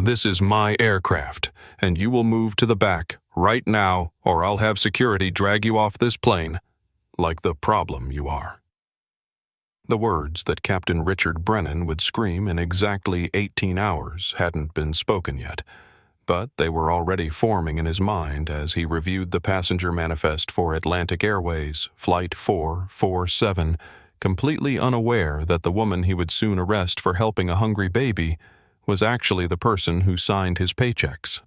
This is my aircraft, and you will move to the back, right now, or I'll have security drag you off this plane, like the problem you are." The words that Captain Richard Brennan would scream in exactly 18 hours hadn't been spoken yet, but they were already forming in his mind as he reviewed the passenger manifest for Atlantic Airways, Flight 447, completely unaware that the woman he would soon arrest for helping a hungry baby was actually the person who signed his paychecks.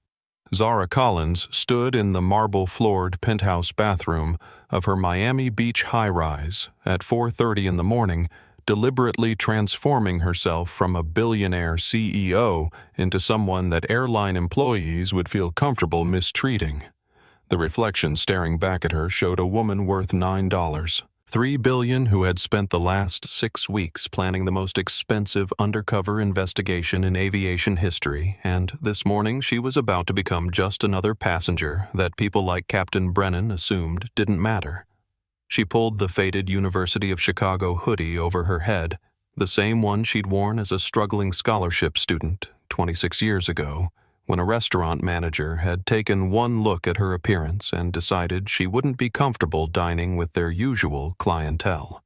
Zara Collins stood in the marble-floored penthouse bathroom of her Miami Beach high-rise at 4:30 in the morning, deliberately transforming herself from a billionaire CEO into someone that airline employees would feel comfortable mistreating. The reflection staring back at her showed a woman worth $9. $3 billion who had spent the last 6 weeks planning the most expensive undercover investigation in aviation history, and this morning she was about to become just another passenger that people like Captain Brennan assumed didn't matter. She pulled the faded University of Chicago hoodie over her head, the same one she'd worn as a struggling scholarship student 26 years ago, when a restaurant manager had taken one look at her appearance and decided she wouldn't be comfortable dining with their usual clientele.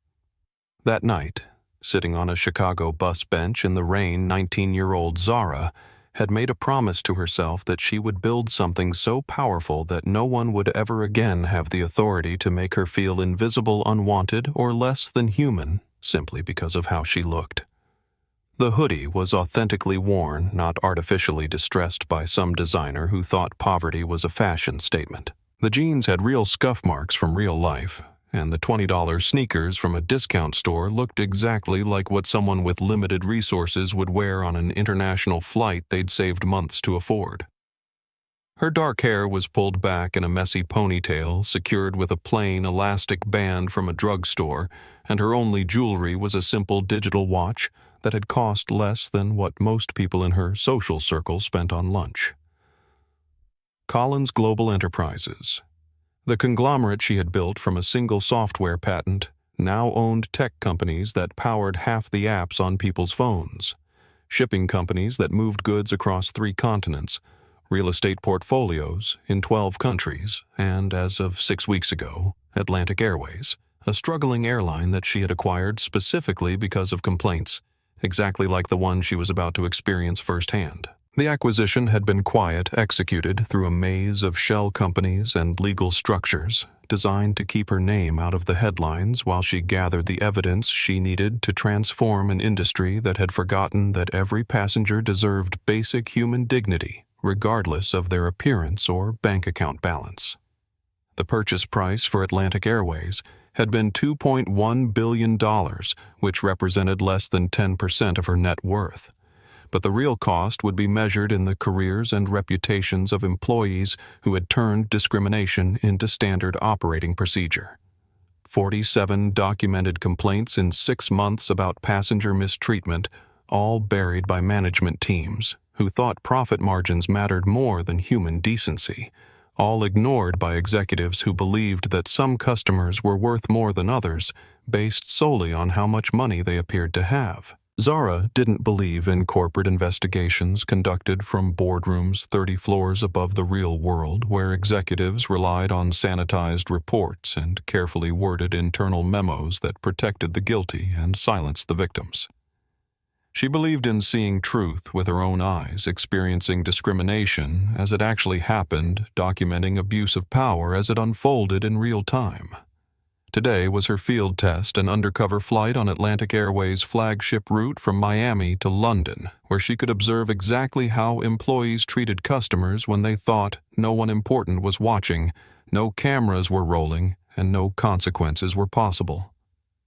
That night, sitting on a Chicago bus bench in the rain, 19-year-old Zara had made a promise to herself that she would build something so powerful that no one would ever again have the authority to make her feel invisible, unwanted, or less than human simply because of how she looked. The hoodie was authentically worn, not artificially distressed by some designer who thought poverty was a fashion statement. The jeans had real scuff marks from real life, and the $20 sneakers from a discount store looked exactly like what someone with limited resources would wear on an international flight they'd saved months to afford. Her dark hair was pulled back in a messy ponytail secured with a plain elastic band from a drugstore, and her only jewelry was a simple digital watch that had cost less than what most people in her social circle spent on lunch. Collins Global Enterprises, the conglomerate she had built from a single software patent, now owned tech companies that powered half the apps on people's phones, shipping companies that moved goods across 3 continents, real estate portfolios in 12 countries, and, as of 6 weeks ago, Atlantic Airways, a struggling airline that she had acquired specifically because of complaints, exactly like the one she was about to experience firsthand. The acquisition had been quiet, executed through a maze of shell companies and legal structures, designed to keep her name out of the headlines while she gathered the evidence she needed to transform an industry that had forgotten that every passenger deserved basic human dignity, regardless of their appearance or bank account balance. The purchase price for Atlantic Airways had been $2.1 billion, which represented less than 10% of her net worth. But the real cost would be measured in the careers and reputations of employees who had turned discrimination into standard operating procedure. 47 documented complaints in 6 months about passenger mistreatment, all buried by management teams who thought profit margins mattered more than human decency, all ignored by executives who believed that some customers were worth more than others based solely on how much money they appeared to have. Zara didn't believe in corporate investigations conducted from boardrooms 30 floors above the real world, where executives relied on sanitized reports and carefully worded internal memos that protected the guilty and silenced the victims. She believed in seeing truth with her own eyes, experiencing discrimination as it actually happened, documenting abuse of power as it unfolded in real time. Today was her field test, an undercover flight on Atlantic Airways' flagship route from Miami to London, where she could observe exactly how employees treated customers when they thought no one important was watching, no cameras were rolling, and no consequences were possible.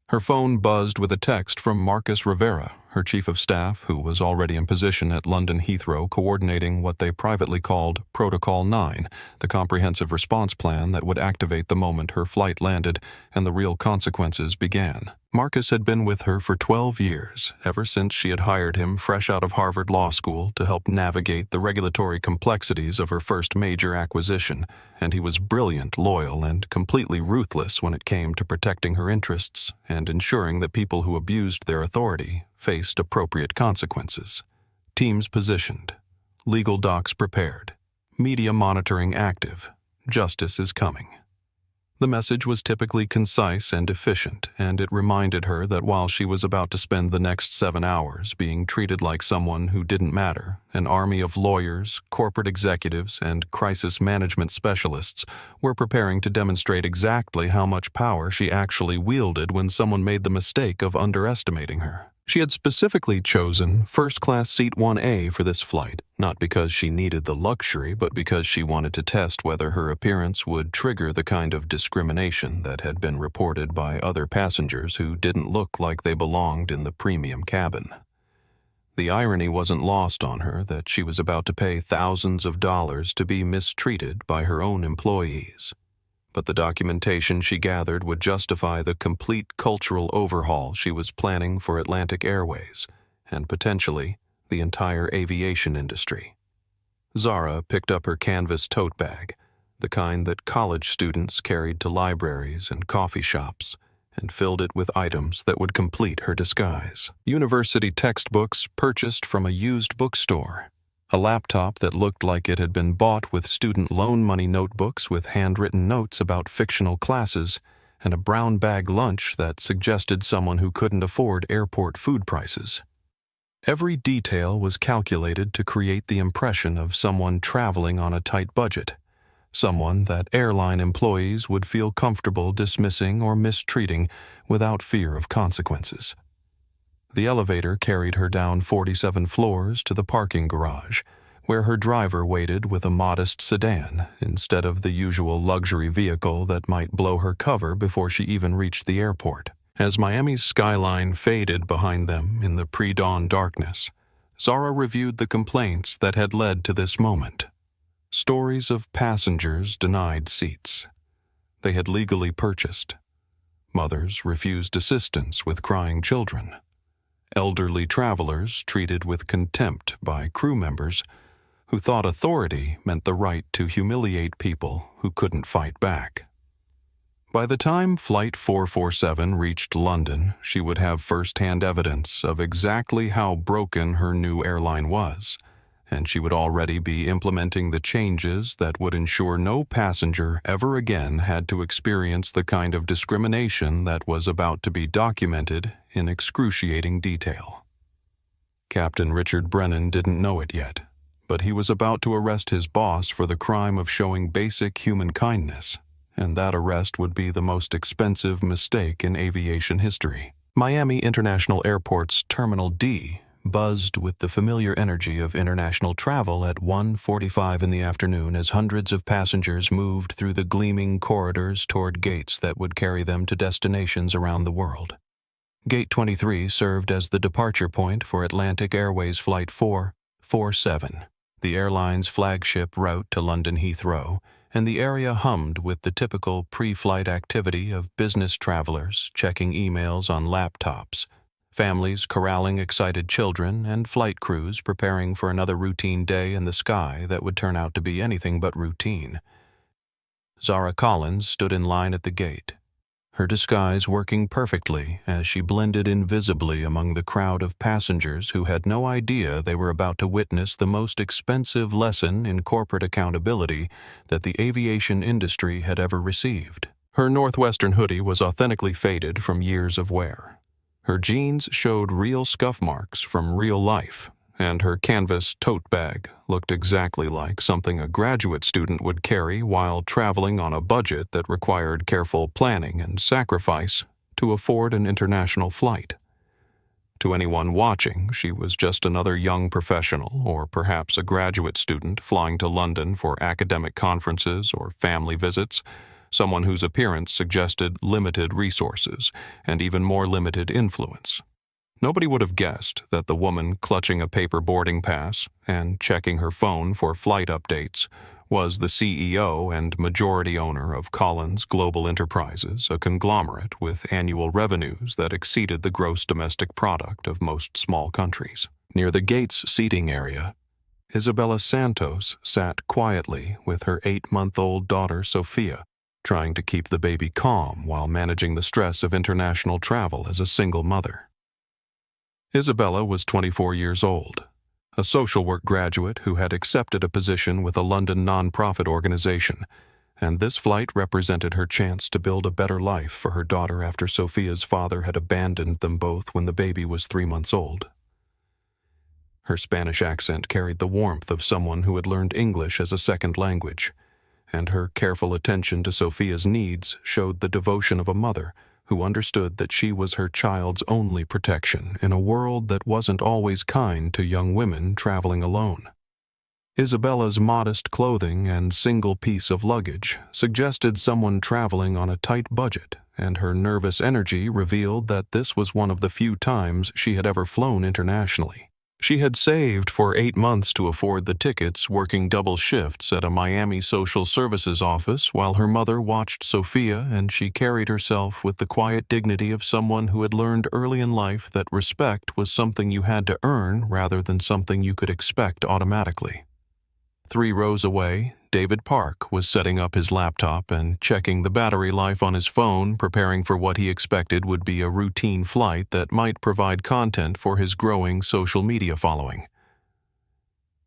Her phone buzzed with a text from Marcus Rivera, her chief of staff, who was already in position at London Heathrow coordinating what they privately called Protocol 9, the comprehensive response plan that would activate the moment her flight landed and the real consequences began. Marcus had been with her for 12 years, ever since she had hired him fresh out of Harvard Law School to help navigate the regulatory complexities of her first major acquisition, and he was brilliant, loyal, and completely ruthless when it came to protecting her interests and ensuring that people who abused their authority faced appropriate consequences. Teams positioned. legal docs prepared, media monitoring active, justice is coming. The message was typically concise and efficient, and it reminded her that while she was about to spend the next 7 hours being treated like someone who didn't matter, an army of lawyers, corporate executives, and crisis management specialists were preparing to demonstrate exactly how much power she actually wielded when someone made the mistake of underestimating her. She had specifically chosen first-class seat 1A for this flight, not because she needed the luxury, but because she wanted to test whether her appearance would trigger the kind of discrimination that had been reported by other passengers who didn't look like they belonged in the premium cabin. The irony wasn't lost on her that she was about to pay thousands of dollars to be mistreated by her own employees. But the documentation she gathered would justify the complete cultural overhaul she was planning for Atlantic Airways, and potentially the entire aviation industry. Zara picked up her canvas tote bag, the kind that college students carried to libraries and coffee shops, and filled it with items that would complete her disguise. University textbooks purchased from a used bookstore, a laptop that looked like it had been bought with student loan money notebooks with handwritten notes about fictional classes, and a brown bag lunch that suggested someone who couldn't afford airport food prices. Every detail was calculated to create the impression of someone traveling on a tight budget, someone that airline employees would feel comfortable dismissing or mistreating without fear of consequences. The elevator carried her down 47 floors to the parking garage, where her driver waited with a modest sedan instead of the usual luxury vehicle that might blow her cover before she even reached the airport. As Miami's skyline faded behind them in the pre-dawn darkness, Zara reviewed the complaints that had led to this moment. Stories of passengers denied seats. They had legally purchased. Mothers refused assistance with crying children. Elderly travelers treated with contempt by crew members who thought authority meant the right to humiliate people who couldn't fight back. By the time Flight 447 reached London, she would have first-hand evidence of exactly how broken her new airline was, and she would already be implementing the changes that would ensure no passenger ever again had to experience the kind of discrimination that was about to be documented in excruciating detail. Captain Richard Brennan didn't know it yet, but he was about to arrest his boss for the crime of showing basic human kindness, and that arrest would be the most expensive mistake in aviation history. Miami International Airport's Terminal D buzzed with the familiar energy of international travel at 1:45 in the afternoon as hundreds of passengers moved through the gleaming corridors toward gates that would carry them to destinations around the world. Gate 23 served as the departure point for Atlantic Airways Flight 447, the airline's flagship route to London Heathrow, and the area hummed with the typical pre-flight activity of business travelers checking emails on laptops, families corralling excited children, and flight crews preparing for another routine day in the sky that would turn out to be anything but routine. Zara Collins stood in line at the gate, her disguise working perfectly as she blended invisibly among the crowd of passengers who had no idea they were about to witness the most expensive lesson in corporate accountability that the aviation industry had ever received. Her Northwestern hoodie was authentically faded from years of wear. Her jeans showed real scuff marks from real life, and her canvas tote bag looked exactly like something a graduate student would carry while traveling on a budget that required careful planning and sacrifice to afford an international flight. To anyone watching, she was just another young professional, or perhaps a graduate student flying to London for academic conferences or family visits, someone whose appearance suggested limited resources and even more limited influence. Nobody would have guessed that the woman clutching a paper boarding pass and checking her phone for flight updates was the CEO and majority owner of Collins Global Enterprises, a conglomerate with annual revenues that exceeded the gross domestic product of most small countries. Near the gates seating area, Isabella Santos sat quietly with her 8-month-old daughter Sophia, trying to keep the baby calm while managing the stress of international travel as a single mother. Isabella was 24 years old, a social work graduate who had accepted a position with a London non-profit organization, and this flight represented her chance to build a better life for her daughter after Sophia's father had abandoned them both when the baby was 3 months old. Her Spanish accent carried the warmth of someone who had learned English as a second language, and her careful attention to Sophia's needs showed the devotion of a mother who understood that she was her child's only protection in a world that wasn't always kind to young women traveling alone. Isabella's modest clothing and single piece of luggage suggested someone traveling on a tight budget, and her nervous energy revealed that this was one of the few times she had ever flown internationally. She had saved for 8 months to afford the tickets, working double shifts at a Miami social services office while her mother watched Sophia, and she carried herself with the quiet dignity of someone who had learned early in life that respect was something you had to earn rather than something you could expect automatically. 3 rows away, David Park was setting up his laptop and checking the battery life on his phone, preparing for what he expected would be a routine flight that might provide content for his growing social media following.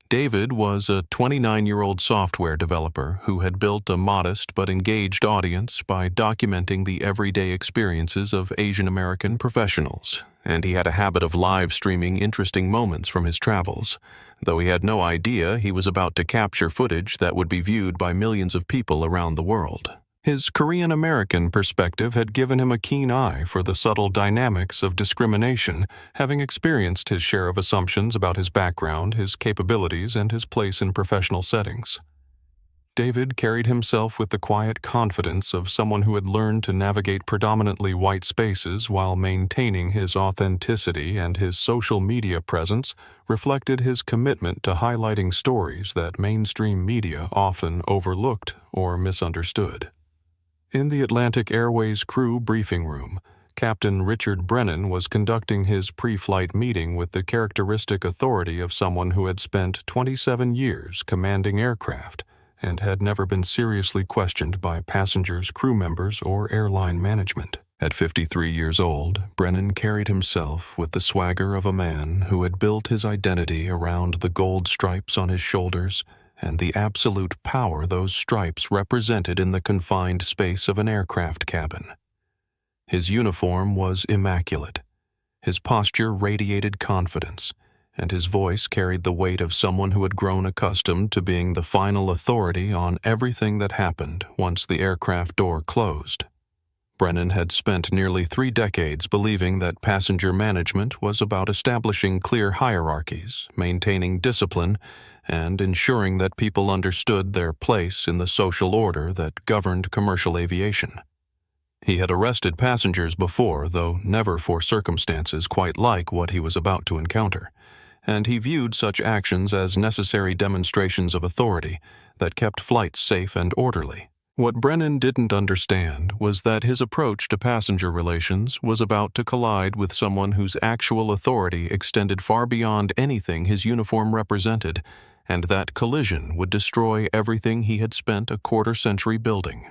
David was a 29-year-old software developer who had built a modest but engaged audience by documenting the everyday experiences of Asian American professionals, and he had a habit of live streaming interesting moments from his travels, though he had no idea he was about to capture footage that would be viewed by millions of people around the world. His Korean-American perspective had given him a keen eye for the subtle dynamics of discrimination, having experienced his share of assumptions about his background, his capabilities, and his place in professional settings. David carried himself with the quiet confidence of someone who had learned to navigate predominantly white spaces while maintaining his authenticity, and his social media presence reflected his commitment to highlighting stories that mainstream media often overlooked or misunderstood. In the Atlantic Airways crew briefing room, Captain Richard Brennan was conducting his pre-flight meeting with the characteristic authority of someone who had spent 27 years commanding aircraft and had never been seriously questioned by passengers, crew members, or airline management. At 53 years old, Brennan carried himself with the swagger of a man who had built his identity around the gold stripes on his shoulders and the absolute power those stripes represented in the confined space of an aircraft cabin. His uniform was immaculate. His posture radiated confidence, and his voice carried the weight of someone who had grown accustomed to being the final authority on everything that happened once the aircraft door closed. Brennan had spent nearly 3 decades believing that passenger management was about establishing clear hierarchies, maintaining discipline, and ensuring that people understood their place in the social order that governed commercial aviation. He had arrested passengers before, though never for circumstances quite like what he was about to encounter, and he viewed such actions as necessary demonstrations of authority that kept flights safe and orderly. What Brennan didn't understand was that his approach to passenger relations was about to collide with someone whose actual authority extended far beyond anything his uniform represented, and that collision would destroy everything he had spent a quarter-century building.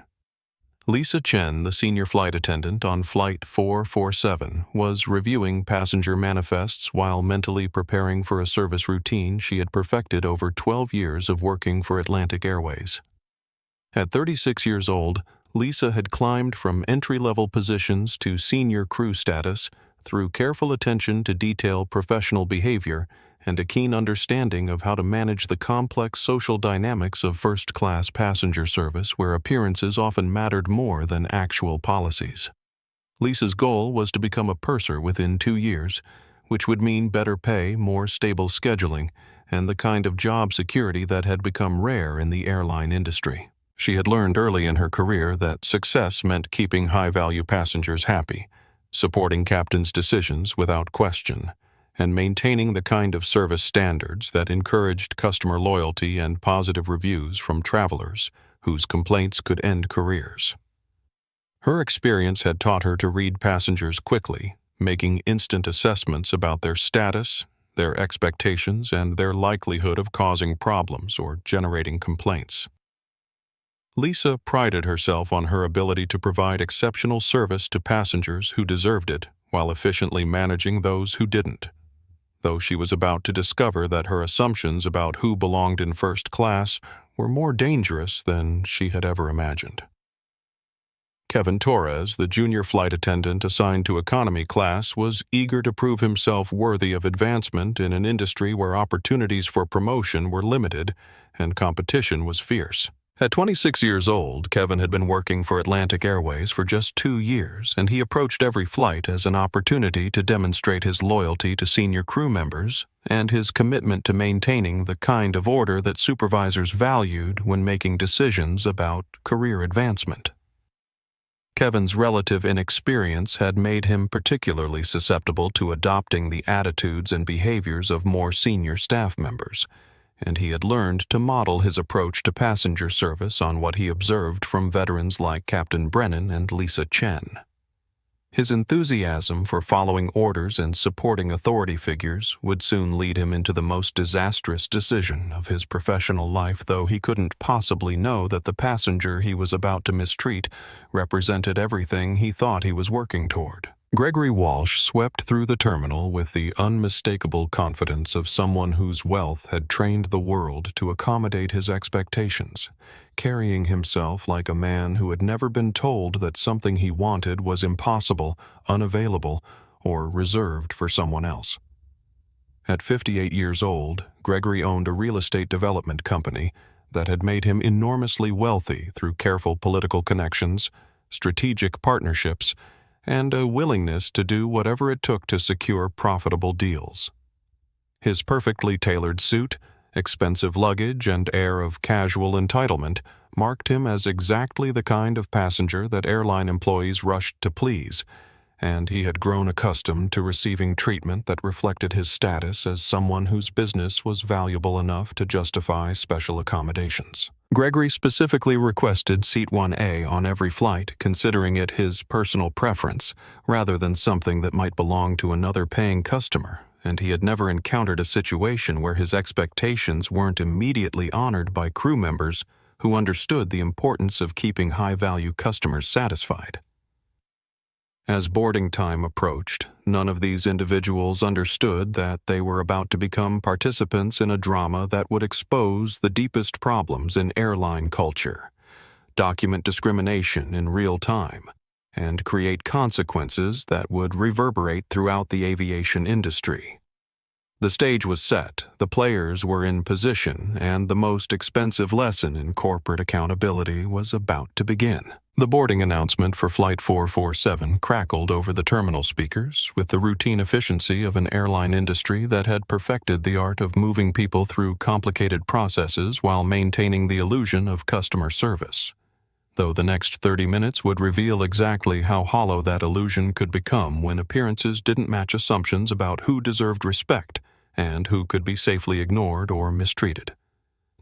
Lisa Chen, the senior flight attendant on Flight 447, was reviewing passenger manifests while mentally preparing for a service routine she had perfected over 12 years of working for Atlantic Airways. At 36 years old, Lisa had climbed from entry-level positions to senior crew status through careful attention to detail professional behavior and a keen understanding of how to manage the complex social dynamics of first-class passenger service where appearances often mattered more than actual policies. Lisa's goal was to become a purser within 2 years, which would mean better pay, more stable scheduling, and the kind of job security that had become rare in the airline industry. She had learned early in her career that success meant keeping high-value passengers happy, supporting captains' decisions without question, and maintaining the kind of service standards that encouraged customer loyalty and positive reviews from travelers whose complaints could end careers. Her experience had taught her to read passengers quickly, making instant assessments about their status, their expectations, and their likelihood of causing problems or generating complaints. Lisa prided herself on her ability to provide exceptional service to passengers who deserved it while efficiently managing those who didn't. though she was about to discover that her assumptions about who belonged in first class were more dangerous than she had ever imagined. Kevin Torres, the junior flight attendant assigned to economy class, was eager to prove himself worthy of advancement in an industry where opportunities for promotion were limited and competition was fierce. At 26 years old, Kevin had been working for Atlantic Airways for just 2 years, and he approached every flight as an opportunity to demonstrate his loyalty to senior crew members and his commitment to maintaining the kind of order that supervisors valued when making decisions about career advancement. Kevin's relative inexperience had made him particularly susceptible to adopting the attitudes and behaviors of more senior staff members, and he had learned to model his approach to passenger service on what he observed from veterans like Captain Brennan and Lisa Chen. His enthusiasm for following orders and supporting authority figures would soon lead him into the most disastrous decision of his professional life, though he couldn't possibly know that the passenger he was about to mistreat represented everything he thought he was working toward. Gregory Walsh swept through the terminal with the unmistakable confidence of someone whose wealth had trained the world to accommodate his expectations, carrying himself like a man who had never been told that something he wanted was impossible, unavailable, or reserved for someone else. At 58 years old, Gregory owned a real estate development company that had made him enormously wealthy through careful political connections, strategic partnerships, and a willingness to do whatever it took to secure profitable deals. His perfectly tailored suit, expensive luggage, and air of casual entitlement marked him as exactly the kind of passenger that airline employees rushed to please, and he had grown accustomed to receiving treatment that reflected his status as someone whose business was valuable enough to justify special accommodations. Gregory specifically requested Seat 1A on every flight, considering it his personal preference rather than something that might belong to another paying customer, and he had never encountered a situation where his expectations weren't immediately honored by crew members who understood the importance of keeping high-value customers satisfied. As boarding time approached, none of these individuals understood that they were about to become participants in a drama that would expose the deepest problems in airline culture, document discrimination in real time, and create consequences that would reverberate throughout the aviation industry. The stage was set, the players were in position, and the most expensive lesson in corporate accountability was about to begin. The boarding announcement for Flight 447 crackled over the terminal speakers with the routine efficiency of an airline industry that had perfected the art of moving people through complicated processes while maintaining the illusion of customer service. Though the next 30 minutes would reveal exactly how hollow that illusion could become when appearances didn't match assumptions about who deserved respect and who could be safely ignored or mistreated.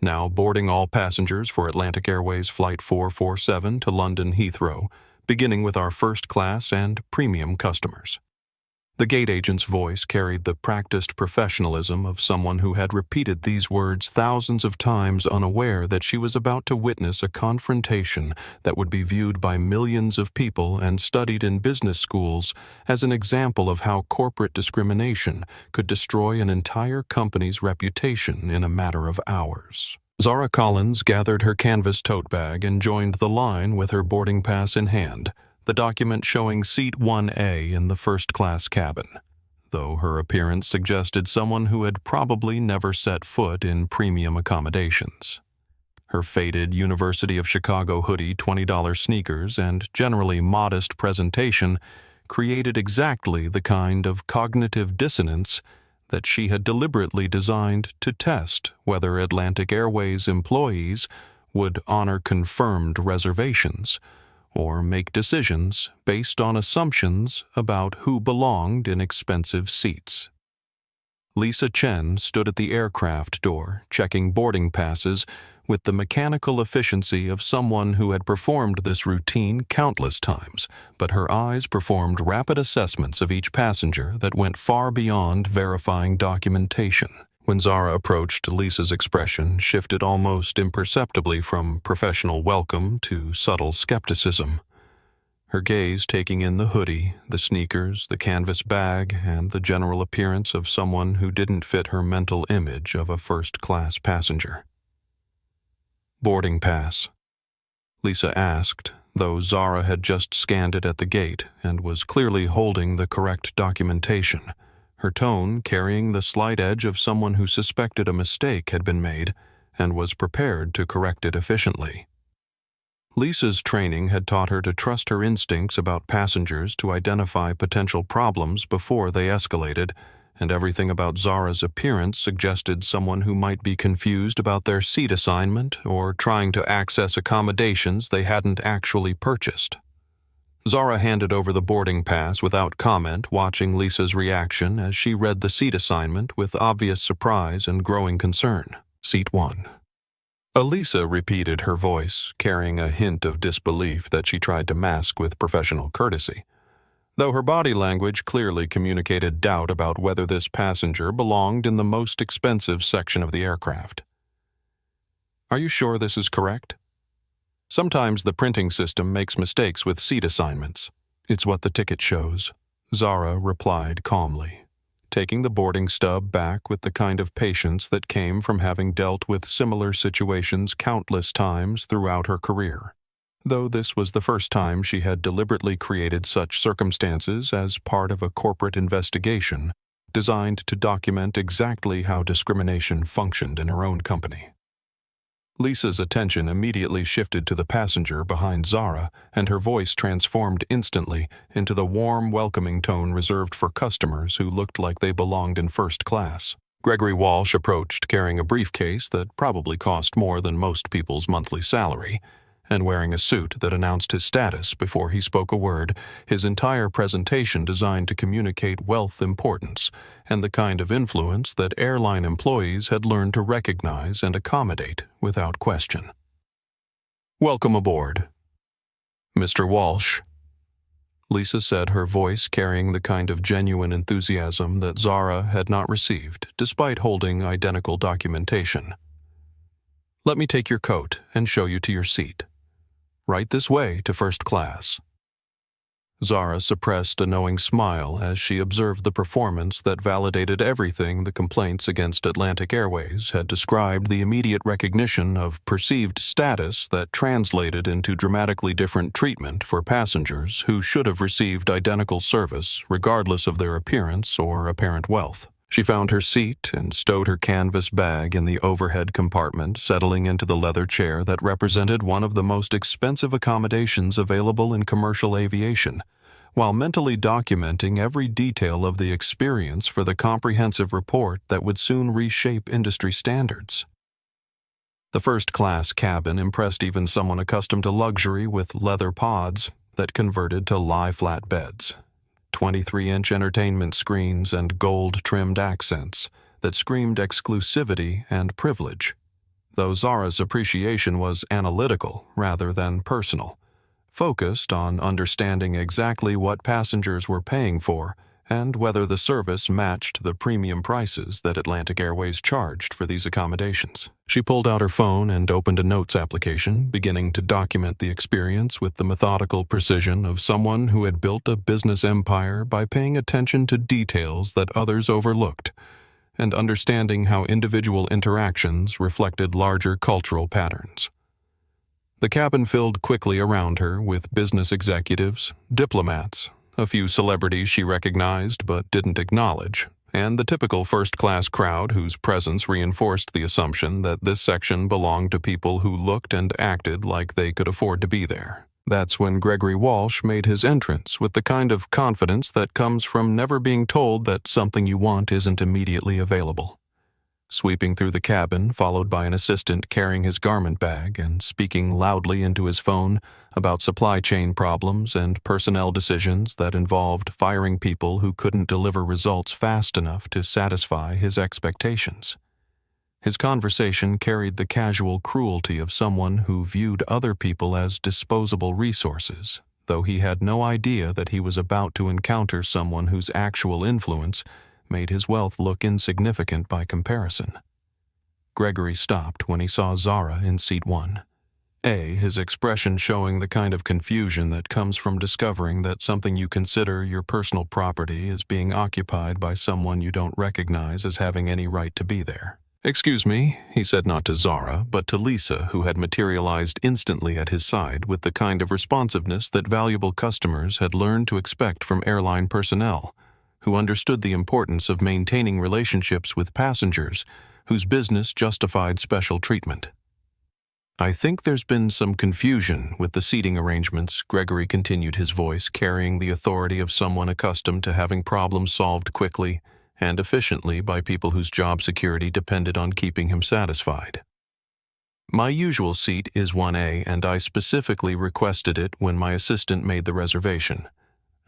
Now boarding all passengers for Atlantic Airways Flight 447 to London Heathrow, beginning with our first class and premium customers. The gate agent's voice carried the practiced professionalism of someone who had repeated these words thousands of times, unaware that she was about to witness a confrontation that would be viewed by millions of people and studied in business schools as an example of how corporate discrimination could destroy an entire company's reputation in a matter of hours. Zara Collins gathered her canvas tote bag and joined the line with her boarding pass in hand, the document showing Seat 1A in the first-class cabin, though her appearance suggested someone who had probably never set foot in premium accommodations. Her faded University of Chicago hoodie, $20 sneakers, and generally modest presentation created exactly the kind of cognitive dissonance that she had deliberately designed to test whether Atlantic Airways employees would honor confirmed reservations or make decisions based on assumptions about who belonged in expensive seats. Lisa Chen stood at the aircraft door, checking boarding passes with the mechanical efficiency of someone who had performed this routine countless times, but her eyes performed rapid assessments of each passenger that went far beyond verifying documentation. When Zara approached, Lisa's expression shifted almost imperceptibly from professional welcome to subtle skepticism. her gaze taking in the hoodie, the sneakers, the canvas bag, and the general appearance of someone who didn't fit her mental image of a first-class passenger. "Boarding pass?" Lisa asked, though Zara had just scanned it at the gate and was clearly holding the correct documentation, her tone carrying the slight edge of someone who suspected a mistake had been made and was prepared to correct it efficiently. Lisa's training had taught her to trust her instincts about passengers to identify potential problems before they escalated, and everything about Zara's appearance suggested someone who might be confused about their seat assignment or trying to access accommodations they hadn't actually purchased. Zara handed over the boarding pass without comment, watching Lisa's reaction as she read the seat assignment with obvious surprise and growing concern. "Seat 1. Elisa repeated, her voice carrying a hint of disbelief that she tried to mask with professional courtesy, though her body language clearly communicated doubt about whether this passenger belonged in the most expensive section of the aircraft. "Are you sure this is correct? Sometimes the printing system makes mistakes with seat assignments. It's what the ticket shows," Zara replied calmly, taking the boarding stub back with the kind of patience that came from having dealt with similar situations countless times throughout her career, though this was the first time she had deliberately created such circumstances as part of a corporate investigation designed to document exactly how discrimination functioned in her own company. Lisa's attention immediately shifted to the passenger behind Zara, and her voice transformed instantly into the warm, welcoming tone reserved for customers who looked like they belonged in first class. Gregory Walsh approached carrying a briefcase that probably cost more than most people's monthly salary, and wearing a suit that announced his status before he spoke a word, his entire presentation designed to communicate wealth importance and the kind of influence that airline employees had learned to recognize and accommodate without question. "Welcome aboard, Mr. Walsh," Lisa said, her voice carrying the kind of genuine enthusiasm that Zara had not received, despite holding identical documentation. "Let me take your coat and show you to your seat. Right this way to first class." Zara suppressed a knowing smile as she observed the performance that validated everything the complaints against Atlantic Airways had described, the immediate recognition of perceived status that translated into dramatically different treatment for passengers who should have received identical service regardless of their appearance or apparent wealth. She found her seat and stowed her canvas bag in the overhead compartment, settling into the leather chair that represented one of the most expensive accommodations available in commercial aviation, while mentally documenting every detail of the experience for the comprehensive report that would soon reshape industry standards. The first-class cabin impressed even someone accustomed to luxury, with leather pods that converted to lie-flat beds, 23-inch entertainment screens, and gold-trimmed accents that screamed exclusivity and privilege, though Zara's appreciation was analytical rather than personal, focused on understanding exactly what passengers were paying for and whether the service matched the premium prices that Atlantic Airways charged for these accommodations. She pulled out her phone and opened a notes application, beginning to document the experience with the methodical precision of someone who had built a business empire by paying attention to details that others overlooked and understanding how individual interactions reflected larger cultural patterns. The cabin filled quickly around her with business executives, diplomats, a few celebrities she recognized but didn't acknowledge, and the typical first-class crowd whose presence reinforced the assumption that this section belonged to people who looked and acted like they could afford to be there. That's when Gregory Walsh made his entrance with the kind of confidence that comes from never being told that something you want isn't immediately available. Sweeping through the cabin, followed by an assistant carrying his garment bag and speaking loudly into his phone about supply chain problems and personnel decisions that involved firing people who couldn't deliver results fast enough to satisfy his expectations. His conversation carried the casual cruelty of someone who viewed other people as disposable resources, though he had no idea that he was about to encounter someone whose actual influence made his wealth look insignificant by comparison. Gregory stopped when he saw Zara in seat 1. A. His expression showing the kind of confusion that comes from discovering that something you consider your personal property is being occupied by someone you don't recognize as having any right to be there. "Excuse me," he said, not to Zara, but to Lisa, who had materialized instantly at his side with the kind of responsiveness that valuable customers had learned to expect from airline personnel, who understood the importance of maintaining relationships with passengers whose business justified special treatment. "I think there's been some confusion with the seating arrangements," Gregory continued, his voice carrying the authority of someone accustomed to having problems solved quickly and efficiently by people whose job security depended on keeping him satisfied. "My usual seat is 1A, and I specifically requested it when my assistant made the reservation.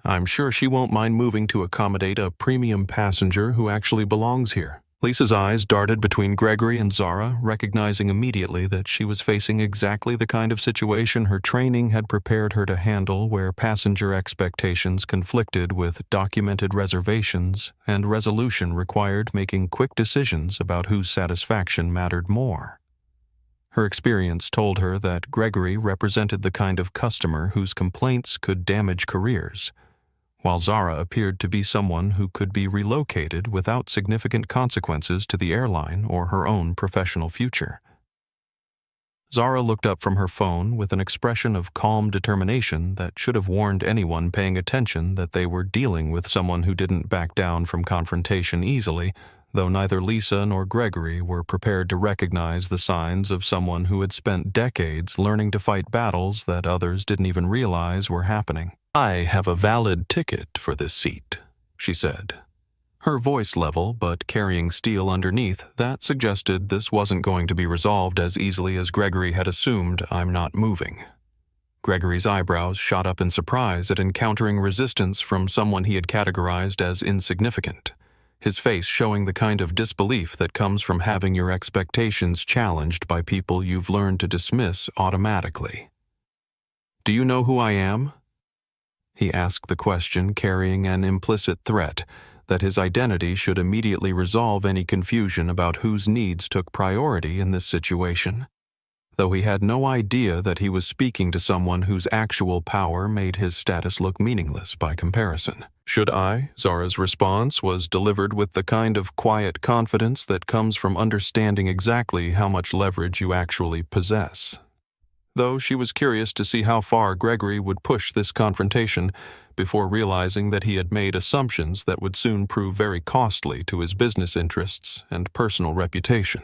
I'm sure she won't mind moving to accommodate a premium passenger who actually belongs here." Lisa's eyes darted between Gregory and Zara, recognizing immediately that she was facing exactly the kind of situation her training had prepared her to handle, where passenger expectations conflicted with documented reservations and resolution required making quick decisions about whose satisfaction mattered more. Her experience told her that Gregory represented the kind of customer whose complaints could damage careers, while Zara appeared to be someone who could be relocated without significant consequences to the airline or her own professional future. Zara looked up from her phone with an expression of calm determination that should have warned anyone paying attention that they were dealing with someone who didn't back down from confrontation easily, though neither Lisa nor Gregory were prepared to recognize the signs of someone who had spent decades learning to fight battles that others didn't even realize were happening. "I have a valid ticket for this seat," she said. Her voice level, but carrying steel underneath, that suggested this wasn't going to be resolved as easily as Gregory had assumed. "I'm not moving." Gregory's eyebrows shot up in surprise at encountering resistance from someone he had categorized as insignificant, his face showing the kind of disbelief that comes from having your expectations challenged by people you've learned to dismiss automatically. "Do you know who I am?" He asked the question carrying an implicit threat that his identity should immediately resolve any confusion about whose needs took priority in this situation, though he had no idea that he was speaking to someone whose actual power made his status look meaningless by comparison. "Should I?" Zara's response was delivered with the kind of quiet confidence that comes from understanding exactly how much leverage you actually possess. Though she was curious to see how far Gregory would push this confrontation before realizing that he had made assumptions that would soon prove very costly to his business interests and personal reputation.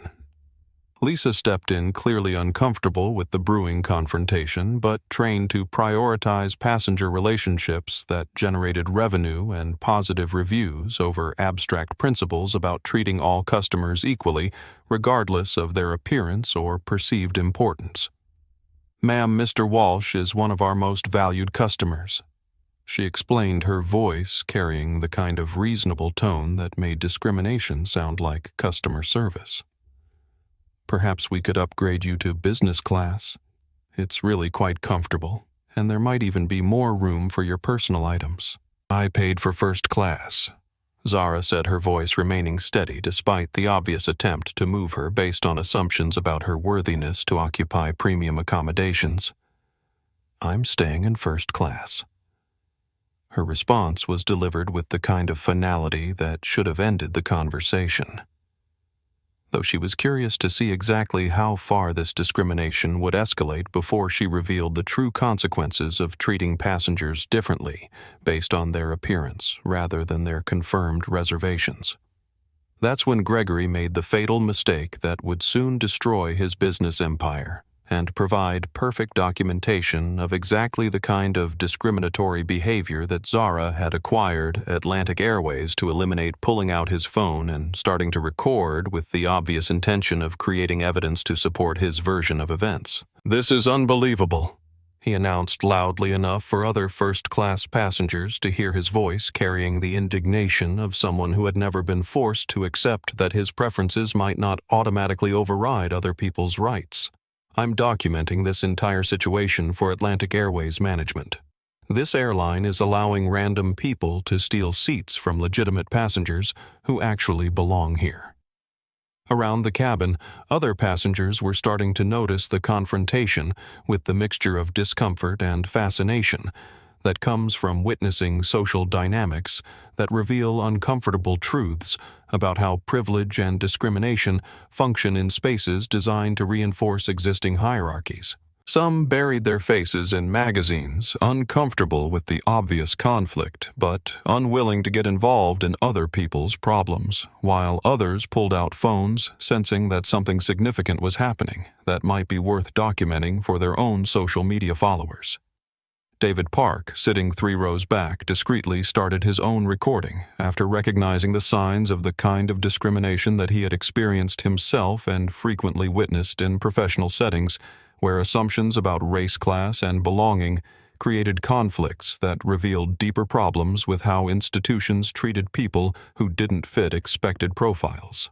Lisa stepped in, clearly uncomfortable with the brewing confrontation, but trained to prioritize passenger relationships that generated revenue and positive reviews over abstract principles about treating all customers equally, regardless of their appearance or perceived importance. "Ma'am, Mr. Walsh is one of our most valued customers," she explained, her voice carrying the kind of reasonable tone that made discrimination sound like customer service. "Perhaps we could upgrade you to business class. It's really quite comfortable, and there might even be more room for your personal items." "I paid for first class," Zara said, her voice remaining steady despite the obvious attempt to move her based on assumptions about her worthiness to occupy premium accommodations. "I'm staying in first class." Her response was delivered with the kind of finality that should have ended the conversation. Though she was curious to see exactly how far this discrimination would escalate before she revealed the true consequences of treating passengers differently based on their appearance rather than their confirmed reservations. That's when Gregory made the fatal mistake that would soon destroy his business empire and provide perfect documentation of exactly the kind of discriminatory behavior that Zara had acquired Atlantic Airways to eliminate, pulling out his phone and starting to record with the obvious intention of creating evidence to support his version of events. "This is unbelievable," he announced loudly enough for other first-class passengers to hear his voice, carrying the indignation of someone who had never been forced to accept that his preferences might not automatically override other people's rights. "I'm documenting this entire situation for Atlantic Airways management. This airline is allowing random people to steal seats from legitimate passengers who actually belong here." Around the cabin, other passengers were starting to notice the confrontation with the mixture of discomfort and fascination that comes from witnessing social dynamics that reveal uncomfortable truths about how privilege and discrimination function in spaces designed to reinforce existing hierarchies. Some buried their faces in magazines, uncomfortable with the obvious conflict, but unwilling to get involved in other people's problems, while others pulled out phones, sensing that something significant was happening that might be worth documenting for their own social media followers. David Park, sitting 3 rows back, discreetly started his own recording after recognizing the signs of the kind of discrimination that he had experienced himself and frequently witnessed in professional settings where assumptions about race, class, and belonging created conflicts that revealed deeper problems with how institutions treated people who didn't fit expected profiles.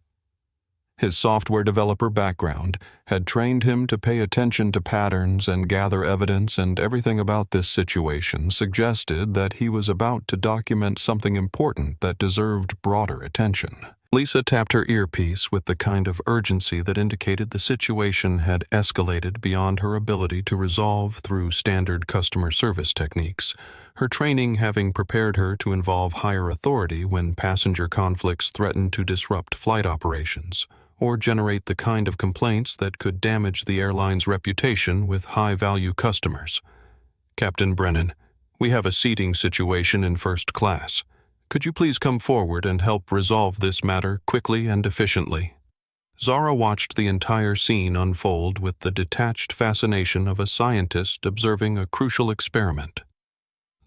His software developer background had trained him to pay attention to patterns and gather evidence, and everything about this situation suggested that he was about to document something important that deserved broader attention. Lisa tapped her earpiece with the kind of urgency that indicated the situation had escalated beyond her ability to resolve through standard customer service techniques, her training having prepared her to involve higher authority when passenger conflicts threatened to disrupt flight operations or generate the kind of complaints that could damage the airline's reputation with high-value customers. "Captain Brennan, we have a seating situation in first class. Could you please come forward and help resolve this matter quickly and efficiently?" Zara watched the entire scene unfold with the detached fascination of a scientist observing a crucial experiment,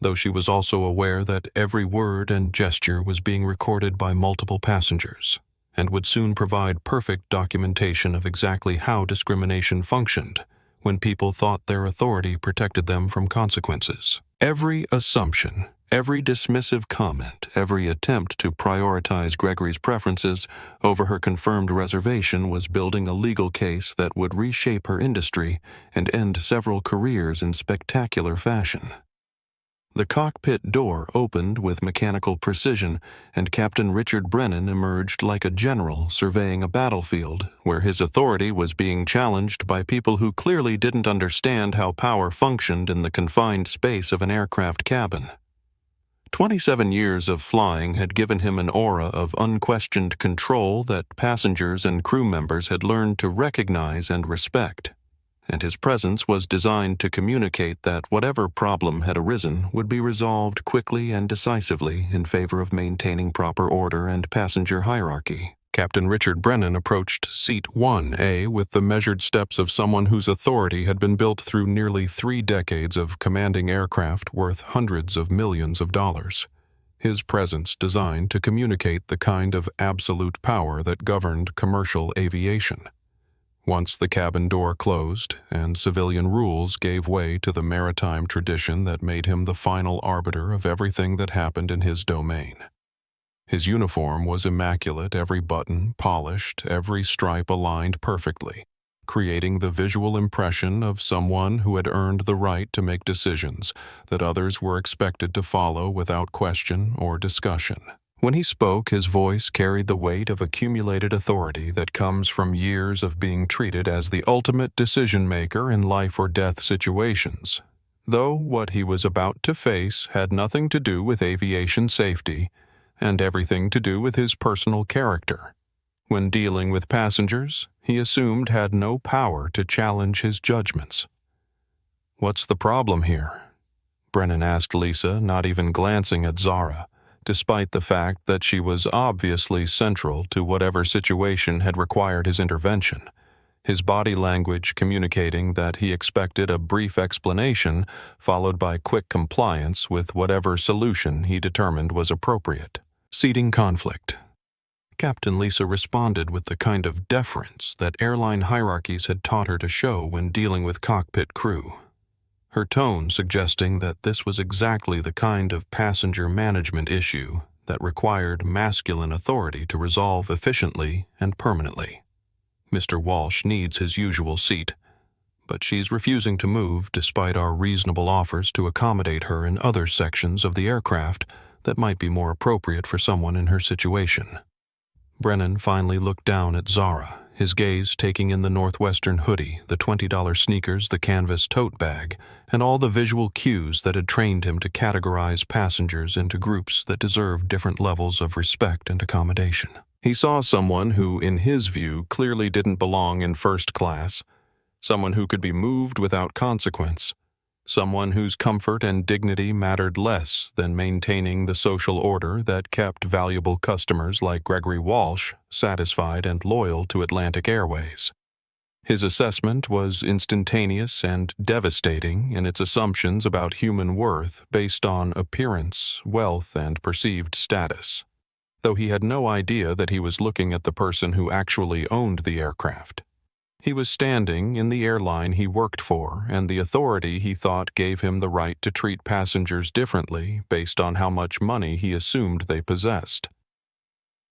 though she was also aware that every word and gesture was being recorded by multiple passengers and would soon provide perfect documentation of exactly how discrimination functioned when people thought their authority protected them from consequences. Every assumption, every dismissive comment, every attempt to prioritize Gregory's preferences over her confirmed reservation was building a legal case that would reshape her industry and end several careers in spectacular fashion. The cockpit door opened with mechanical precision, and Captain Richard Brennan emerged like a general surveying a battlefield where his authority was being challenged by people who clearly didn't understand how power functioned in the confined space of an aircraft cabin. 27 years of flying had given him an aura of unquestioned control that passengers and crew members had learned to recognize and respect, and his presence was designed to communicate that whatever problem had arisen would be resolved quickly and decisively in favor of maintaining proper order and passenger hierarchy. Captain Richard Brennan approached Seat 1A with the measured steps of someone whose authority had been built through nearly 3 decades of commanding aircraft worth hundreds of millions of dollars. His presence designed to communicate the kind of absolute power that governed commercial aviation. Once the cabin door closed and civilian rules gave way to the maritime tradition that made him the final arbiter of everything that happened in his domain. His uniform was immaculate, every button polished, every stripe aligned perfectly, creating the visual impression of someone who had earned the right to make decisions that others were expected to follow without question or discussion. When he spoke, his voice carried the weight of accumulated authority that comes from years of being treated as the ultimate decision-maker in life or death situations, though what he was about to face had nothing to do with aviation safety and everything to do with his personal character. When dealing with passengers, he assumed had no power to challenge his judgments. "What's the problem here?" Brennan asked Lisa, not even glancing at Zara, despite the fact that she was obviously central to whatever situation had required his intervention, his body language communicating that he expected a brief explanation followed by quick compliance with whatever solution he determined was appropriate. Seating conflict. Captain Lisa responded with the kind of deference that airline hierarchies had taught her to show when dealing with cockpit crew, her tone suggesting that this was exactly the kind of passenger management issue that required masculine authority to resolve efficiently and permanently. "Mr. Walsh needs his usual seat, but she's refusing to move despite our reasonable offers to accommodate her in other sections of the aircraft that might be more appropriate for someone in her situation." Brennan finally looked down at Zara, his gaze taking in the Northwestern hoodie, the $20 sneakers, the canvas tote bag, and all the visual cues that had trained him to categorize passengers into groups that deserved different levels of respect and accommodation. He saw someone who, in his view, clearly didn't belong in first class, someone who could be moved without consequence, someone whose comfort and dignity mattered less than maintaining the social order that kept valuable customers like Gregory Walsh satisfied and loyal to Atlantic Airways. His assessment was instantaneous and devastating in its assumptions about human worth based on appearance, wealth, and perceived status, though he had no idea that he was looking at the person who actually owned the aircraft. He was standing in the airline he worked for, and the authority he thought gave him the right to treat passengers differently based on how much money he assumed they possessed.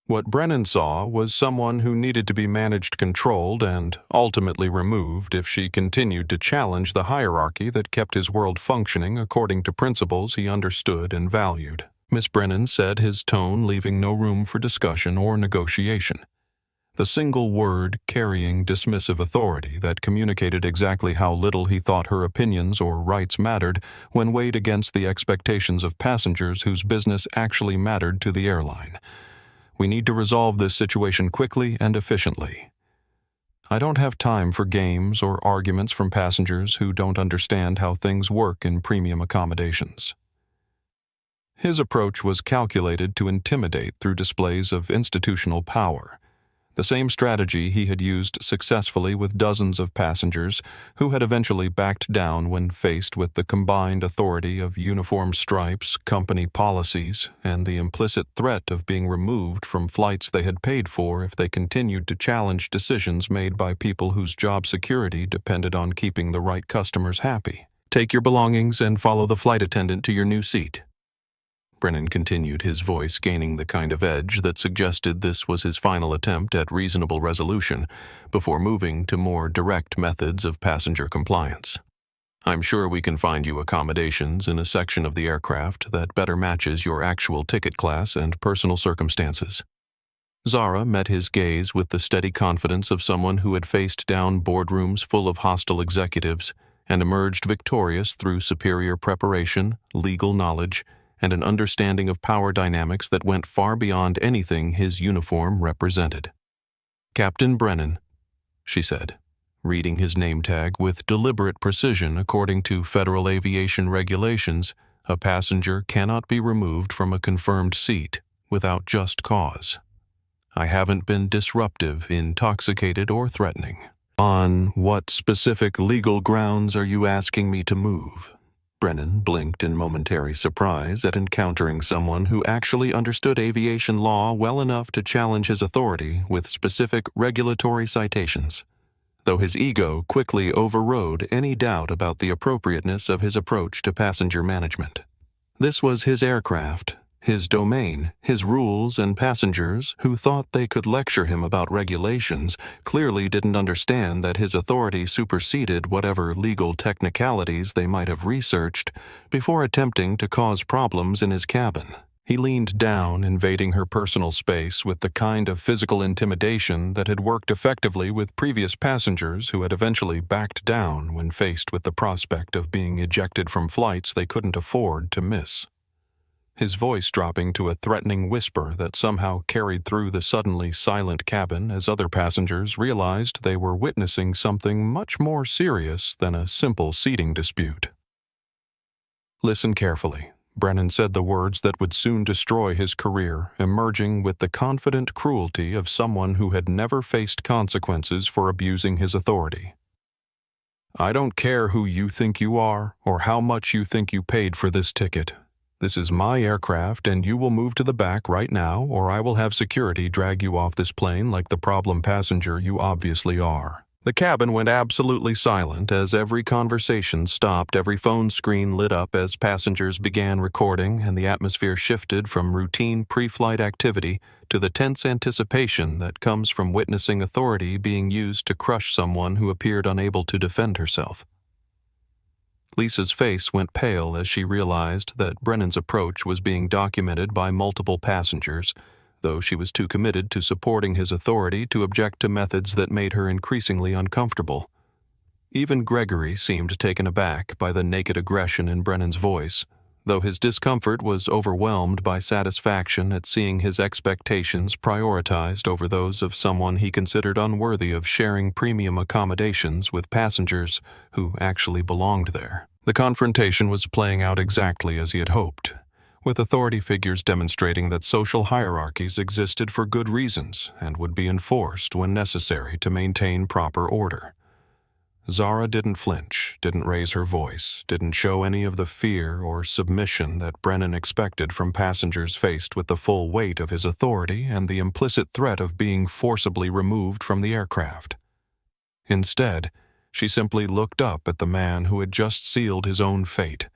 What Brennan saw was someone who needed to be managed, controlled, and ultimately removed if she continued to challenge the hierarchy that kept his world functioning according to principles he understood and valued. Miss Brennan said, his tone leaving no room for discussion or negotiation. The single word carrying dismissive authority that communicated exactly how little he thought her opinions or rights mattered when weighed against the expectations of passengers whose business actually mattered to the airline. We need to resolve this situation quickly and efficiently. I don't have time for games or arguments from passengers who don't understand how things work in premium accommodations. His approach was calculated to intimidate through displays of institutional power, the same strategy he had used successfully with dozens of passengers who had eventually backed down when faced with the combined authority of uniform stripes, company policies, and the implicit threat of being removed from flights they had paid for if they continued to challenge decisions made by people whose job security depended on keeping the right customers happy. Take your belongings and follow the flight attendant to your new seat. Brennan continued, his voice gaining the kind of edge that suggested this was his final attempt at reasonable resolution before moving to more direct methods of passenger compliance. I'm sure we can find you accommodations in a section of the aircraft that better matches your actual ticket class and personal circumstances. Zara met his gaze with the steady confidence of someone who had faced down boardrooms full of hostile executives and emerged victorious through superior preparation, legal knowledge, and an understanding of power dynamics that went far beyond anything his uniform represented. "Captain Brennan," she said, reading his name tag with deliberate precision. According to Federal Aviation regulations, a passenger cannot be removed from a confirmed seat without just cause. I haven't been disruptive, intoxicated, or threatening. On what specific legal grounds are you asking me to move? Brennan blinked in momentary surprise at encountering someone who actually understood aviation law well enough to challenge his authority with specific regulatory citations, though his ego quickly overrode any doubt about the appropriateness of his approach to passenger management. This was his aircraft, his domain, his rules, and passengers who thought they could lecture him about regulations clearly didn't understand that his authority superseded whatever legal technicalities they might have researched before attempting to cause problems in his cabin. He leaned down, invading her personal space with the kind of physical intimidation that had worked effectively with previous passengers who had eventually backed down when faced with the prospect of being ejected from flights they couldn't afford to miss. His voice dropping to a threatening whisper that somehow carried through the suddenly silent cabin as other passengers realized they were witnessing something much more serious than a simple seating dispute. "Listen carefully," Brennan said the words that would soon destroy his career, emerging with the confident cruelty of someone who had never faced consequences for abusing his authority. "I don't care who you think you are or how much you think you paid for this ticket. This is my aircraft, and you will move to the back right now, or I will have security drag you off this plane like the problem passenger you obviously are." The cabin went absolutely silent as every conversation stopped, every phone screen lit up as passengers began recording, and the atmosphere shifted from routine pre-flight activity to the tense anticipation that comes from witnessing authority being used to crush someone who appeared unable to defend herself. Lisa's face went pale as she realized that Brennan's approach was being documented by multiple passengers, though she was too committed to supporting his authority to object to methods that made her increasingly uncomfortable. Even Gregory seemed taken aback by the naked aggression in Brennan's voice, though his discomfort was overwhelmed by satisfaction at seeing his expectations prioritized over those of someone he considered unworthy of sharing premium accommodations with passengers who actually belonged there. The confrontation was playing out exactly as he had hoped, with authority figures demonstrating that social hierarchies existed for good reasons and would be enforced when necessary to maintain proper order. Zara didn't flinch, didn't raise her voice, didn't show any of the fear or submission that Brennan expected from passengers faced with the full weight of his authority and the implicit threat of being forcibly removed from the aircraft. Instead, she simply looked up at the man who had just sealed his own fate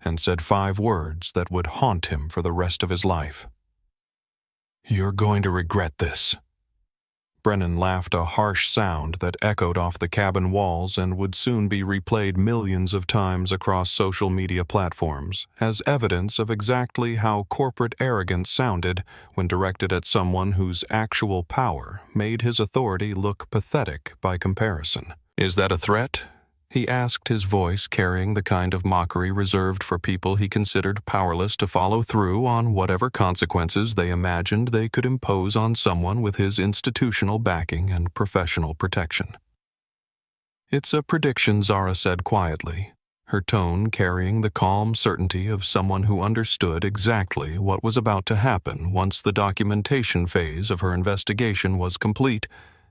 and said 5 words that would haunt him for the rest of his life. "You're going to regret this." Brennan laughed, a harsh sound that echoed off the cabin walls and would soon be replayed millions of times across social media platforms as evidence of exactly how corporate arrogance sounded when directed at someone whose actual power made his authority look pathetic by comparison. "Is that a threat?" he asked, his voice carrying the kind of mockery reserved for people he considered powerless to follow through on whatever consequences they imagined they could impose on someone with his institutional backing and professional protection. "It's a prediction," Zara said quietly, her tone carrying the calm certainty of someone who understood exactly what was about to happen once the documentation phase of her investigation was complete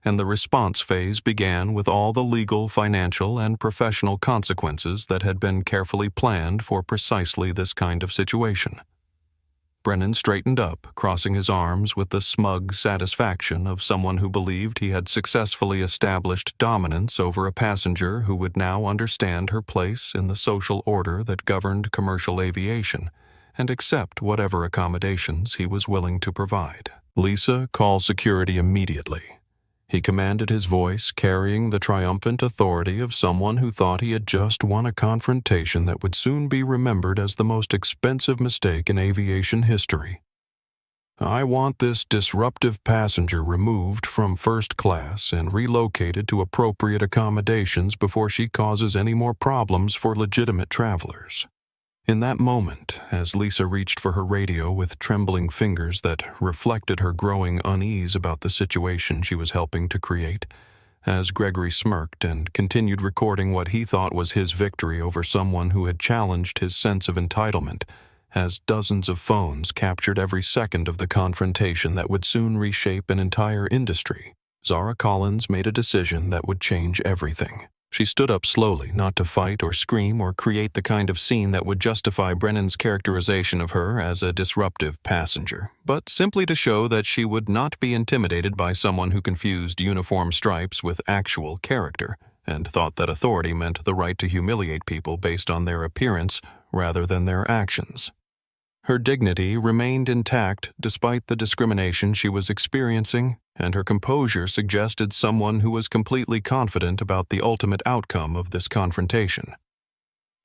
and the response phase began with all the legal, financial, and professional consequences that had been carefully planned for precisely this kind of situation. Brennan straightened up, crossing his arms with the smug satisfaction of someone who believed he had successfully established dominance over a passenger who would now understand her place in the social order that governed commercial aviation and accept whatever accommodations he was willing to provide. "Lisa, call security immediately," he commanded, his voice carrying the triumphant authority of someone who thought he had just won a confrontation that would soon be remembered as the most expensive mistake in aviation history. "I want this disruptive passenger removed from first class and relocated to appropriate accommodations before she causes any more problems for legitimate travelers." In that moment, as Lisa reached for her radio with trembling fingers that reflected her growing unease about the situation she was helping to create, as Gregory smirked and continued recording what he thought was his victory over someone who had challenged his sense of entitlement, as dozens of phones captured every second of the confrontation that would soon reshape an entire industry, Zara Collins made a decision that would change everything. She stood up slowly, not to fight or scream or create the kind of scene that would justify Brennan's characterization of her as a disruptive passenger, but simply to show that she would not be intimidated by someone who confused uniform stripes with actual character and thought that authority meant the right to humiliate people based on their appearance rather than their actions. Her dignity remained intact despite the discrimination she was experiencing, and her composure suggested someone who was completely confident about the ultimate outcome of this confrontation.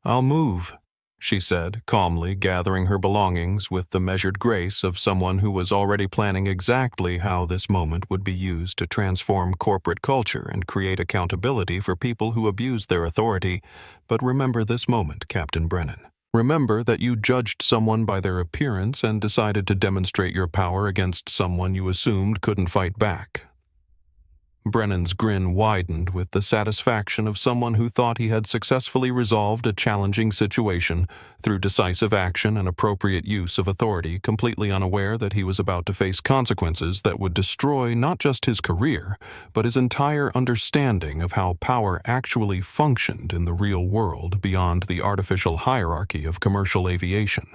"I'll move," she said, calmly gathering her belongings with the measured grace of someone who was already planning exactly how this moment would be used to transform corporate culture and create accountability for people who abused their authority. "But remember this moment, Captain Brennan. Remember that you judged someone by their appearance and decided to demonstrate your power against someone you assumed couldn't fight back." Brennan's grin widened with the satisfaction of someone who thought he had successfully resolved a challenging situation through decisive action and appropriate use of authority, completely unaware that he was about to face consequences that would destroy not just his career, but his entire understanding of how power actually functioned in the real world beyond the artificial hierarchy of commercial aviation.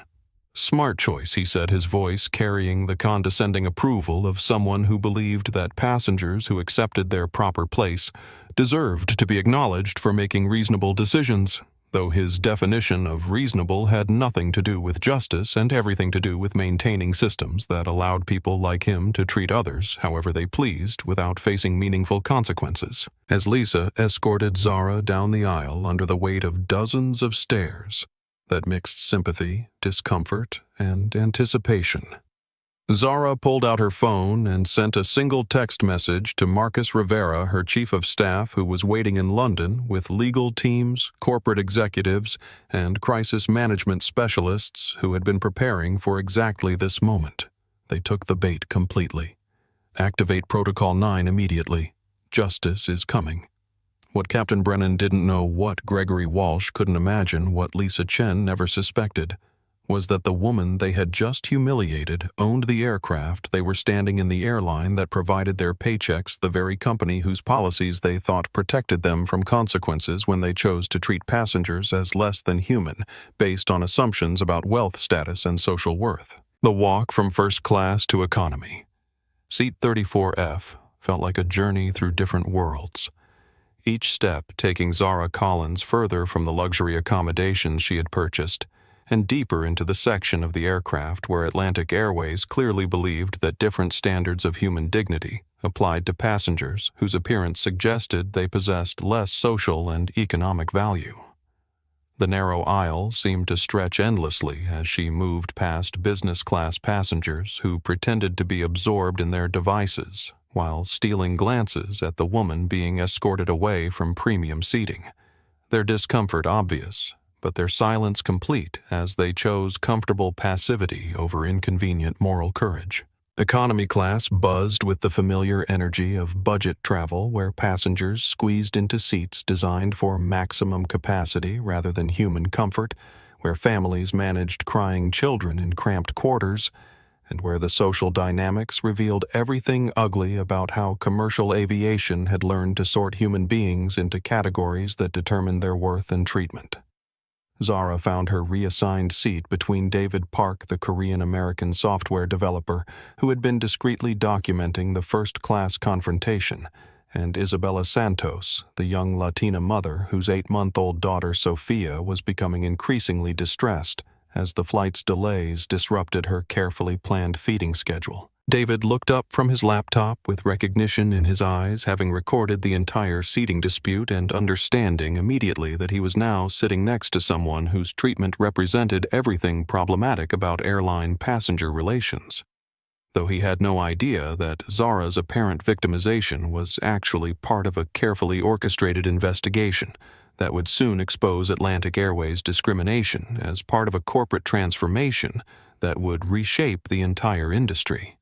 "Smart choice," he said, his voice carrying the condescending approval of someone who believed that passengers who accepted their proper place deserved to be acknowledged for making reasonable decisions, though his definition of reasonable had nothing to do with justice and everything to do with maintaining systems that allowed people like him to treat others however they pleased without facing meaningful consequences. As Lisa escorted Zara down the aisle under the weight of dozens of stares that mixed sympathy, discomfort, and anticipation, Zara pulled out her phone and sent a single text message to Marcus Rivera, her chief of staff, who was waiting in London with legal teams, corporate executives, and crisis management specialists who had been preparing for exactly this moment. They took the bait completely. Activate Protocol 9 immediately. Justice is coming. What Captain Brennan didn't know, what Gregory Walsh couldn't imagine, what Lisa Chen never suspected, was that the woman they had just humiliated owned the aircraft they were standing in, the airline that provided their paychecks, the very company whose policies they thought protected them from consequences when they chose to treat passengers as less than human, based on assumptions about wealth status and social worth. The walk from first class to economy. Seat 34F felt like a journey through different worlds, each step taking Zara Collins further from the luxury accommodations she had purchased and deeper into the section of the aircraft where Atlantic Airways clearly believed that different standards of human dignity applied to passengers whose appearance suggested they possessed less social and economic value. The narrow aisle seemed to stretch endlessly as she moved past business-class passengers who pretended to be absorbed in their devices while stealing glances at the woman being escorted away from premium seating, their discomfort obvious, but their silence complete as they chose comfortable passivity over inconvenient moral courage. Economy class buzzed with the familiar energy of budget travel where passengers squeezed into seats designed for maximum capacity rather than human comfort, where families managed crying children in cramped quarters, and where the social dynamics revealed everything ugly about how commercial aviation had learned to sort human beings into categories that determined their worth and treatment. Zara found her reassigned seat between David Park, the Korean-American software developer who had been discreetly documenting the first-class confrontation, and Isabella Santos, the young Latina mother whose 8-month-old daughter Sophia was becoming increasingly distressed as the flight's delays disrupted her carefully planned feeding schedule. David looked up from his laptop with recognition in his eyes, having recorded the entire seating dispute and understanding immediately that he was now sitting next to someone whose treatment represented everything problematic about airline passenger relations, though he had no idea that Zara's apparent victimization was actually part of a carefully orchestrated investigation that would soon expose Atlantic Airways' discrimination as part of a corporate transformation that would reshape the entire industry.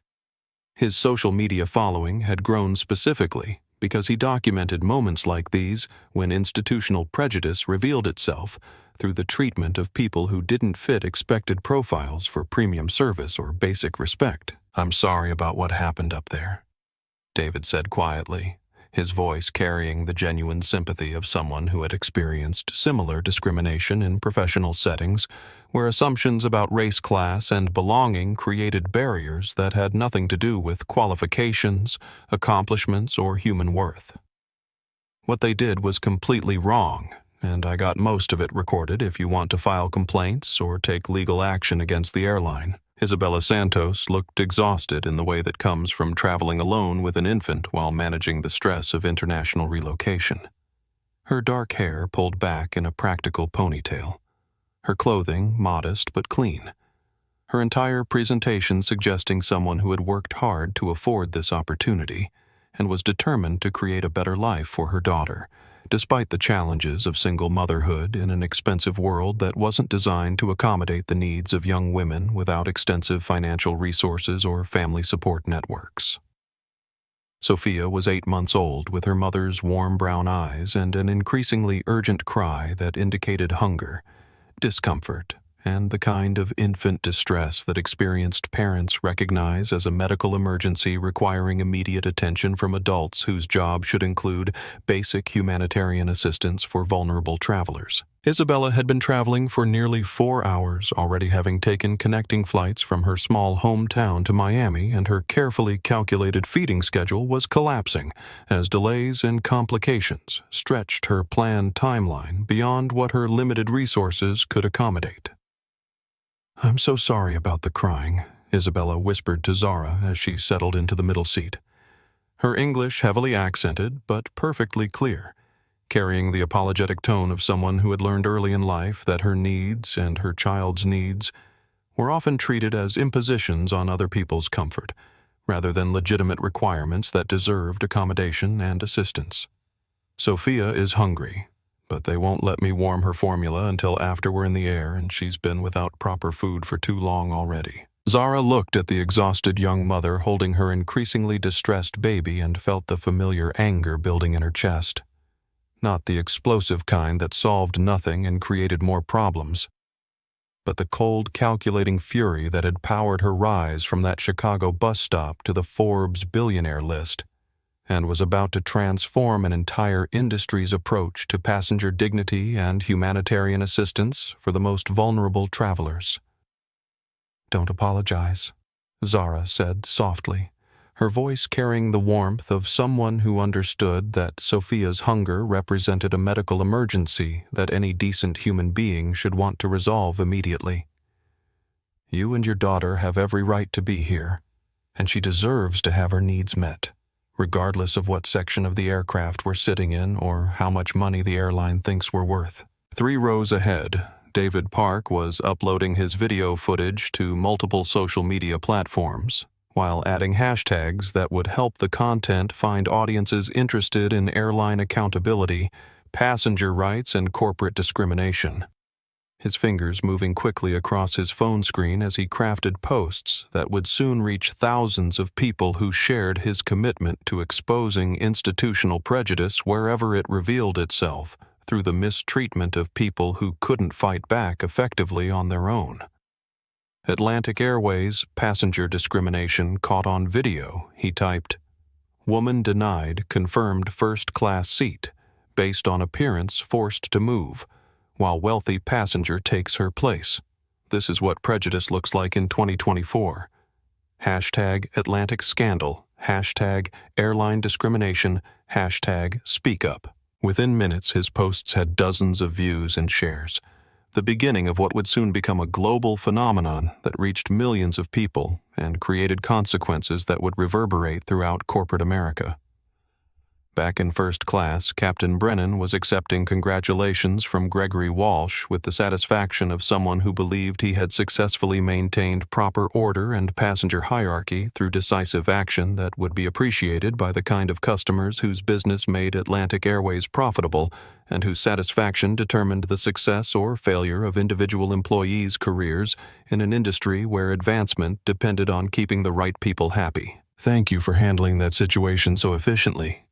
His social media following had grown specifically because he documented moments like these when institutional prejudice revealed itself through the treatment of people who didn't fit expected profiles for premium service or basic respect. "I'm sorry about what happened up there," David said quietly, his voice carrying the genuine sympathy of someone who had experienced similar discrimination in professional settings where assumptions about race, class, and belonging created barriers that had nothing to do with qualifications, accomplishments, or human worth. "What they did was completely wrong, and I got most of it recorded if you want to file complaints or take legal action against the airline." Isabella Santos looked exhausted in the way that comes from traveling alone with an infant while managing the stress of international relocation. Her dark hair pulled back in a practical ponytail. Her clothing modest but clean. Her entire presentation suggesting someone who had worked hard to afford this opportunity and was determined to create a better life for her daughter, despite the challenges of single motherhood in an expensive world that wasn't designed to accommodate the needs of young women without extensive financial resources or family support networks. Sophia was 8 months old with her mother's warm brown eyes and an increasingly urgent cry that indicated hunger, discomfort, and the kind of infant distress that experienced parents recognize as a medical emergency requiring immediate attention from adults whose job should include basic humanitarian assistance for vulnerable travelers. Isabella had been traveling for nearly 4 hours, already having taken connecting flights from her small hometown to Miami, and her carefully calculated feeding schedule was collapsing as delays and complications stretched her planned timeline beyond what her limited resources could accommodate. "I'm so sorry about the crying," Isabella whispered to Zara as she settled into the middle seat. Her English heavily accented but perfectly clear, carrying the apologetic tone of someone who had learned early in life that her needs and her child's needs were often treated as impositions on other people's comfort, rather than legitimate requirements that deserved accommodation and assistance. Sophia is hungry, but they won't let me warm her formula until after we're in the air and she's been without proper food for too long already. Zara looked at the exhausted young mother holding her increasingly distressed baby and felt the familiar anger building in her chest. Not the explosive kind that solved nothing and created more problems, but the cold, calculating fury that had powered her rise from that Chicago bus stop to the Forbes billionaire list, and was about to transform an entire industry's approach to passenger dignity and humanitarian assistance for the most vulnerable travelers. "Don't apologize," Zara said softly, her voice carrying the warmth of someone who understood that Sophia's hunger represented a medical emergency that any decent human being should want to resolve immediately. "You and your daughter have every right to be here, and she deserves to have her needs met, regardless of what section of the aircraft we're sitting in or how much money the airline thinks we're worth." 3 rows ahead, David Park was uploading his video footage to multiple social media platforms, while adding hashtags that would help the content find audiences interested in airline accountability, passenger rights, and corporate discrimination. His fingers moving quickly across his phone screen as he crafted posts that would soon reach thousands of people who shared his commitment to exposing institutional prejudice wherever it revealed itself through the mistreatment of people who couldn't fight back effectively on their own. Atlantic Airways passenger discrimination caught on video, he typed, "Woman denied confirmed first-class seat, based on appearance forced to move, while wealthy passenger takes her place. This is what prejudice looks like in 2024. Hashtag Atlantic Scandal, hashtag Airline Discrimination, hashtag Speak Up." Within minutes, his posts had dozens of views and shares, the beginning of what would soon become a global phenomenon that reached millions of people and created consequences that would reverberate throughout corporate America. Back in first class, Captain Brennan was accepting congratulations from Gregory Walsh with the satisfaction of someone who believed he had successfully maintained proper order and passenger hierarchy through decisive action that would be appreciated by the kind of customers whose business made Atlantic Airways profitable and whose satisfaction determined the success or failure of individual employees' careers in an industry where advancement depended on keeping the right people happy. "Thank you for handling that situation so efficiently,"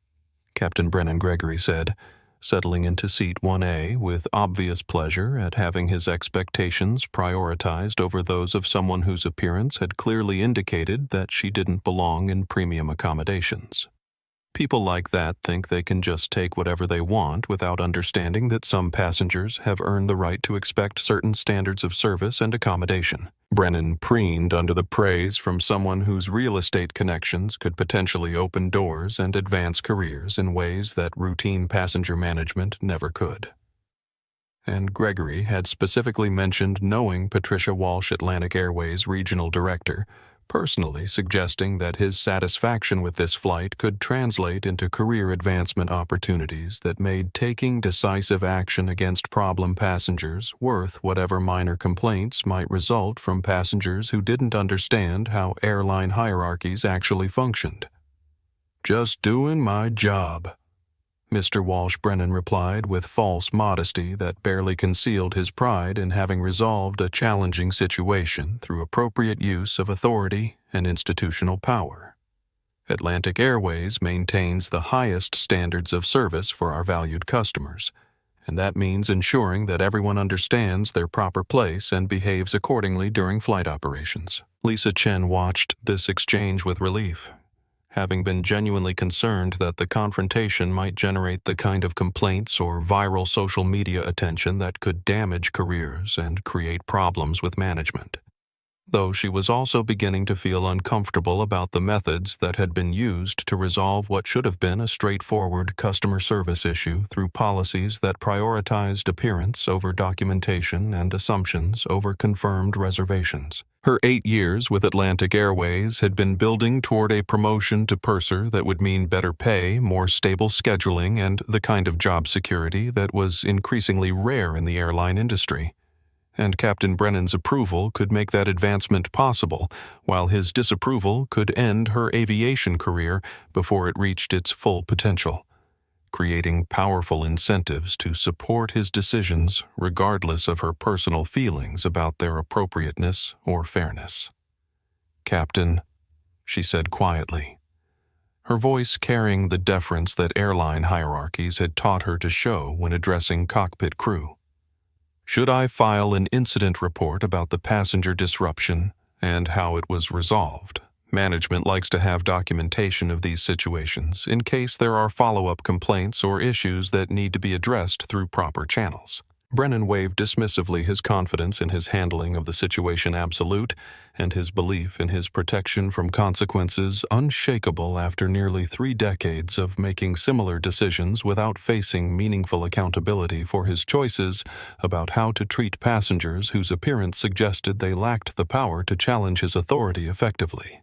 Captain Brennan Gregory said, settling into seat 1A with obvious pleasure at having his expectations prioritized over those of someone whose appearance had clearly indicated that she didn't belong in premium accommodations. People like that think they can just take whatever they want without understanding that some passengers have earned the right to expect certain standards of service and accommodation. Brennan preened under the praise from someone whose real estate connections could potentially open doors and advance careers in ways that routine passenger management never could. And Gregory had specifically mentioned knowing Patricia Walsh, Atlantic Airways regional director, personally suggesting that his satisfaction with this flight could translate into career advancement opportunities that made taking decisive action against problem passengers worth whatever minor complaints might result from passengers who didn't understand how airline hierarchies actually functioned. "Just doing my job," Mr. Walsh Brennan replied with false modesty that barely concealed his pride in having resolved a challenging situation through appropriate use of authority and institutional power. "Atlantic Airways maintains the highest standards of service for our valued customers, and that means ensuring that everyone understands their proper place and behaves accordingly during flight operations." Lisa Chen watched this exchange with relief, having been genuinely concerned that the confrontation might generate the kind of complaints or viral social media attention that could damage careers and create problems with management. Though she was also beginning to feel uncomfortable about the methods that had been used to resolve what should have been a straightforward customer service issue through policies that prioritized appearance over documentation and assumptions over confirmed reservations. Her 8 years with Atlantic Airways had been building toward a promotion to purser that would mean better pay, more stable scheduling, and the kind of job security that was increasingly rare in the airline industry. and Captain Brennan's approval could make that advancement possible, while his disapproval could end her aviation career before it reached its full potential, creating powerful incentives to support his decisions regardless of her personal feelings about their appropriateness or fairness. "Captain," she said quietly, her voice carrying the deference that airline hierarchies had taught her to show when addressing cockpit crew. "Should I file an incident report about the passenger disruption and how it was resolved? Management likes to have documentation of these situations in case there are follow-up complaints or issues that need to be addressed through proper channels." Brennan waved dismissively, his confidence in his handling of the situation absolute, and his belief in his protection from consequences unshakable after nearly 3 decades of making similar decisions without facing meaningful accountability for his choices about how to treat passengers whose appearance suggested they lacked the power to challenge his authority effectively.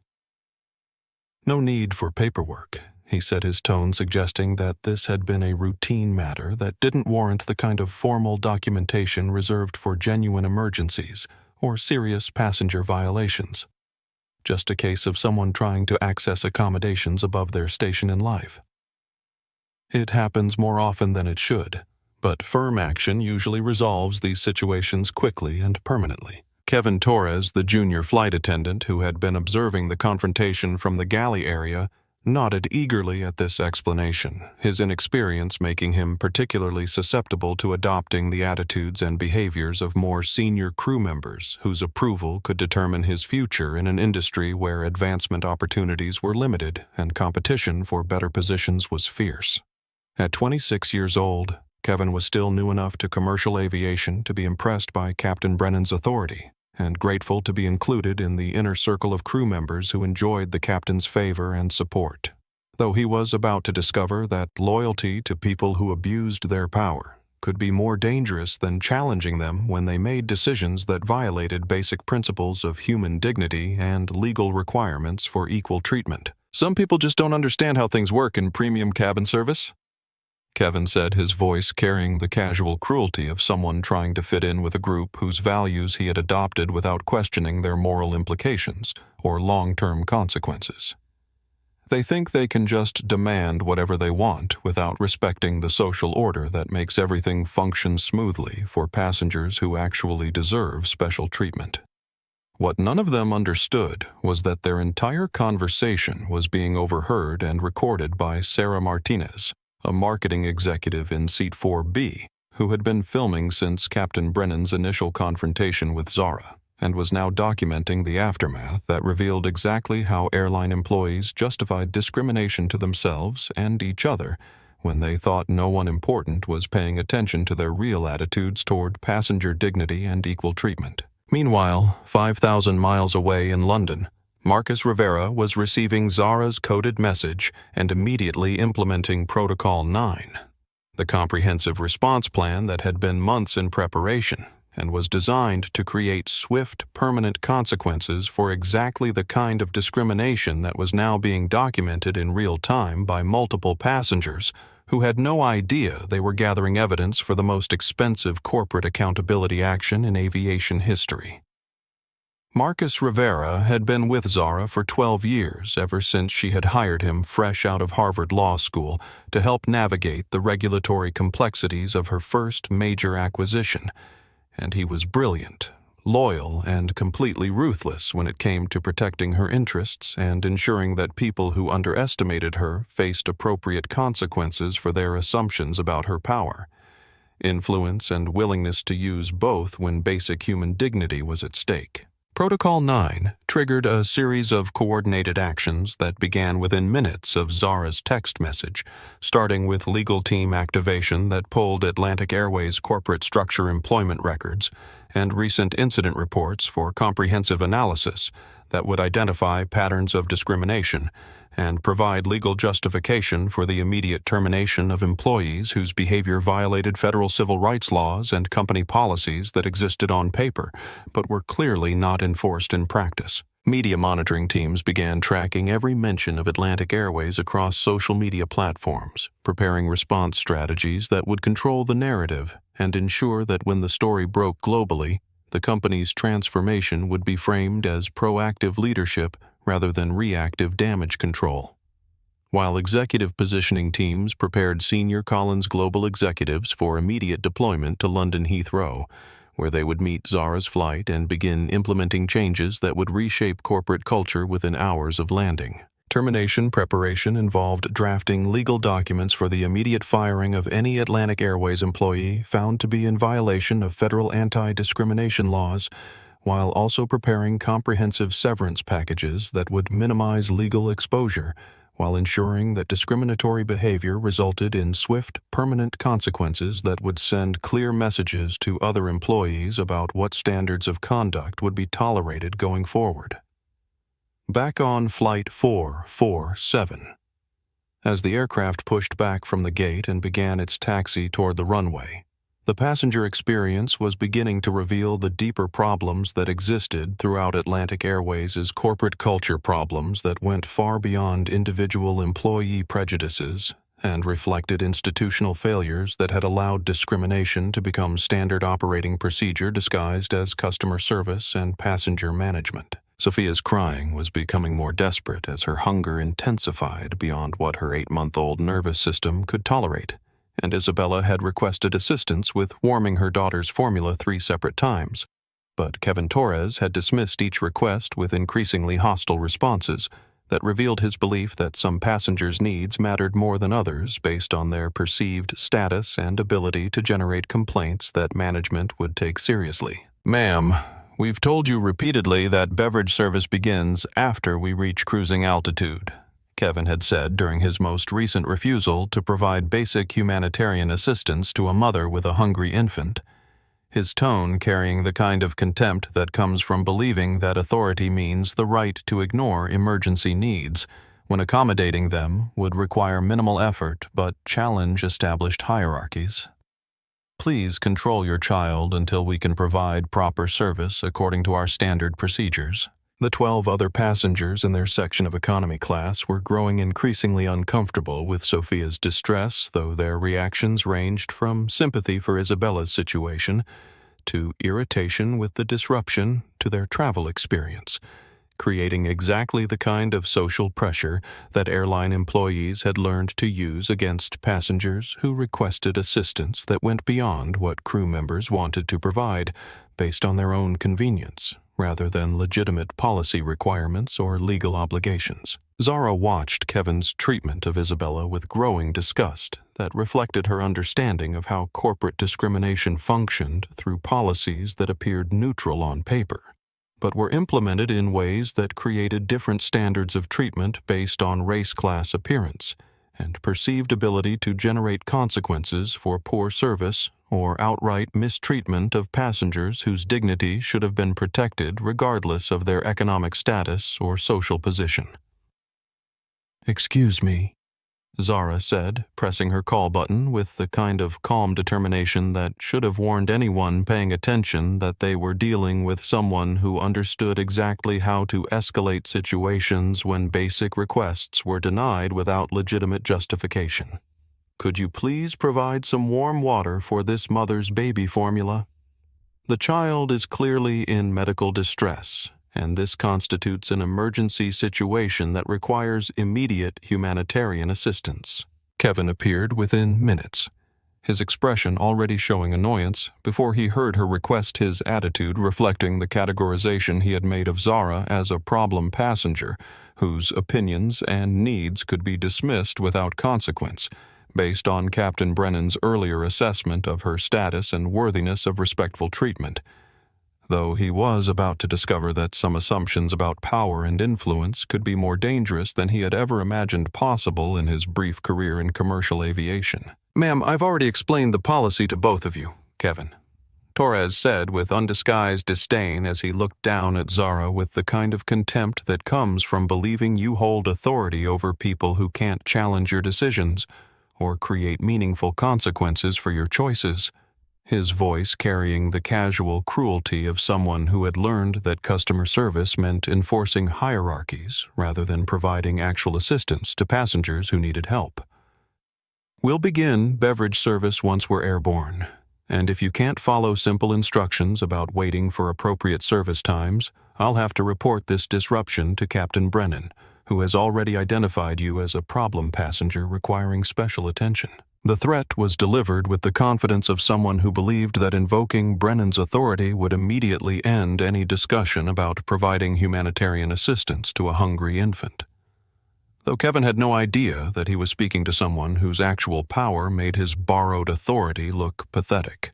"No need for paperwork," he said, his tone suggesting that this had been a routine matter that didn't warrant the kind of formal documentation reserved for genuine emergencies or serious passenger violations. Just a case of someone trying to access accommodations above their station in life. "It happens more often than it should, but firm action usually resolves these situations quickly and permanently." Kevin Torres, the junior flight attendant who had been observing the confrontation from the galley area, nodded eagerly at this explanation, his inexperience making him particularly susceptible to adopting the attitudes and behaviors of more senior crew members whose approval could determine his future in an industry where advancement opportunities were limited and competition for better positions was fierce. At 26 years old, Kevin was still new enough to commercial aviation to be impressed by Captain Brennan's authority, and grateful to be included in the inner circle of crew members who enjoyed the captain's favor and support, though he was about to discover that loyalty to people who abused their power could be more dangerous than challenging them when they made decisions that violated basic principles of human dignity and legal requirements for equal treatment. "Some people just don't understand how things work in premium cabin service," Kevin said, his voice carrying the casual cruelty of someone trying to fit in with a group whose values he had adopted without questioning their moral implications or long-term consequences. "They think they can just demand whatever they want without respecting the social order that makes everything function smoothly for passengers who actually deserve special treatment." What none of them understood was that their entire conversation was being overheard and recorded by Sarah Martinez, a marketing executive in Seat 4B, who had been filming since Captain Brennan's initial confrontation with Zara, and was now documenting the aftermath that revealed exactly how airline employees justified discrimination to themselves and each other when they thought no one important was paying attention to their real attitudes toward passenger dignity and equal treatment. Meanwhile, 5,000 miles away in London, Marcus Rivera was receiving Zara's coded message and immediately implementing Protocol 9, the comprehensive response plan that had been months in preparation and was designed to create swift, permanent consequences for exactly the kind of discrimination that was now being documented in real time by multiple passengers who had no idea they were gathering evidence for the most expensive corporate accountability action in aviation history. Marcus Rivera had been with Zara for 12 years, ever since she had hired him fresh out of Harvard Law School to help navigate the regulatory complexities of her first major acquisition, and he was brilliant, loyal, and completely ruthless when it came to protecting her interests and ensuring that people who underestimated her faced appropriate consequences for their assumptions about her power, influence, and willingness to use both when basic human dignity was at stake. Protocol 9 triggered a series of coordinated actions that began within minutes of Zara's text message, starting with legal team activation that pulled Atlantic Airways corporate structure employment records and recent incident reports for comprehensive analysis that would identify patterns of discrimination and provide legal justification for the immediate termination of employees whose behavior violated federal civil rights laws and company policies that existed on paper but were clearly not enforced in practice. Media monitoring teams began tracking every mention of Atlantic Airways across social media platforms, preparing response strategies that would control the narrative and ensure that when the story broke globally, the company's transformation would be framed as proactive leadership rather than reactive damage control. While executive positioning teams prepared senior Collins global executives for immediate deployment to London Heathrow, where they would meet Zara's flight and begin implementing changes that would reshape corporate culture within hours of landing. Termination preparation involved drafting legal documents for the immediate firing of any Atlantic Airways employee found to be in violation of federal anti-discrimination laws, while also preparing comprehensive severance packages that would minimize legal exposure, while ensuring that discriminatory behavior resulted in swift, permanent consequences that would send clear messages to other employees about what standards of conduct would be tolerated going forward. Back on Flight 447. As the aircraft pushed back from the gate and began its taxi toward the runway, the passenger experience was beginning to reveal the deeper problems that existed throughout Atlantic Airways' corporate culture, problems that went far beyond individual employee prejudices and reflected institutional failures that had allowed discrimination to become standard operating procedure disguised as customer service and passenger management. Sophia's crying was becoming more desperate as her hunger intensified beyond what her 8-month-old nervous system could tolerate, and Isabella had requested assistance with warming her daughter's formula 3 separate times. But Kevin Torres had dismissed each request with increasingly hostile responses that revealed his belief that some passengers' needs mattered more than others based on their perceived status and ability to generate complaints that management would take seriously. "Ma'am, we've told you repeatedly that beverage service begins after we reach cruising altitude," Kevin had said during his most recent refusal to provide basic humanitarian assistance to a mother with a hungry infant, his tone carrying the kind of contempt that comes from believing that authority means the right to ignore emergency needs, when accommodating them would require minimal effort but challenge established hierarchies. "Please control your child until we can provide proper service according to our standard procedures." The 12 other passengers in their section of economy class were growing increasingly uncomfortable with Sophia's distress, though their reactions ranged from sympathy for Isabella's situation to irritation with the disruption to their travel experience, creating exactly the kind of social pressure that airline employees had learned to use against passengers who requested assistance that went beyond what crew members wanted to provide based on their own convenience, rather than legitimate policy requirements or legal obligations. Zara watched Kevin's treatment of Isabella with growing disgust that reflected her understanding of how corporate discrimination functioned through policies that appeared neutral on paper, but were implemented in ways that created different standards of treatment based on race, class, appearance, and perceived ability to generate consequences for poor service or outright mistreatment of passengers whose dignity should have been protected regardless of their economic status or social position. "Excuse me," Zara said, pressing her call button with the kind of calm determination that should have warned anyone paying attention that they were dealing with someone who understood exactly how to escalate situations when basic requests were denied without legitimate justification. "Could you please provide some warm water for this mother's baby formula? The child is clearly in medical distress, and this constitutes an emergency situation that requires immediate humanitarian assistance." Kevin appeared within minutes, his expression already showing annoyance before he heard her request, his attitude reflecting the categorization he had made of Zara as a problem passenger whose opinions and needs could be dismissed without consequence, based on Captain Brennan's earlier assessment of her status and worthiness of respectful treatment, though he was about to discover that some assumptions about power and influence could be more dangerous than he had ever imagined possible in his brief career in commercial aviation. "Ma'am, I've already explained the policy to both of you, Kevin," Torres said with undisguised disdain as he looked down at Zara with the kind of contempt that comes from believing you hold authority over people who can't challenge your decisions or create meaningful consequences for your choices, his voice carrying the casual cruelty of someone who had learned that customer service meant enforcing hierarchies rather than providing actual assistance to passengers who needed help. "We'll begin beverage service once we're airborne, And if you can't follow simple instructions about waiting for appropriate service times, I'll have to report this disruption to Captain Brennan, who has already identified you as a problem passenger requiring special attention." The threat was delivered with the confidence of someone who believed that invoking Brennan's authority would immediately end any discussion about providing humanitarian assistance to a hungry infant. Though Kevin had no idea that he was speaking to someone whose actual power made his borrowed authority look pathetic.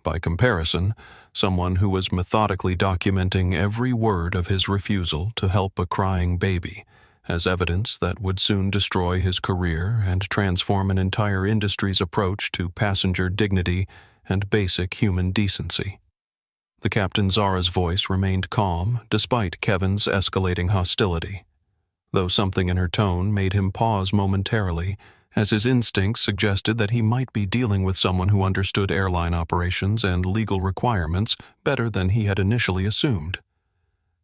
By comparison, someone who was methodically documenting every word of his refusal to help a crying baby as evidence that would soon destroy his career and transform an entire industry's approach to passenger dignity and basic human decency. The Captain Zara's voice remained calm despite Kevin's escalating hostility, though something in her tone made him pause momentarily, as his instincts suggested that he might be dealing with someone who understood airline operations and legal requirements better than he had initially assumed.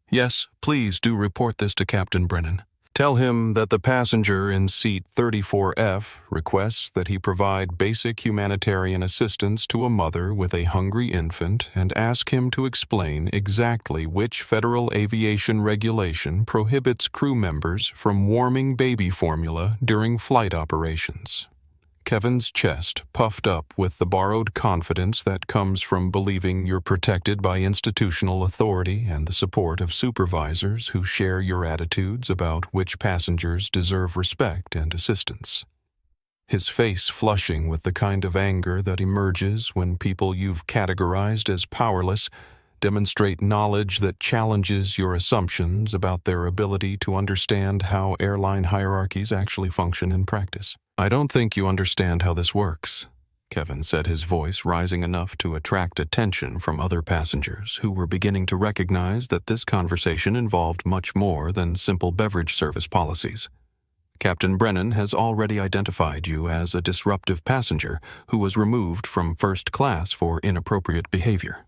"Yes, please do report this to Captain Brennan. Tell him that the passenger in seat 34F requests that he provide basic humanitarian assistance to a mother with a hungry infant and ask him to explain exactly which federal aviation regulation prohibits crew members from warming baby formula during flight operations." Kevin's chest puffed up with the borrowed confidence that comes from believing you're protected by institutional authority and the support of supervisors who share your attitudes about which passengers deserve respect and assistance. His face flushing with the kind of anger that emerges when people you've categorized as powerless demonstrate knowledge that challenges your assumptions about their ability to understand how airline hierarchies actually function in practice. "I don't think you understand how this works," Kevin said, his voice rising enough to attract attention from other passengers who were beginning to recognize that this conversation involved much more than simple beverage service policies. "Captain Brennan has already identified you as a disruptive passenger who was removed from first class for inappropriate behavior.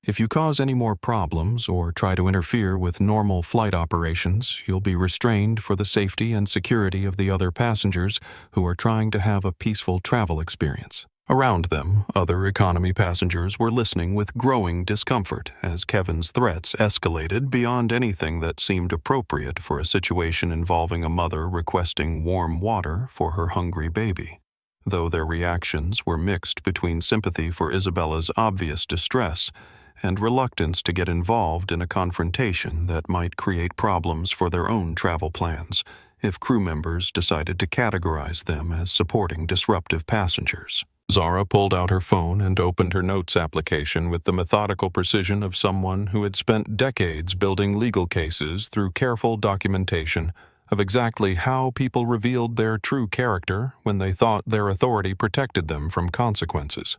If you cause any more problems or try to interfere with normal flight operations, you'll be restrained for the safety and security of the other passengers who are trying to have a peaceful travel experience." Around them, other economy passengers were listening with growing discomfort as Kevin's threats escalated beyond anything that seemed appropriate for a situation involving a mother requesting warm water for her hungry baby, though their reactions were mixed between sympathy for Isabella's obvious distress and reluctance to get involved in a confrontation that might create problems for their own travel plans if crew members decided to categorize them as supporting disruptive passengers. Zara pulled out her phone and opened her notes application with the methodical precision of someone who had spent decades building legal cases through careful documentation of exactly how people revealed their true character when they thought their authority protected them from consequences.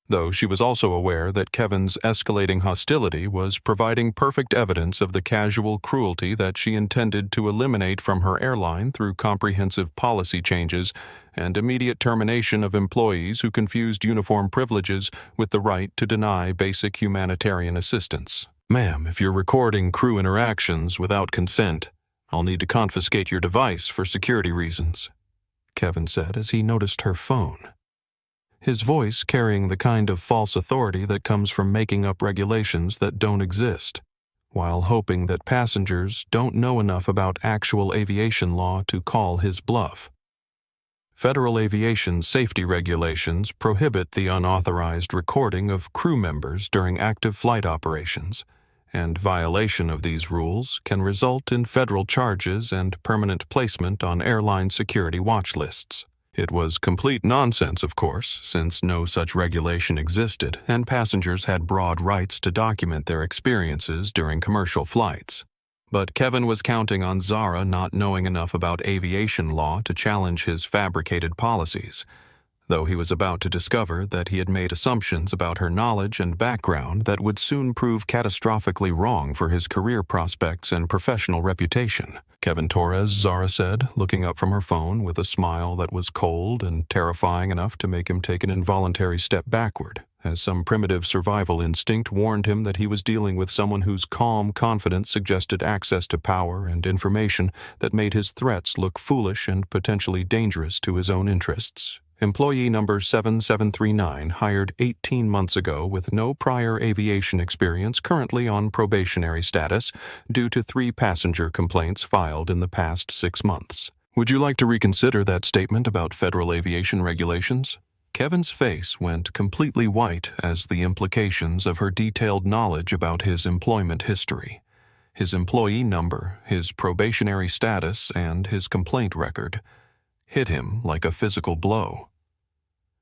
Though she was also aware that Kevin's escalating hostility was providing perfect evidence of the casual cruelty that she intended to eliminate from her airline through comprehensive policy changes and immediate termination of employees who confused uniform privileges with the right to deny basic humanitarian assistance. "Ma'am, if you're recording crew interactions without consent, I'll need to confiscate your device for security reasons," Kevin said as he noticed her phone, his voice carrying the kind of false authority that comes from making up regulations that don't exist, while hoping that passengers don't know enough about actual aviation law to call his bluff. Federal aviation safety regulations prohibit the unauthorized recording of crew members during active flight operations, and violation of these rules can result in federal charges and permanent placement on airline security watch lists. It was complete nonsense, of course, since no such regulation existed and passengers had broad rights to document their experiences during commercial flights. But Kevin was counting on Zara not knowing enough about aviation law to challenge his fabricated policies, though he was about to discover that he had made assumptions about her knowledge and background that would soon prove catastrophically wrong for his career prospects and professional reputation. "Kevin Torres," Zara said, looking up from her phone with a smile that was cold and terrifying enough to make him take an involuntary step backward, as some primitive survival instinct warned him that he was dealing with someone whose calm confidence suggested access to power and information that made his threats look foolish and potentially dangerous to his own interests. Employee number 7739 hired 18 months ago with no prior aviation experience, currently on probationary status due to 3 passenger complaints filed in the past 6 months. Would you like to reconsider that statement about federal aviation regulations? Kevin's face went completely white as the implications of her detailed knowledge about his employment history, his employee number, his probationary status, and his complaint record hit him like a physical blow.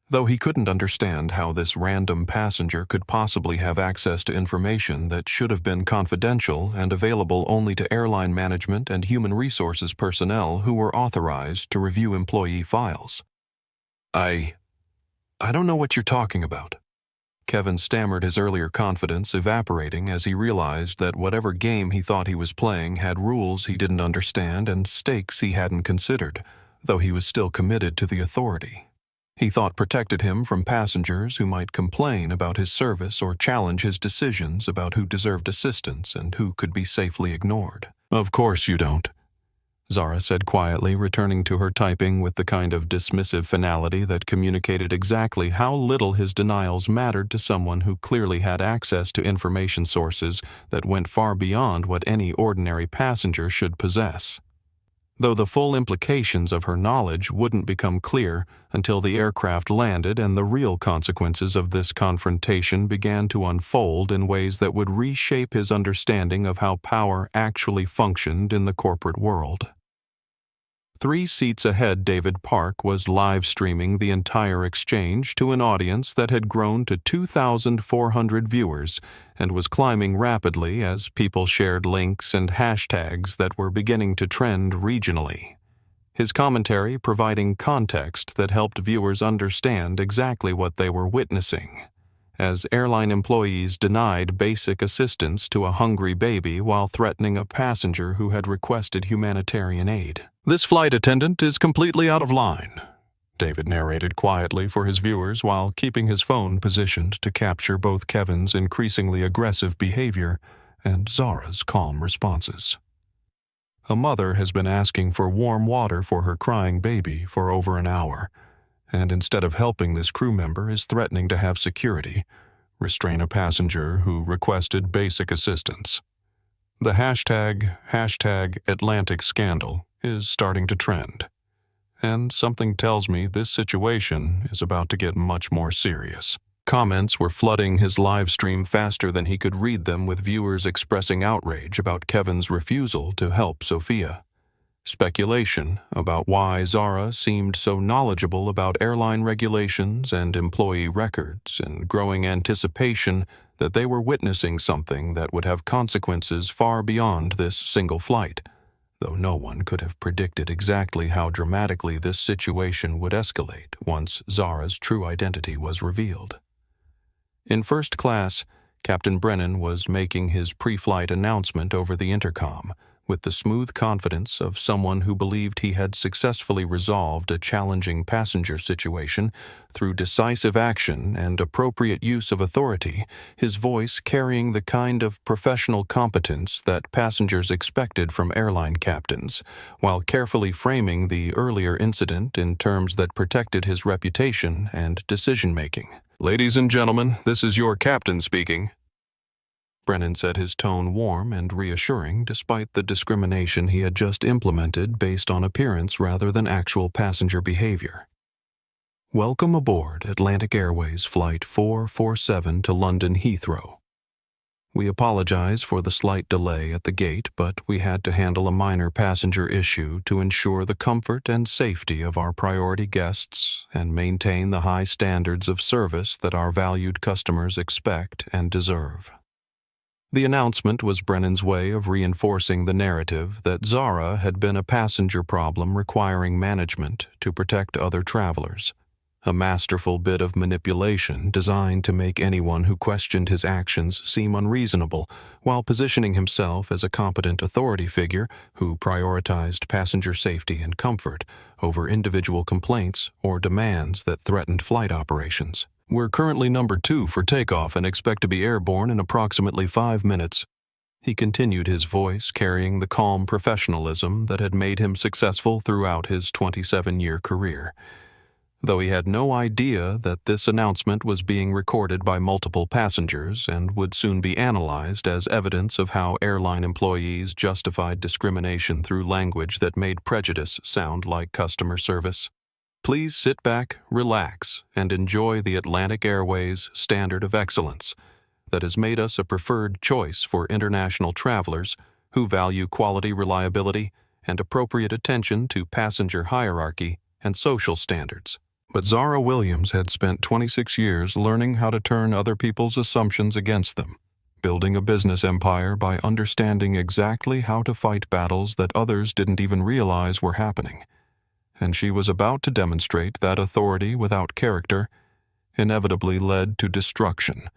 Though he couldn't understand how this random passenger could possibly have access to information that should have been confidential and available only to airline management and human resources personnel who were authorized to review employee files. I don't know what you're talking about. Kevin stammered, his earlier confidence evaporating as he realized that whatever game he thought he was playing had rules he didn't understand and stakes he hadn't considered, though he was still committed to the authority he thought protected him from passengers who might complain about his service or challenge his decisions about who deserved assistance and who could be safely ignored. Of course you don't, Zara said quietly, returning to her typing with the kind of dismissive finality that communicated exactly how little his denials mattered to someone who clearly had access to information sources that went far beyond what any ordinary passenger should possess. Though the full implications of her knowledge wouldn't become clear until the aircraft landed and the real consequences of this confrontation began to unfold in ways that would reshape his understanding of how power actually functioned in the corporate world. 3 seats ahead, David Park was live streaming the entire exchange to an audience that had grown to 2,400 viewers and was climbing rapidly as people shared links and hashtags that were beginning to trend regionally. His commentary providing context that helped viewers understand exactly what they were witnessing, as airline employees denied basic assistance to a hungry baby while threatening a passenger who had requested humanitarian aid. "This flight attendant is completely out of line," David narrated quietly for his viewers while keeping his phone positioned to capture both Kevin's increasingly aggressive behavior and Zara's calm responses. "A mother has been asking for warm water for her crying baby for over an hour, and instead of helping this crew member is threatening to have security restrain a passenger who requested basic assistance. The hashtag Atlantic scandal is starting to trend, and something tells me this situation is about to get much more serious." Comments were flooding his live stream faster than he could read them, with viewers expressing outrage about Kevin's refusal to help Sophia. Speculation about why Zara seemed so knowledgeable about airline regulations and employee records, and growing anticipation that they were witnessing something that would have consequences far beyond this single flight, though no one could have predicted exactly how dramatically this situation would escalate once Zara's true identity was revealed. In first class, Captain Brennan was making his pre-flight announcement over the intercom, with the smooth confidence of someone who believed he had successfully resolved a challenging passenger situation through decisive action and appropriate use of authority, his voice carrying the kind of professional competence that passengers expected from airline captains, while carefully framing the earlier incident in terms that protected his reputation and decision-making. "Ladies and gentlemen, this is your captain speaking," Brennan said, his tone warm and reassuring despite the discrimination he had just implemented based on appearance rather than actual passenger behavior. "Welcome aboard Atlantic Airways Flight 447 to London Heathrow. We apologize for the slight delay at the gate, but we had to handle a minor passenger issue to ensure the comfort and safety of our priority guests and maintain the high standards of service that our valued customers expect and deserve." The announcement was Brennan's way of reinforcing the narrative that Zara had been a passenger problem requiring management to protect other travelers, a masterful bit of manipulation designed to make anyone who questioned his actions seem unreasonable, while positioning himself as a competent authority figure who prioritized passenger safety and comfort over individual complaints or demands that threatened flight operations. "We're currently number 2 for takeoff and expect to be airborne in approximately 5 minutes. He continued, his voice carrying the calm professionalism that had made him successful throughout his 27-year career. though he had no idea that this announcement was being recorded by multiple passengers and would soon be analyzed as evidence of how airline employees justified discrimination through language that made prejudice sound like customer service. Please sit back, relax, and enjoy the Atlantic Airways standard of excellence that has made us a preferred choice for international travelers who value quality, reliability, and appropriate attention to passenger hierarchy and social standards. But Zara Williams had spent 26 years learning how to turn other people's assumptions against them, building a business empire by understanding exactly how to fight battles that others didn't even realize were happening. And she was about to demonstrate that authority without character inevitably led to destruction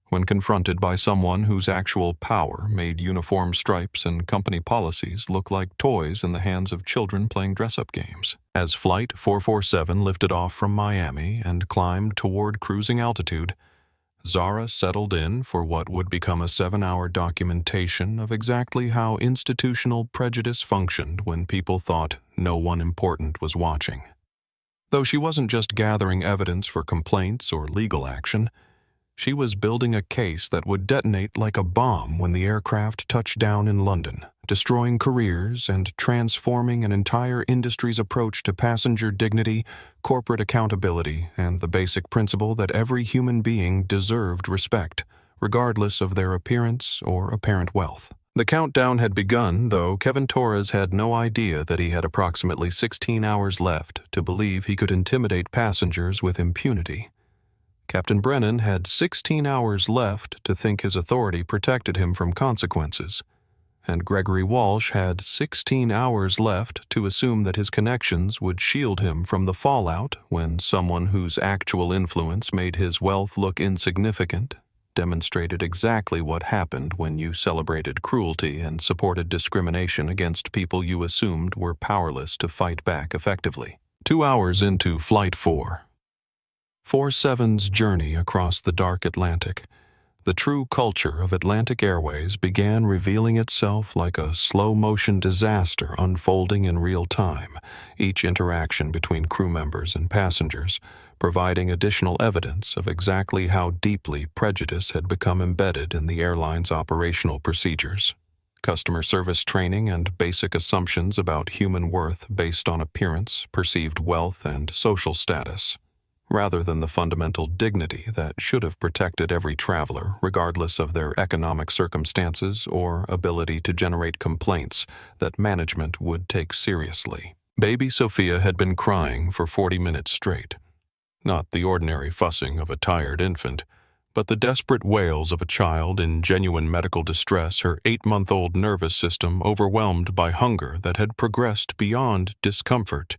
when confronted by someone whose actual power made uniform stripes and company policies look like toys in the hands of children playing dress-up games. As Flight 447 lifted off from Miami and climbed toward cruising altitude, Zara settled in for what would become a 7-hour documentation of exactly how institutional prejudice functioned when people thought no one important was watching. Though she wasn't just gathering evidence for complaints or legal action, she was building a case that would detonate like a bomb when the aircraft touched down in London, destroying careers and transforming an entire industry's approach to passenger dignity, corporate accountability, and the basic principle that every human being deserved respect, regardless of their appearance or apparent wealth. The countdown had begun, though Kevin Torres had no idea that he had approximately 16 hours left to believe he could intimidate passengers with impunity. Captain Brennan had 16 hours left to think his authority protected him from consequences, and Gregory Walsh had 16 hours left to assume that his connections would shield him from the fallout when someone whose actual influence made his wealth look insignificant demonstrated exactly what happened when you celebrated cruelty and supported discrimination against people you assumed were powerless to fight back effectively. 2 hours into Flight 447's journey across the dark Atlantic, the true culture of Atlantic Airways began revealing itself like a slow-motion disaster unfolding in real time, each interaction between crew members and passengers providing additional evidence of exactly how deeply prejudice had become embedded in the airline's operational procedures. Customer service training and basic assumptions about human worth based on appearance, perceived wealth, and social status, rather than the fundamental dignity that should have protected every traveler, regardless of their economic circumstances or ability to generate complaints that management would take seriously. Baby Sophia had been crying for 40 minutes straight. Not the ordinary fussing of a tired infant, but the desperate wails of a child in genuine medical distress, her 8-month-old nervous system overwhelmed by hunger that had progressed beyond discomfort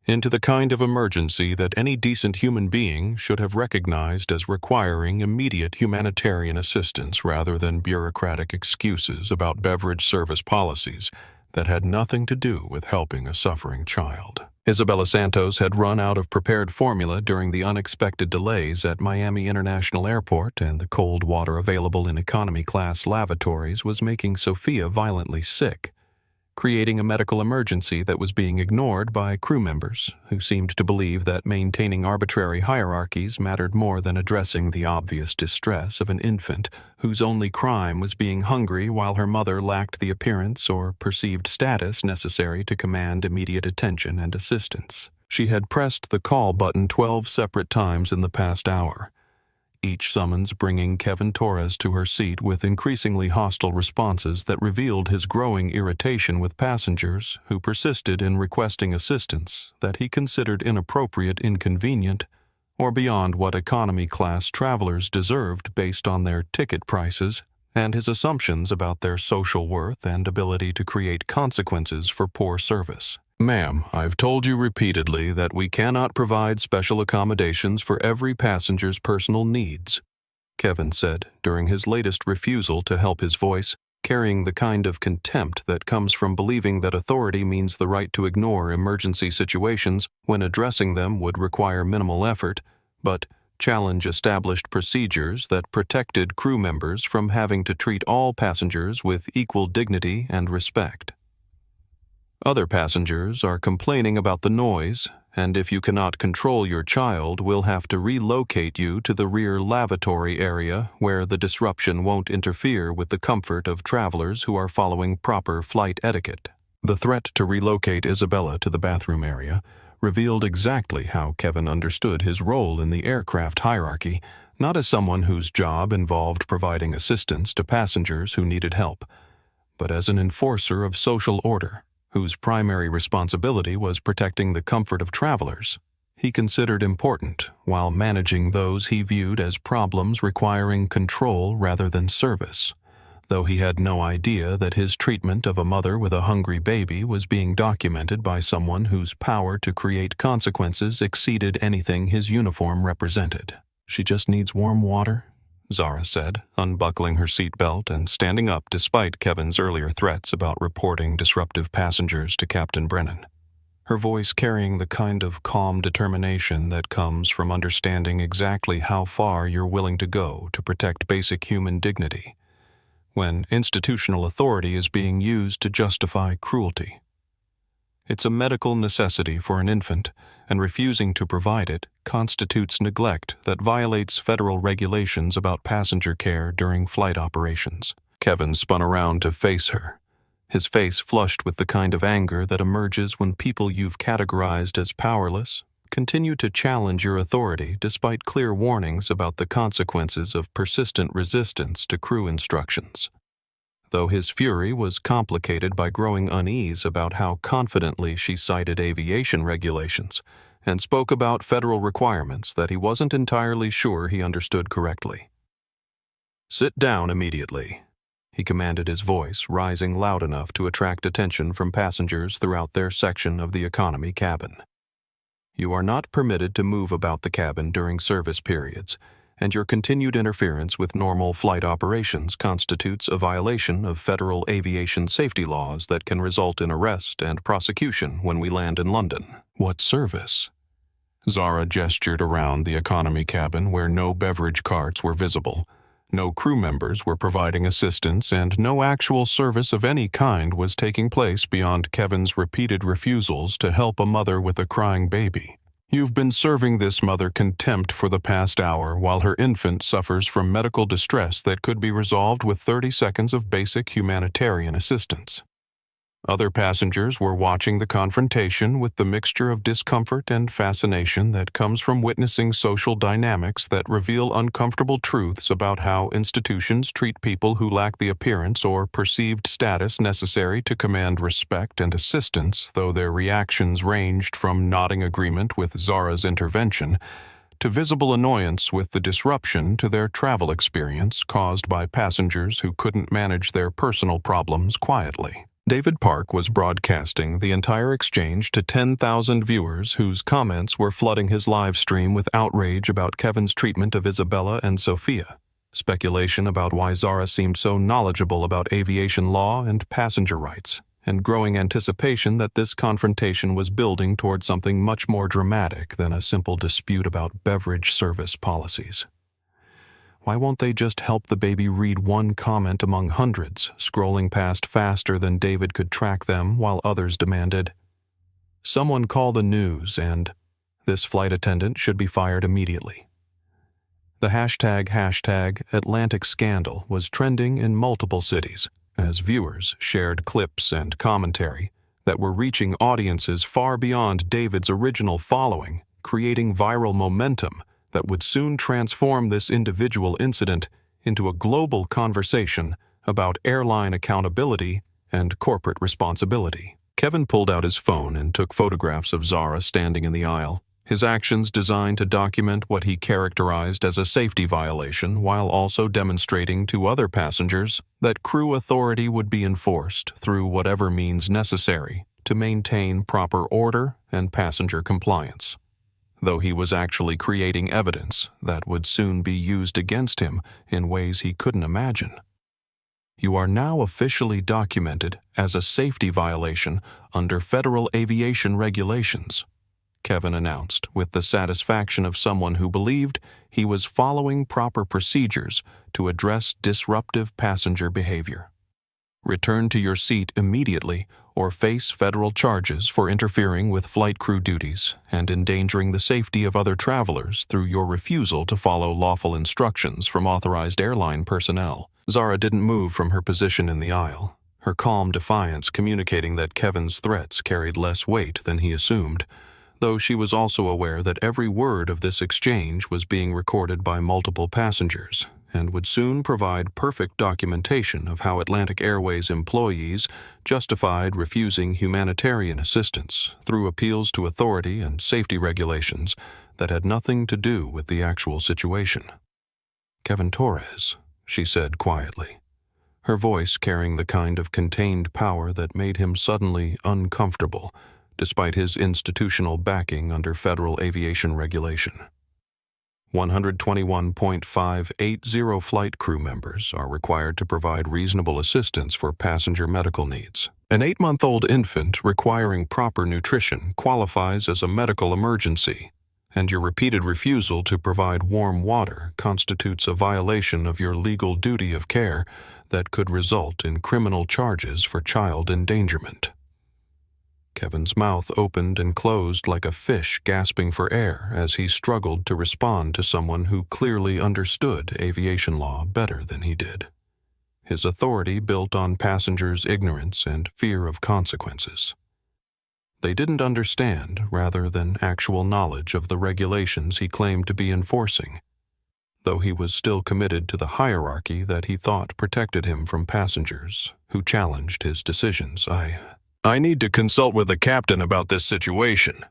into the kind of emergency that any decent human being should have recognized as requiring immediate humanitarian assistance rather than bureaucratic excuses about beverage service policies that had nothing to do with helping a suffering child. Isabella Santos had run out of prepared formula during the unexpected delays at Miami International Airport, and the cold water available in economy-class lavatories was making Sophia violently sick, creating a medical emergency that was being ignored by crew members who seemed to believe that maintaining arbitrary hierarchies mattered more than addressing the obvious distress of an infant whose only crime was being hungry while her mother lacked the appearance or perceived status necessary to command immediate attention and assistance. She had pressed the call button 12 separate times in the past hour, each summons bringing Kevin Torres to her seat with increasingly hostile responses that revealed his growing irritation with passengers who persisted in requesting assistance that he considered inappropriate, inconvenient, or beyond what economy-class travelers deserved based on their ticket prices and his assumptions about their social worth and ability to create consequences for poor service. "Ma'am, I've told you repeatedly that we cannot provide special accommodations for every passenger's personal needs," Kevin said during his latest refusal to help, his voice carrying the kind of contempt that comes from believing that authority means the right to ignore emergency situations when addressing them would require minimal effort, but challenge established procedures that protected crew members from having to treat all passengers with equal dignity and respect. "Other passengers are complaining about the noise, and if you cannot control your child, we'll have to relocate you to the rear lavatory area where the disruption won't interfere with the comfort of travelers who are following proper flight etiquette." The threat to relocate Isabella to the bathroom area revealed exactly how Kevin understood his role in the aircraft hierarchy, not as someone whose job involved providing assistance to passengers who needed help, but as an enforcer of social order, whose primary responsibility was protecting the comfort of travelers. He considered important while managing those he viewed as problems requiring control rather than service, though he had no idea that his treatment of a mother with a hungry baby was being documented by someone whose power to create consequences exceeded anything his uniform represented. "She just needs warm water," Zara said, unbuckling her seatbelt and standing up despite Kevin's earlier threats about reporting disruptive passengers to Captain Brennan, her voice carrying the kind of calm determination that comes from understanding exactly how far you're willing to go to protect basic human dignity when institutional authority is being used to justify cruelty. It's a medical necessity for an infant, and refusing to provide it constitutes neglect that violates federal regulations about passenger care during flight operations. Kevin spun around to face her, his face flushed with the kind of anger that emerges when people you've categorized as powerless continue to challenge your authority despite clear warnings about the consequences of persistent resistance to crew instructions. Though his fury was complicated by growing unease about how confidently she cited aviation regulations and spoke about federal requirements that he wasn't entirely sure he understood correctly. "Sit down immediately," he commanded, his voice rising loud enough to attract attention from passengers throughout their section of the economy cabin. "You are not permitted to move about the cabin during service periods, and your continued interference with normal flight operations constitutes a violation of federal aviation safety laws that can result in arrest and prosecution when we land in London." "What service?" Zara gestured around the economy cabin where no beverage carts were visible, no crew members were providing assistance, and no actual service of any kind was taking place beyond Kevin's repeated refusals to help a mother with a crying baby. "You've been serving this mother contempt for the past hour while her infant suffers from medical distress that could be resolved with 30 seconds of basic humanitarian assistance." Other passengers were watching the confrontation with the mixture of discomfort and fascination that comes from witnessing social dynamics that reveal uncomfortable truths about how institutions treat people who lack the appearance or perceived status necessary to command respect and assistance, though their reactions ranged from nodding agreement with Zara's intervention to visible annoyance with the disruption to their travel experience caused by passengers who couldn't manage their personal problems quietly. David Park was broadcasting the entire exchange to 10,000 viewers whose comments were flooding his live stream with outrage about Kevin's treatment of Isabella and Sophia, speculation about why Zara seemed so knowledgeable about aviation law and passenger rights, and growing anticipation that this confrontation was building toward something much more dramatic than a simple dispute about beverage service policies. Why won't they just help the baby read one comment among hundreds, scrolling past faster than David could track them while others demanded, "Someone call the news," and "This flight attendant should be fired immediately." The hashtag Atlantic scandal was trending in multiple cities as viewers shared clips and commentary that were reaching audiences far beyond David's original following, creating viral momentum that would soon transform this individual incident into a global conversation about airline accountability and corporate responsibility. Kevin pulled out his phone and took photographs of Zara standing in the aisle, his actions designed to document what he characterized as a safety violation while also demonstrating to other passengers that crew authority would be enforced through whatever means necessary to maintain proper order and passenger compliance. Though he was actually creating evidence that would soon be used against him in ways he couldn't imagine. "You are now officially documented as a safety violation under federal aviation regulations," Kevin announced with the satisfaction of someone who believed he was following proper procedures to address disruptive passenger behavior. "Return to your seat immediately, or face federal charges for interfering with flight crew duties and endangering the safety of other travelers through your refusal to follow lawful instructions from authorized airline personnel. Zara didn't move from her position in the aisle, her calm defiance communicating that Kevin's threats carried less weight than he assumed, though she was also aware that every word of this exchange was being recorded by multiple passengers and would soon provide perfect documentation of how Atlantic Airways employees justified refusing humanitarian assistance through appeals to authority and safety regulations that had nothing to do with the actual situation. "Kevin Torres," she said quietly, her voice carrying the kind of contained power that made him suddenly uncomfortable, despite his institutional backing under federal aviation regulation. 121.580 flight crew members are required to provide reasonable assistance for passenger medical needs. An 8-month-old infant requiring proper nutrition qualifies as a medical emergency, and your repeated refusal to provide warm water constitutes a violation of your legal duty of care that could result in criminal charges for child endangerment. Kevin's mouth opened and closed like a fish gasping for air as he struggled to respond to someone who clearly understood aviation law better than he did. His authority built on passengers' ignorance and fear of consequences. They didn't understand rather than actual knowledge of the regulations he claimed to be enforcing, though he was still committed to the hierarchy that he thought protected him from passengers who challenged his decisions. I need to consult with the captain about this situation,"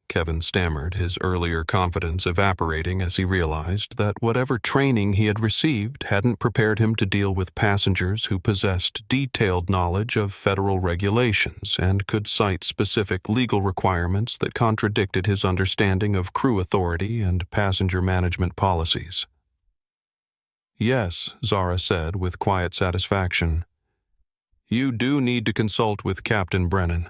Kevin stammered, his earlier confidence evaporating as he realized that whatever training he had received hadn't prepared him to deal with passengers who possessed detailed knowledge of federal regulations and could cite specific legal requirements that contradicted his understanding of crew authority and passenger management policies. "Yes," Zara said with quiet satisfaction. "You do need to consult with Captain Brennan.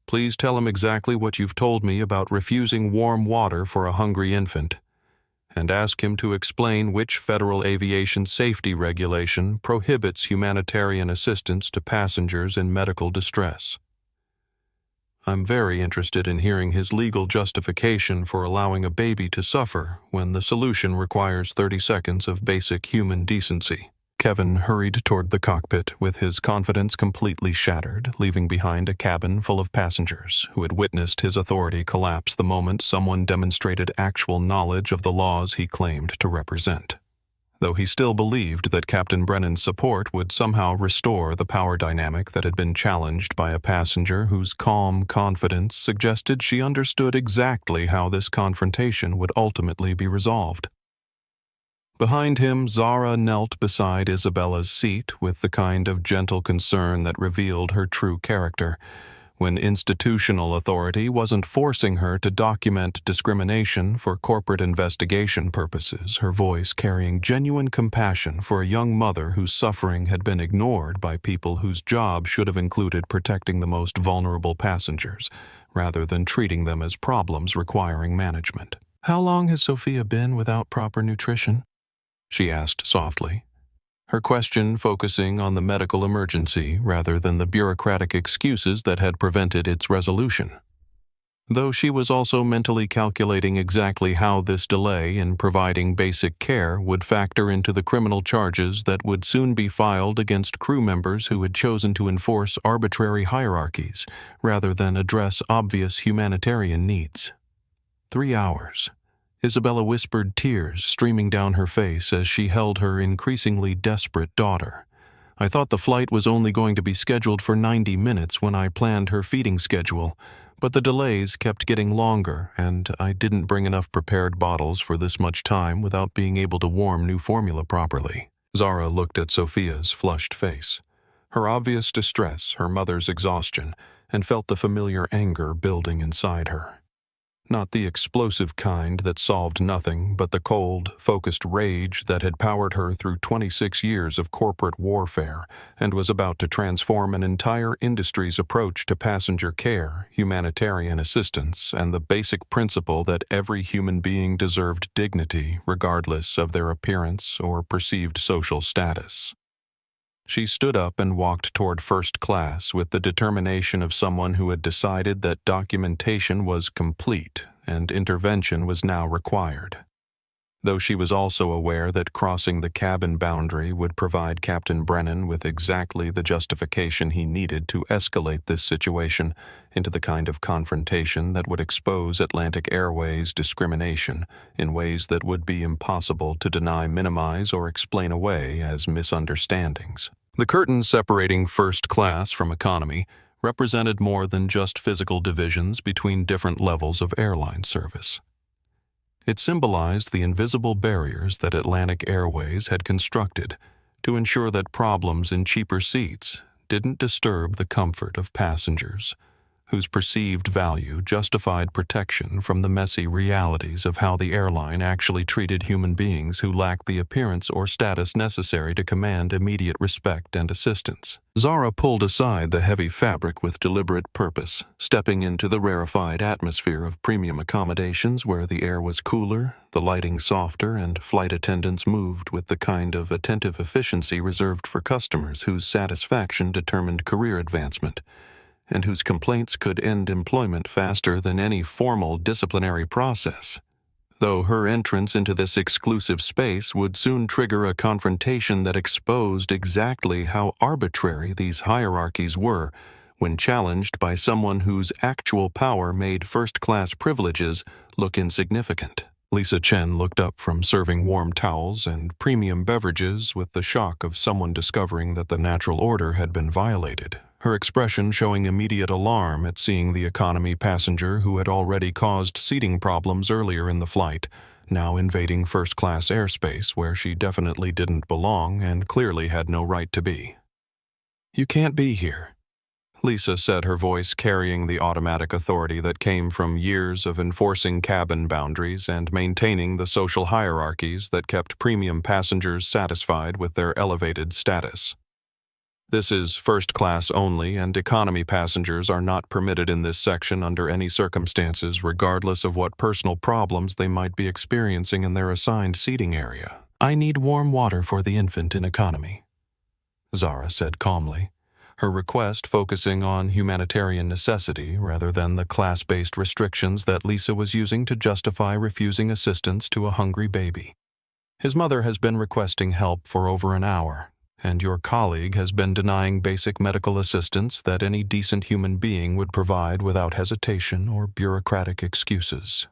Please tell him exactly what you've told me about refusing warm water for a hungry infant, and ask him to explain which federal aviation safety regulation prohibits humanitarian assistance to passengers in medical distress. I'm very interested in hearing his legal justification for allowing a baby to suffer when the solution requires 30 seconds of basic human decency." Kevin hurried toward the cockpit with his confidence completely shattered, leaving behind a cabin full of passengers who had witnessed his authority collapse the moment someone demonstrated actual knowledge of the laws he claimed to represent. Though he still believed that Captain Brennan's support would somehow restore the power dynamic that had been challenged by a passenger whose calm confidence suggested she understood exactly how this confrontation would ultimately be resolved. Behind him, Zara knelt beside Isabella's seat with the kind of gentle concern that revealed her true character. When institutional authority wasn't forcing her to document discrimination for corporate investigation purposes, her voice carrying genuine compassion for a young mother whose suffering had been ignored by people whose job should have included protecting the most vulnerable passengers, rather than treating them as problems requiring management. "How long has Sophia been without proper nutrition?" she asked softly, her question focusing on the medical emergency rather than the bureaucratic excuses that had prevented its resolution. Though she was also mentally calculating exactly how this delay in providing basic care would factor into the criminal charges that would soon be filed against crew members who had chosen to enforce arbitrary hierarchies rather than address obvious humanitarian needs. 3 hours. Isabella whispered, tears streaming down her face as she held her increasingly desperate daughter. "I thought the flight was only going to be scheduled for 90 minutes when I planned her feeding schedule, but the delays kept getting longer, and I didn't bring enough prepared bottles for this much time without being able to warm new formula properly." Zara looked at Sophia's flushed face, her obvious distress, her mother's exhaustion, and felt the familiar anger building inside her. Not the explosive kind that solved nothing, but the cold, focused rage that had powered her through 26 years of corporate warfare and was about to transform an entire industry's approach to passenger care, humanitarian assistance, and the basic principle that every human being deserved dignity regardless of their appearance or perceived social status. She stood up and walked toward first class with the determination of someone who had decided that documentation was complete and intervention was now required. Though she was also aware that crossing the cabin boundary would provide Captain Brennan with exactly the justification he needed to escalate this situation into the kind of confrontation that would expose Atlantic Airways' discrimination in ways that would be impossible to deny, minimize, or explain away as misunderstandings. The curtain separating first class from economy represented more than just physical divisions between different levels of airline service. It symbolized the invisible barriers that Atlantic Airways had constructed to ensure that problems in cheaper seats didn't disturb the comfort of passengers, whose perceived value justified protection from the messy realities of how the airline actually treated human beings who lacked the appearance or status necessary to command immediate respect and assistance. Zara pulled aside the heavy fabric with deliberate purpose, stepping into the rarefied atmosphere of premium accommodations where the air was cooler, the lighting softer, and flight attendants moved with the kind of attentive efficiency reserved for customers whose satisfaction determined career advancement, and whose complaints could end employment faster than any formal disciplinary process. Though her entrance into this exclusive space would soon trigger a confrontation that exposed exactly how arbitrary these hierarchies were when challenged by someone whose actual power made first-class privileges look insignificant. Lisa Chen looked up from serving warm towels and premium beverages with the shock of someone discovering that the natural order had been violated, her expression showing immediate alarm at seeing the economy passenger who had already caused seating problems earlier in the flight, now invading first-class airspace where she definitely didn't belong and clearly had no right to be. "You can't be here," Lisa said, her voice carrying the automatic authority that came from years of enforcing cabin boundaries and maintaining the social hierarchies that kept premium passengers satisfied with their elevated status. "This is first class only, and economy passengers are not permitted in this section under any circumstances, regardless of what personal problems they might be experiencing in their assigned seating area. I need warm water for the infant in economy," Zara said calmly, her request focusing on humanitarian necessity rather than the class-based restrictions that Lisa was using to justify refusing assistance to a hungry baby. "His mother has been requesting help for over an hour, and your colleague has been denying basic medical assistance that any decent human being would provide without hesitation or bureaucratic excuses."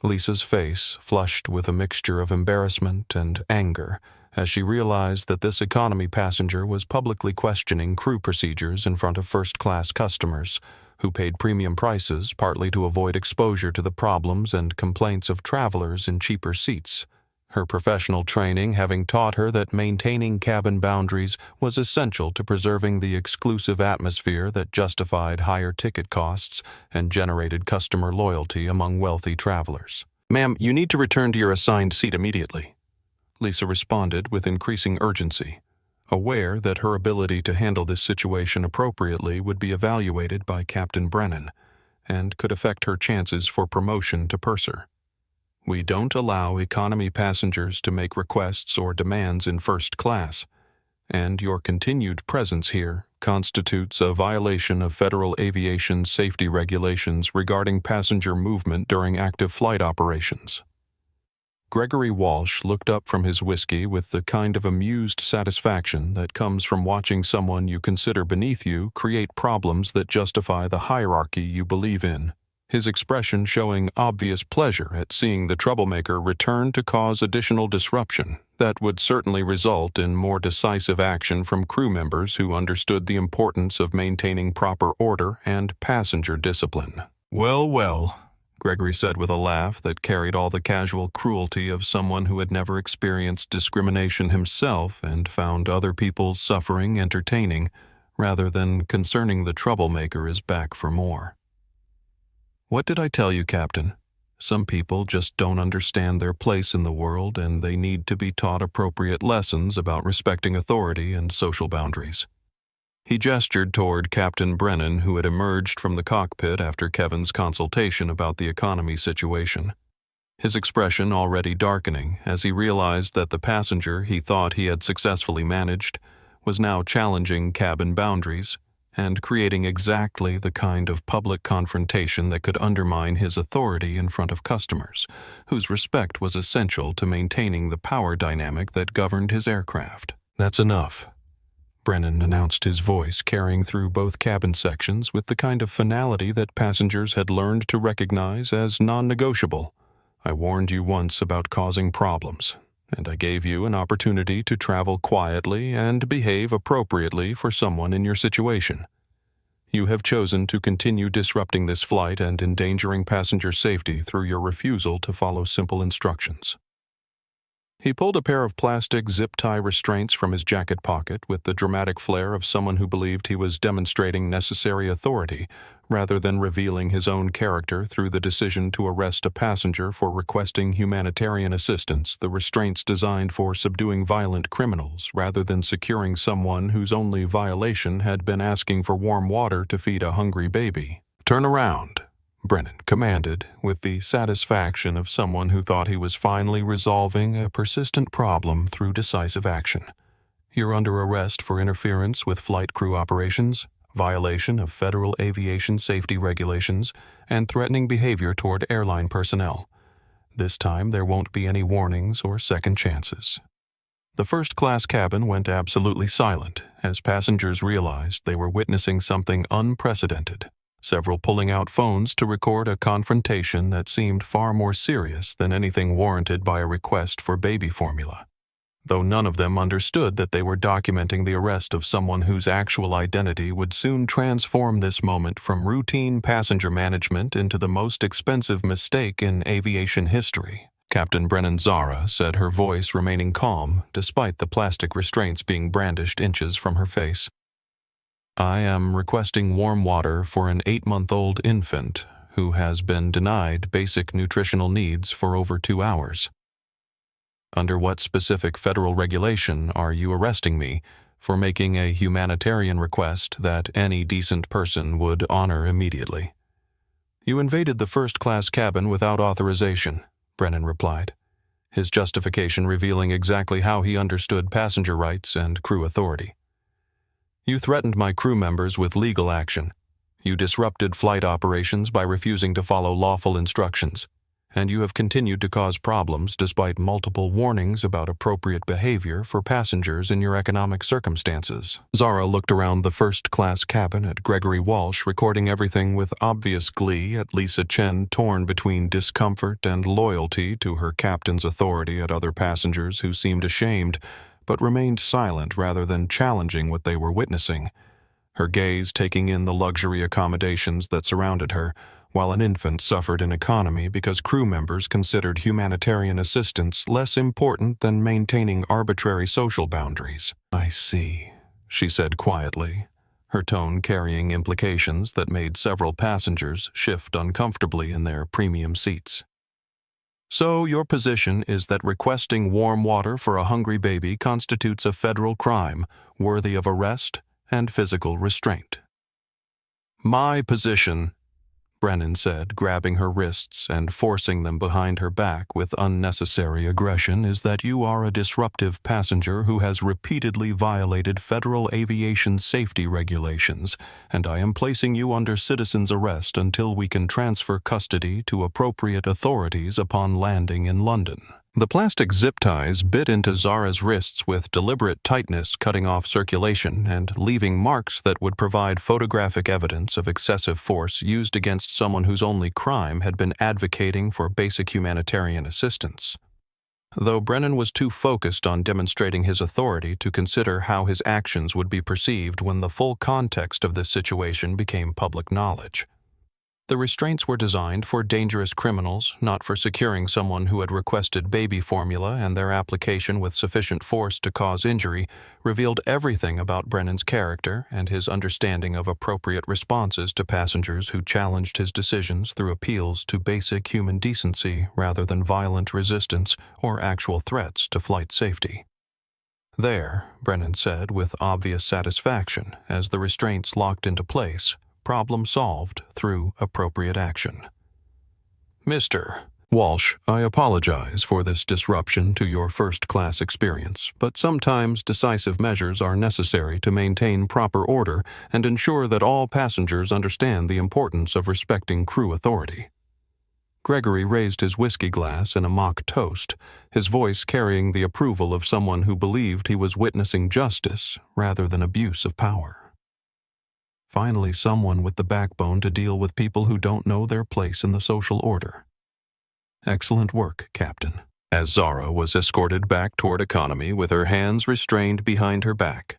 Lisa's face flushed with a mixture of embarrassment and anger as she realized that this economy passenger was publicly questioning crew procedures in front of first-class customers who paid premium prices partly to avoid exposure to the problems and complaints of travelers in cheaper seats, her professional training having taught her that maintaining cabin boundaries was essential to preserving the exclusive atmosphere that justified higher ticket costs and generated customer loyalty among wealthy travelers. "Ma'am, you need to return to your assigned seat immediately," Lisa responded with increasing urgency, aware that her ability to handle this situation appropriately would be evaluated by Captain Brennan and could affect her chances for promotion to purser. "We don't allow economy passengers to make requests or demands in first class, and your continued presence here constitutes a violation of federal aviation safety regulations regarding passenger movement during active flight operations." Gregory Walsh looked up from his whiskey with the kind of amused satisfaction that comes from watching someone you consider beneath you create problems that justify the hierarchy you believe in, his expression showing obvious pleasure at seeing the troublemaker return to cause additional disruption that would certainly result in more decisive action from crew members who understood the importance of maintaining proper order and passenger discipline. "Well, well," Gregory said with a laugh that carried all the casual cruelty of someone who had never experienced discrimination himself and found other people's suffering entertaining, rather than concerning the troublemaker is back for more. "What did I tell you, Captain? Some people just don't understand their place in the world, and they need to be taught appropriate lessons about respecting authority and social boundaries." He gestured toward Captain Brennan, who had emerged from the cockpit after Kevin's consultation about the economy situation, his expression already darkening as he realized that the passenger he thought he had successfully managed was now challenging cabin boundaries and creating exactly the kind of public confrontation that could undermine his authority in front of customers, whose respect was essential to maintaining the power dynamic that governed his aircraft. "That's enough," Brennan announced, his voice carrying through both cabin sections with the kind of finality that passengers had learned to recognize as non-negotiable. "I warned you once about causing problems, and I gave you an opportunity to travel quietly and behave appropriately for someone in your situation. You have chosen to continue disrupting this flight and endangering passenger safety through your refusal to follow simple instructions." He pulled a pair of plastic zip-tie restraints from his jacket pocket with the dramatic flair of someone who believed he was demonstrating necessary authority, rather than revealing his own character through the decision to arrest a passenger for requesting humanitarian assistance, the restraints designed for subduing violent criminals rather than securing someone whose only violation had been asking for warm water to feed a hungry baby. "Turn around," Brennan commanded, with the satisfaction of someone who thought he was finally resolving a persistent problem through decisive action. "You're under arrest for interference with flight crew operations, violation of federal aviation safety regulations, and threatening behavior toward airline personnel. This time there won't be any warnings or second chances." The first-class cabin went absolutely silent as passengers realized they were witnessing something unprecedented, several pulling out phones to record a confrontation that seemed far more serious than anything warranted by a request for baby formula, though none of them understood that they were documenting the arrest of someone whose actual identity would soon transform this moment from routine passenger management into the most expensive mistake in aviation history. Captain Brennan Zara said, her voice remaining calm despite the plastic restraints being brandished inches from her face. "I am requesting warm water for an 8-month-old infant who has been denied basic nutritional needs for over 2 hours. Under what specific federal regulation are you arresting me for making a humanitarian request that any decent person would honor immediately?" "You invaded the first-class cabin without authorization," Brennan replied, his justification revealing exactly how he understood passenger rights and crew authority. "You threatened my crew members with legal action. You disrupted flight operations by refusing to follow lawful instructions, and you have continued to cause problems despite multiple warnings about appropriate behavior for passengers in your economic circumstances." Zara looked around the first-class cabin at Gregory Walsh, recording everything with obvious glee, at Lisa Chen torn between discomfort and loyalty to her captain's authority, at other passengers who seemed ashamed but remained silent rather than challenging what they were witnessing, her gaze taking in the luxury accommodations that surrounded her, while an infant suffered in economy because crew members considered humanitarian assistance less important than maintaining arbitrary social boundaries. "I see," she said quietly, her tone carrying implications that made several passengers shift uncomfortably in their premium seats. "So your position is that requesting warm water for a hungry baby constitutes a federal crime worthy of arrest and physical restraint." "My position," Brennan said, grabbing her wrists and forcing them behind her back with unnecessary aggression, "is that you are a disruptive passenger who has repeatedly violated federal aviation safety regulations, and I am placing you under citizen's arrest until we can transfer custody to appropriate authorities upon landing in London." The plastic zip ties bit into Zara's wrists with deliberate tightness, cutting off circulation and leaving marks that would provide photographic evidence of excessive force used against someone whose only crime had been advocating for basic humanitarian assistance. Though Brennan was too focused on demonstrating his authority to consider how his actions would be perceived when the full context of this situation became public knowledge. The restraints were designed for dangerous criminals, not for securing someone who had requested baby formula, and their application with sufficient force to cause injury revealed everything about Brennan's character and his understanding of appropriate responses to passengers who challenged his decisions through appeals to basic human decency rather than violent resistance or actual threats to flight safety. "There," Brennan said with obvious satisfaction as the restraints locked into place. "Problem solved through appropriate action." "Mister," Walsh, I apologize for this disruption to your first-class experience, but sometimes decisive measures are necessary to maintain proper order and ensure that all passengers understand the importance of respecting crew authority. Gregory raised his whiskey glass in a mock toast, his voice carrying the approval of someone who believed he was witnessing justice rather than abuse of power. Finally, someone with the backbone to deal with people who don't know their place in the social order. Excellent work, Captain. As Zara was escorted back toward economy with her hands restrained behind her back,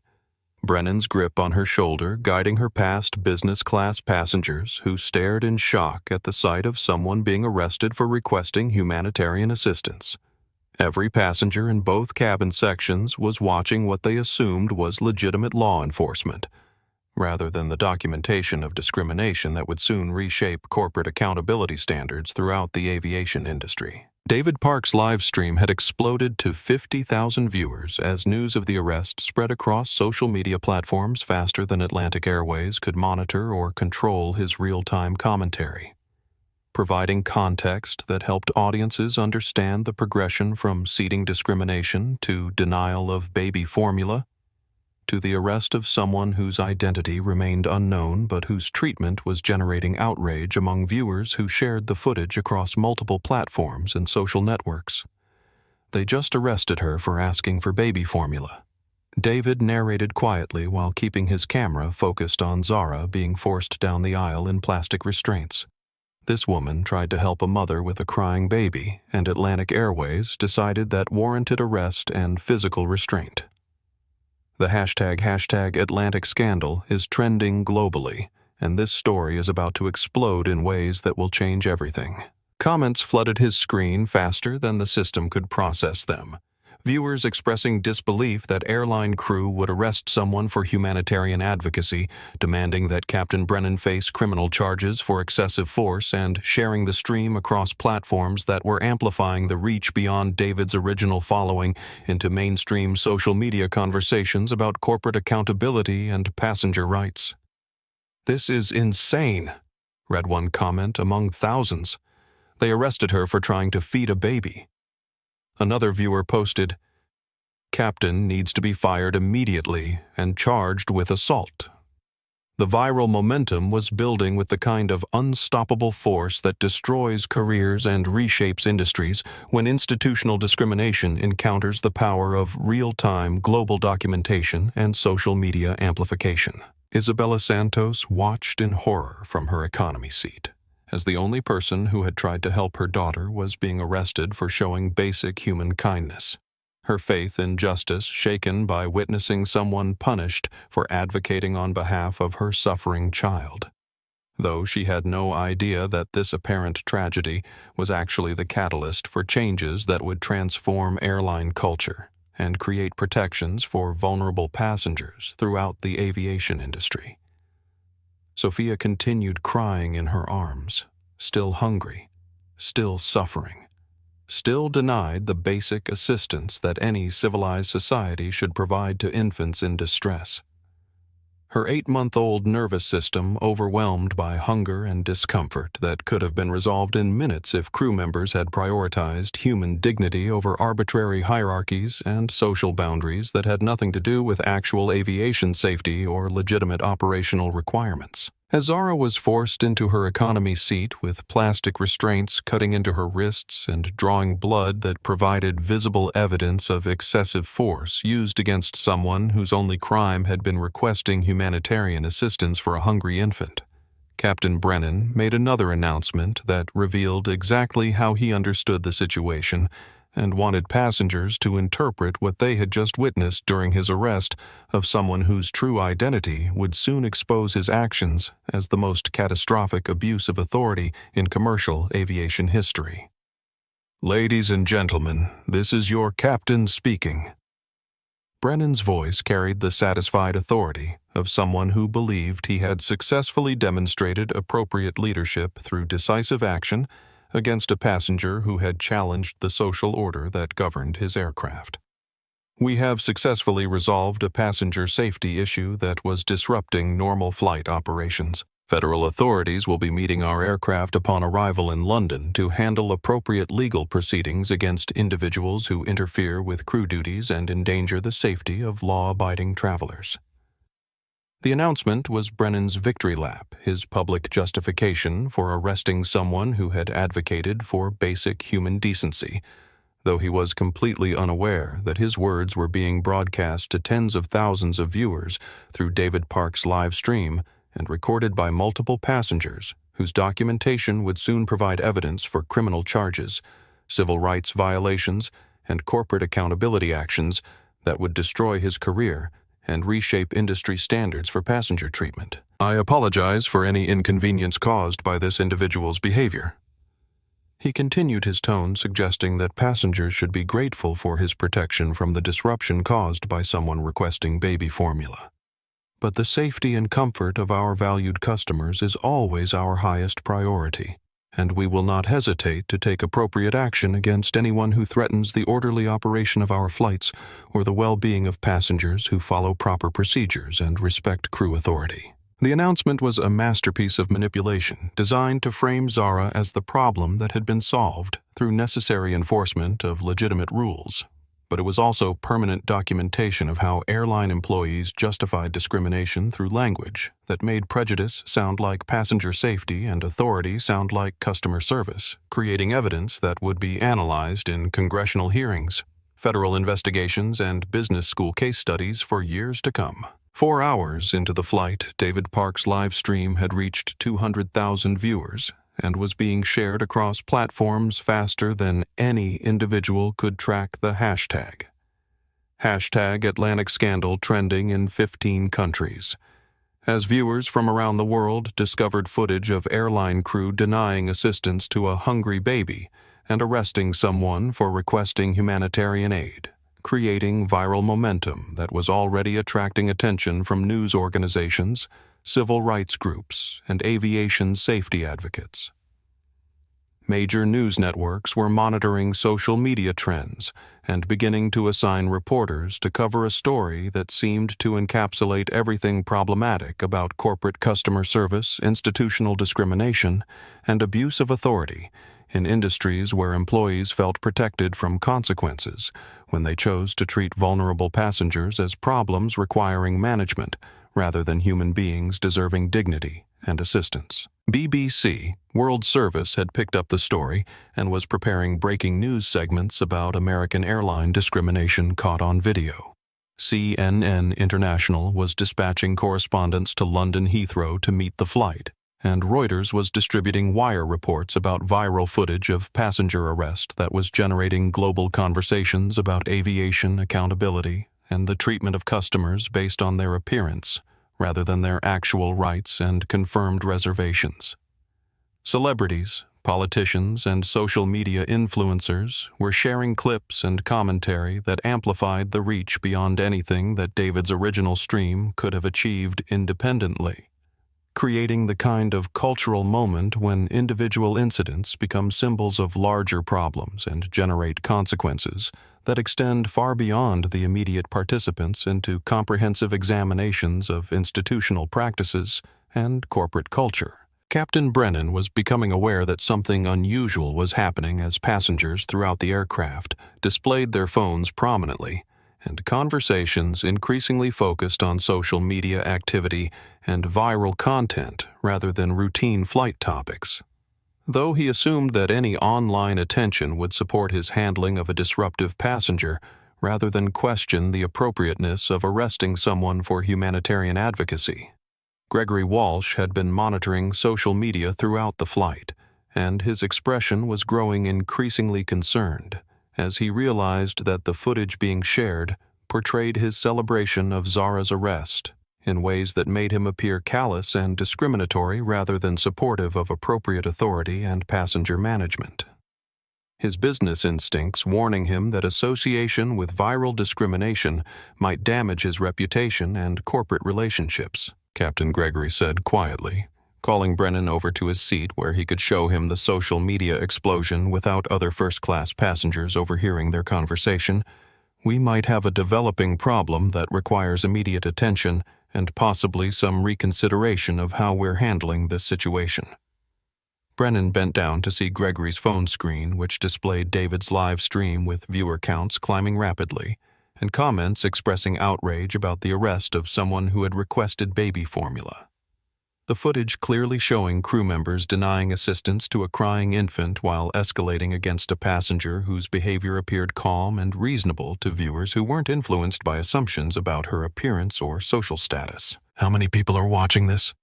Brennan's grip on her shoulder guiding her past business-class passengers who stared in shock at the sight of someone being arrested for requesting humanitarian assistance. Every passenger in both cabin sections was watching what they assumed was legitimate law enforcement, rather than the documentation of discrimination that would soon reshape corporate accountability standards throughout the aviation industry. David Park's live stream had exploded to 50,000 viewers as news of the arrest spread across social media platforms faster than Atlantic Airways could monitor or control his real-time commentary, providing context that helped audiences understand the progression from seating discrimination to denial of baby formula, to the arrest of someone whose identity remained unknown but whose treatment was generating outrage among viewers who shared the footage across multiple platforms and social networks. They just arrested her for asking for baby formula. David narrated quietly while keeping his camera focused on Zara being forced down the aisle in plastic restraints. This woman tried to help a mother with a crying baby, and Atlantic Airways decided that warranted arrest and physical restraint. The hashtag Atlantic scandal is trending globally, and this story is about to explode in ways that will change everything. Comments flooded his screen faster than the system could process them. Viewers expressing disbelief that airline crew would arrest someone for humanitarian advocacy, demanding that Captain Brennan face criminal charges for excessive force, and sharing the stream across platforms that were amplifying the reach beyond David's original following into mainstream social media conversations about corporate accountability and passenger rights. "This is insane," read one comment among thousands. "They arrested her for trying to feed a baby." Another viewer posted, "Captain needs to be fired immediately and charged with assault." The viral momentum was building with the kind of unstoppable force that destroys careers and reshapes industries when institutional discrimination encounters the power of real-time global documentation and social media amplification. Isabella Santos watched in horror from her economy seat, as the only person who had tried to help her daughter was being arrested for showing basic human kindness, her faith in justice shaken by witnessing someone punished for advocating on behalf of her suffering child, though she had no idea that this apparent tragedy was actually the catalyst for changes that would transform airline culture and create protections for vulnerable passengers throughout the aviation industry. Sophia continued crying in her arms, still hungry, still suffering, still denied the basic assistance that any civilized society should provide to infants in distress. Her 8-month-old nervous system overwhelmed by hunger and discomfort that could have been resolved in minutes if crew members had prioritized human dignity over arbitrary hierarchies and social boundaries that had nothing to do with actual aviation safety or legitimate operational requirements. As Zara was forced into her economy seat with plastic restraints cutting into her wrists and drawing blood that provided visible evidence of excessive force used against someone whose only crime had been requesting humanitarian assistance for a hungry infant, Captain Brennan made another announcement that revealed exactly how he understood the situation and wanted passengers to interpret what they had just witnessed during his arrest of someone whose true identity would soon expose his actions as the most catastrophic abuse of authority in commercial aviation history. "Ladies and gentlemen, this is your captain speaking." Brennan's voice carried the satisfied authority of someone who believed he had successfully demonstrated appropriate leadership through decisive action against a passenger who had challenged the social order that governed his aircraft. "We have successfully resolved a passenger safety issue that was disrupting normal flight operations. Federal authorities will be meeting our aircraft upon arrival in London to handle appropriate legal proceedings against individuals who interfere with crew duties and endanger the safety of law-abiding travelers. The announcement was Brennan's victory lap, his public justification for arresting someone who had advocated for basic human decency, though he was completely unaware that his words were being broadcast to tens of thousands of viewers through David Park's live stream and recorded by multiple passengers whose documentation would soon provide evidence for criminal charges, civil rights violations, and corporate accountability actions that would destroy his career and reshape industry standards for passenger treatment. I apologize for any inconvenience caused by this individual's behavior. He continued his tone, suggesting that passengers should be grateful for his protection from the disruption caused by someone requesting baby formula. But the safety and comfort of our valued customers is always our highest priority, and we will not hesitate to take appropriate action against anyone who threatens the orderly operation of our flights or the well-being of passengers who follow proper procedures and respect crew authority. The announcement was a masterpiece of manipulation designed to frame Zara as the problem that had been solved through necessary enforcement of legitimate rules. But it was also permanent documentation of how airline employees justified discrimination through language that made prejudice sound like passenger safety and authority sound like customer service, creating evidence that would be analyzed in congressional hearings, federal investigations, and business school case studies for years to come. 4 hours into the flight, David Park's live stream had reached 200,000 viewers and was being shared across platforms faster than any individual could track the hashtag. Hashtag Atlantic Scandal trending in 15 countries. As viewers from around the world discovered footage of airline crew denying assistance to a hungry baby and arresting someone for requesting humanitarian aid, creating viral momentum that was already attracting attention from news organizations, civil rights groups, and aviation safety advocates. Major news networks were monitoring social media trends and beginning to assign reporters to cover a story that seemed to encapsulate everything problematic about corporate customer service, institutional discrimination, and abuse of authority in industries where employees felt protected from consequences when they chose to treat vulnerable passengers as problems requiring management rather than human beings deserving dignity and assistance. BBC World Service had picked up the story and was preparing breaking news segments about American airline discrimination caught on video. CNN International was dispatching correspondents to London Heathrow to meet the flight, and Reuters was distributing wire reports about viral footage of passenger arrest that was generating global conversations about aviation accountability and the treatment of customers based on their appearance rather than their actual rights and confirmed reservations. Celebrities, politicians, and social media influencers were sharing clips and commentary that amplified the reach beyond anything that David's original stream could have achieved independently, creating the kind of cultural moment when individual incidents become symbols of larger problems and generate consequences that extend far beyond the immediate participants into comprehensive examinations of institutional practices and corporate culture. Captain Brennan was becoming aware that something unusual was happening as passengers throughout the aircraft displayed their phones prominently, and conversations increasingly focused on social media activity and viral content rather than routine flight topics. Though he assumed that any online attention would support his handling of a disruptive passenger rather than question the appropriateness of arresting someone for humanitarian advocacy. Gregory Walsh had been monitoring social media throughout the flight, and his expression was growing increasingly concerned as he realized that the footage being shared portrayed his celebration of Zara's arrest in ways that made him appear callous and discriminatory rather than supportive of appropriate authority and passenger management. His business instincts warning him that association with viral discrimination might damage his reputation and corporate relationships, Captain Gregory said quietly, calling Brennan over to his seat where he could show him the social media explosion without other first-class passengers overhearing their conversation. We might have a developing problem that requires immediate attention and possibly some reconsideration of how we're handling this situation. Brennan bent down to see Gregory's phone screen, which displayed David's live stream with viewer counts climbing rapidly, and comments expressing outrage about the arrest of someone who had requested baby formula. The footage clearly showing crew members denying assistance to a crying infant while escalating against a passenger whose behavior appeared calm and reasonable to viewers who weren't influenced by assumptions about her appearance or social status. "How many people are watching this?"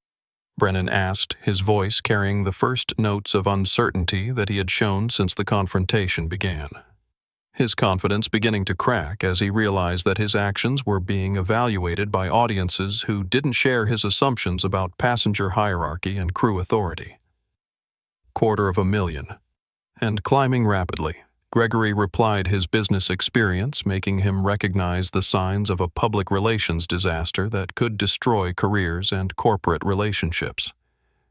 Brennan asked, his voice carrying the first notes of uncertainty that he had shown since the confrontation began. His confidence beginning to crack as he realized that his actions were being evaluated by audiences who didn't share his assumptions about passenger hierarchy and crew authority. 250,000. And climbing rapidly. Gregory replied his business experience, making him recognize the signs of a public relations disaster that could destroy careers and corporate relationships.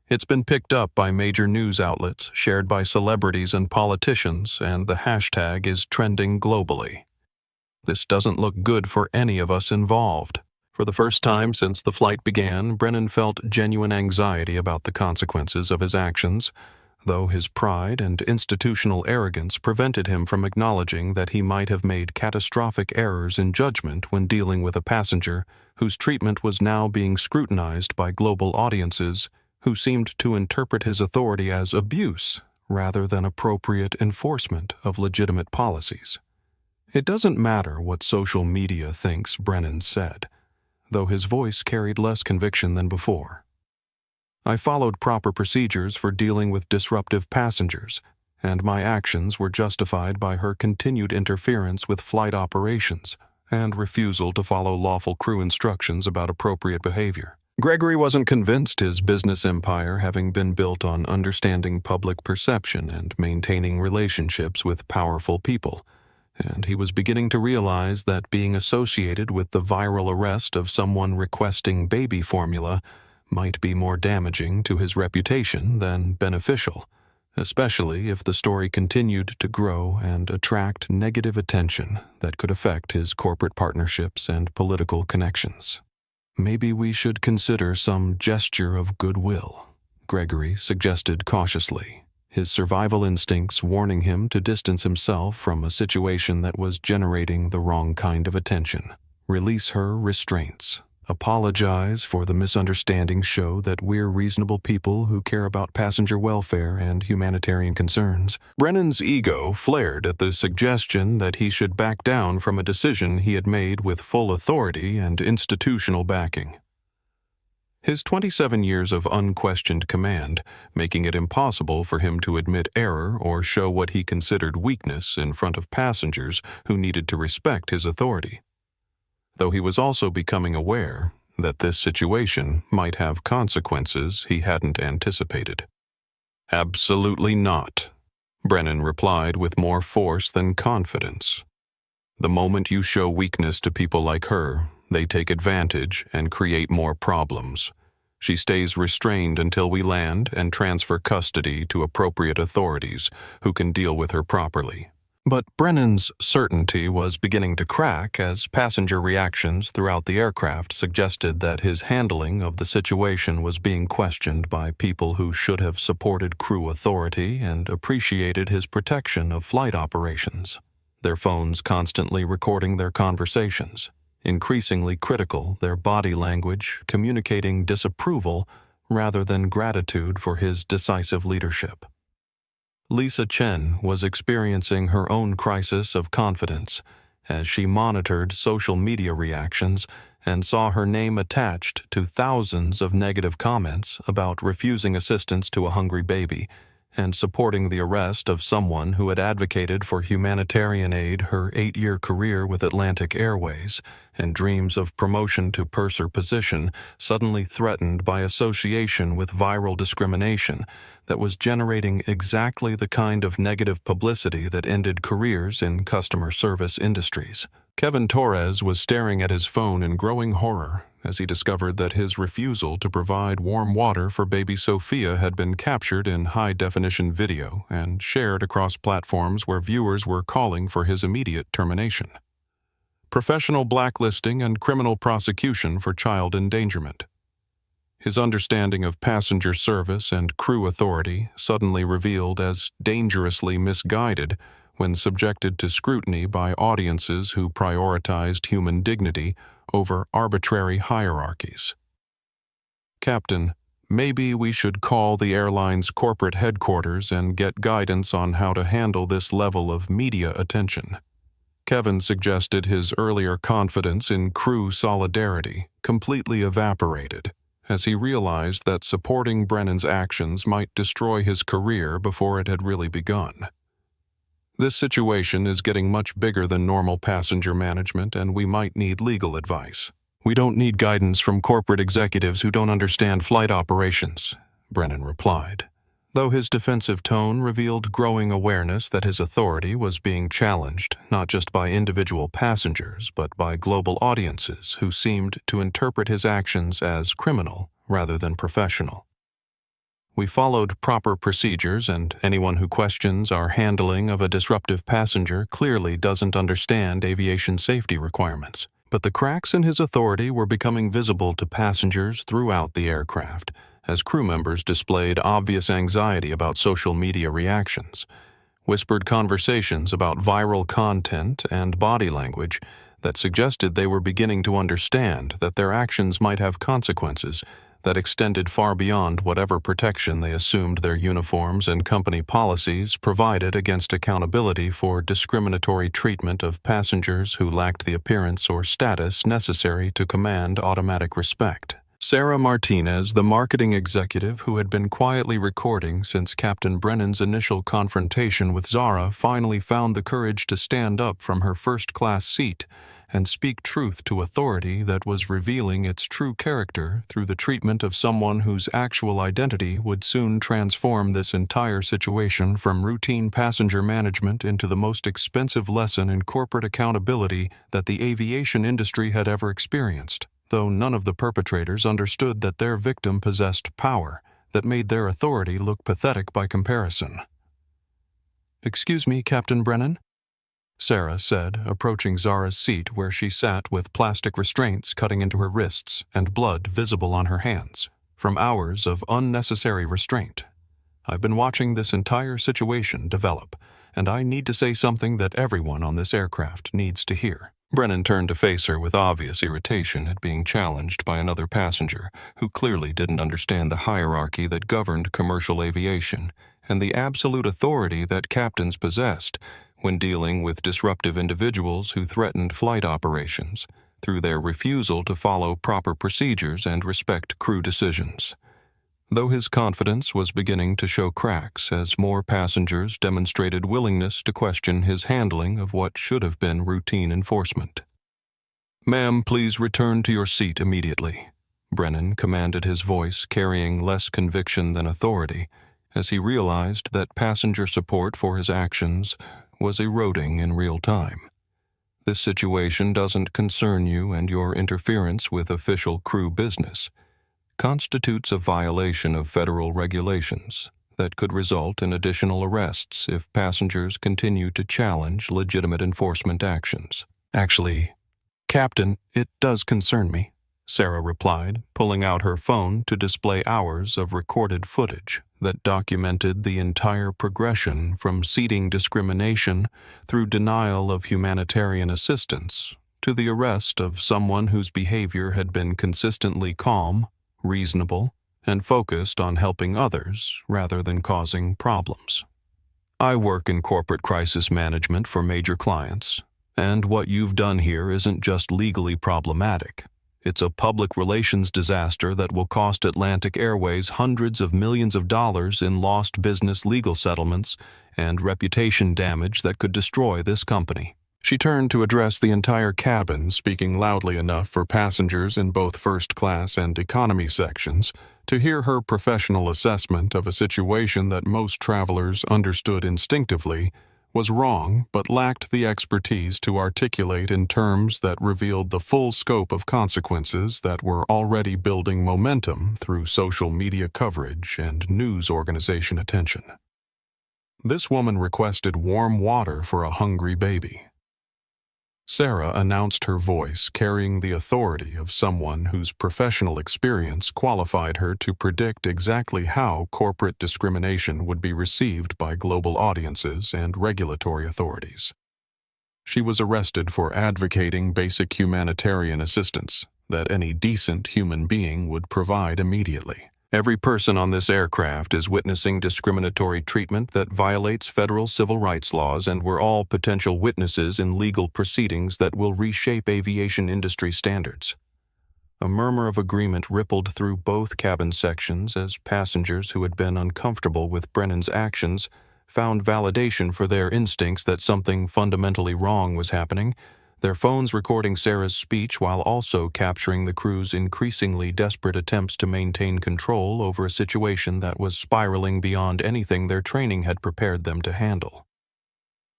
It's been picked up by major news outlets, shared by celebrities and politicians, and the hashtag is trending globally. This doesn't look good for any of us involved. For the first time since the flight began, Brennan felt genuine anxiety about the consequences of his actions, though his pride and institutional arrogance prevented him from acknowledging that he might have made catastrophic errors in judgment when dealing with a passenger whose treatment was now being scrutinized by global audiences who seemed to interpret his authority as abuse rather than appropriate enforcement of legitimate policies. It doesn't matter what social media thinks, Brennan said, though his voice carried less conviction than before. I followed proper procedures for dealing with disruptive passengers, and my actions were justified by her continued interference with flight operations and refusal to follow lawful crew instructions about appropriate behavior. Gregory wasn't convinced his business empire having been built on understanding public perception and maintaining relationships with powerful people, and he was beginning to realize that being associated with the viral arrest of someone requesting baby formula might be more damaging to his reputation than beneficial, especially if the story continued to grow and attract negative attention that could affect his corporate partnerships and political connections. "Maybe we should consider some gesture of goodwill," Gregory suggested cautiously, his survival instincts warning him to distance himself from a situation that was generating the wrong kind of attention. "Release her restraints. Apologize for the misunderstanding, show that we're reasonable people who care about passenger welfare and humanitarian concerns." Brennan's ego flared at the suggestion that he should back down from a decision he had made with full authority and institutional backing. His 27 years of unquestioned command, making it impossible for him to admit error or show what he considered weakness in front of passengers who needed to respect his authority. Though he was also becoming aware that this situation might have consequences he hadn't anticipated. "Absolutely not," Brennan replied with more force than confidence. "The moment you show weakness to people like her, they take advantage and create more problems. She stays restrained until we land and transfer custody to appropriate authorities who can deal with her properly." But Brennan's certainty was beginning to crack as passenger reactions throughout the aircraft suggested that his handling of the situation was being questioned by people who should have supported crew authority and appreciated his protection of flight operations, their phones constantly recording their conversations, increasingly critical, their body language communicating disapproval rather than gratitude for his decisive leadership. Lisa Chen was experiencing her own crisis of confidence as she monitored social media reactions and saw her name attached to thousands of negative comments about refusing assistance to a hungry baby and supporting the arrest of someone who had advocated for humanitarian aid her 8-year career with Atlantic Airways and dreams of promotion to purser position suddenly threatened by association with viral discrimination that was generating exactly the kind of negative publicity that ended careers in customer service industries. Kevin Torres was staring at his phone in growing horror as he discovered that his refusal to provide warm water for baby Sophia had been captured in high-definition video and shared across platforms where viewers were calling for his immediate termination. professional blacklisting, and criminal prosecution for child endangerment. His understanding of passenger service and crew authority suddenly revealed as dangerously misguided when subjected to scrutiny by audiences who prioritized human dignity over arbitrary hierarchies. "Captain, maybe we should call the airline's corporate headquarters and get guidance on how to handle this level of media attention." Kevin suggested. His earlier confidence in crew solidarity completely evaporated as he realized that supporting Brennan's actions might destroy his career before it had really begun. "This situation is getting much bigger than normal passenger management, and we might need legal advice." "We don't need guidance from corporate executives who don't understand flight operations," Brennan replied, though his defensive tone revealed growing awareness that his authority was being challenged not just by individual passengers but by global audiences who seemed to interpret his actions as criminal rather than professional. "We followed proper procedures, and anyone who questions our handling of a disruptive passenger clearly doesn't understand aviation safety requirements." But the cracks in his authority were becoming visible to passengers throughout the aircraft, as crew members displayed obvious anxiety about social media reactions, whispered conversations about viral content, and body language that suggested they were beginning to understand that their actions might have consequences that extended far beyond whatever protection they assumed their uniforms and company policies provided against accountability for discriminatory treatment of passengers who lacked the appearance or status necessary to command automatic respect. Sarah Martinez, the marketing executive who had been quietly recording since Captain Brennan's initial confrontation with Zara, finally found the courage to stand up from her first-class seat and speak truth to authority that was revealing its true character through the treatment of someone whose actual identity would soon transform this entire situation from routine passenger management into the most expensive lesson in corporate accountability that the aviation industry had ever experienced, though none of the perpetrators understood that their victim possessed power that made their authority look pathetic by comparison. "Excuse me, Captain Brennan?" Sarah said, approaching Zara's seat where she sat with plastic restraints cutting into her wrists and blood visible on her hands, from hours of unnecessary restraint. "I've been watching this entire situation develop, and I need to say something that everyone on this aircraft needs to hear." Brennan turned to face her with obvious irritation at being challenged by another passenger who clearly didn't understand the hierarchy that governed commercial aviation and the absolute authority that captains possessed when dealing with disruptive individuals who threatened flight operations through their refusal to follow proper procedures and respect crew decisions. Though his confidence was beginning to show cracks as more passengers demonstrated willingness to question his handling of what should have been routine enforcement. "Ma'am, please return to your seat immediately," Brennan commanded, his voice carrying less conviction than authority, as he realized that passenger support for his actions was eroding in real time. "This situation doesn't concern you, and your interference with official crew business constitutes a violation of federal regulations that could result in additional arrests if passengers continue to challenge legitimate enforcement actions." "Actually, Captain, it does concern me," Sarah replied, pulling out her phone to display hours of recorded footage that documented the entire progression from seating discrimination through denial of humanitarian assistance to the arrest of someone whose behavior had been consistently calm, reasonable, and focused on helping others rather than causing problems. "I work in corporate crisis management for major clients, and what you've done here isn't just legally problematic. It's a public relations disaster that will cost Atlantic Airways hundreds of millions of dollars in lost business legal settlements and reputation damage that could destroy this company." She turned to address the entire cabin, speaking loudly enough for passengers in both first-class and economy sections to hear her professional assessment of a situation that most travelers understood instinctively was wrong but lacked the expertise to articulate in terms that revealed the full scope of consequences that were already building momentum through social media coverage and news organization attention. This woman requested warm water for a hungry baby. Sarah announced her voice carrying the authority of someone whose professional experience qualified her to predict exactly how corporate discrimination would be received by global audiences and regulatory authorities. She was arrested for advocating basic humanitarian assistance that any decent human being would provide immediately. Every person on this aircraft is witnessing discriminatory treatment that violates federal civil rights laws, and we're all potential witnesses in legal proceedings that will reshape aviation industry standards. A murmur of agreement rippled through both cabin sections as passengers who had been uncomfortable with Brennan's actions found validation for their instincts that something fundamentally wrong was happening, their phones recording Sarah's speech while also capturing the crew's increasingly desperate attempts to maintain control over a situation that was spiraling beyond anything their training had prepared them to handle.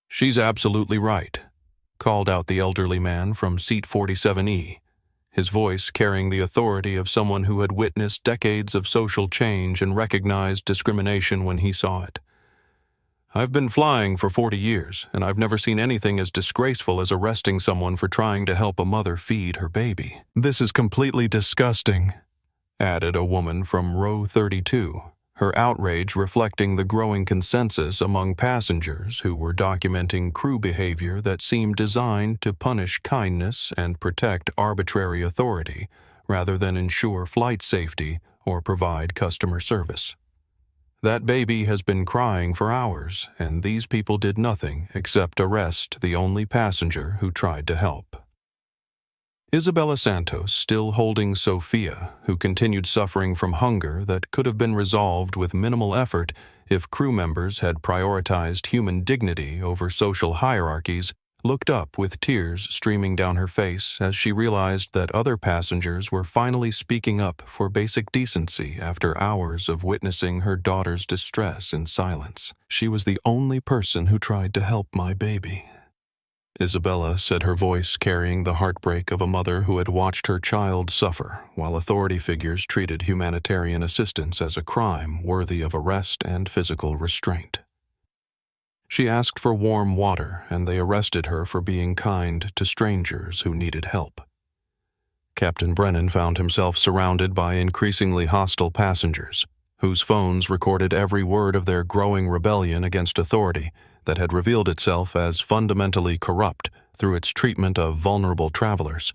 "She's absolutely right," called out the elderly man from seat 47E, his voice carrying the authority of someone who had witnessed decades of social change and recognized discrimination when he saw it. "I've been flying for 40 years, and I've never seen anything as disgraceful as arresting someone for trying to help a mother feed her baby." "This is completely disgusting," added a woman from row 32, her outrage reflecting the growing consensus among passengers who were documenting crew behavior that seemed designed to punish kindness and protect arbitrary authority rather than ensure flight safety or provide customer service. "That baby has been crying for hours, and these people did nothing except arrest the only passenger who tried to help." Isabella Santos, still holding Sophia, who continued suffering from hunger that could have been resolved with minimal effort if crew members had prioritized human dignity over social hierarchies, looked up with tears streaming down her face as she realized that other passengers were finally speaking up for basic decency after hours of witnessing her daughter's distress in silence. "She was the only person who tried to help my baby," Isabella said, her voice carrying the heartbreak of a mother who had watched her child suffer, while authority figures treated humanitarian assistance as a crime worthy of arrest and physical restraint. She asked for warm water, and they arrested her for being kind to strangers who needed help. Captain Brennan found himself surrounded by increasingly hostile passengers, whose phones recorded every word of their growing rebellion against authority that had revealed itself as fundamentally corrupt through its treatment of vulnerable travelers.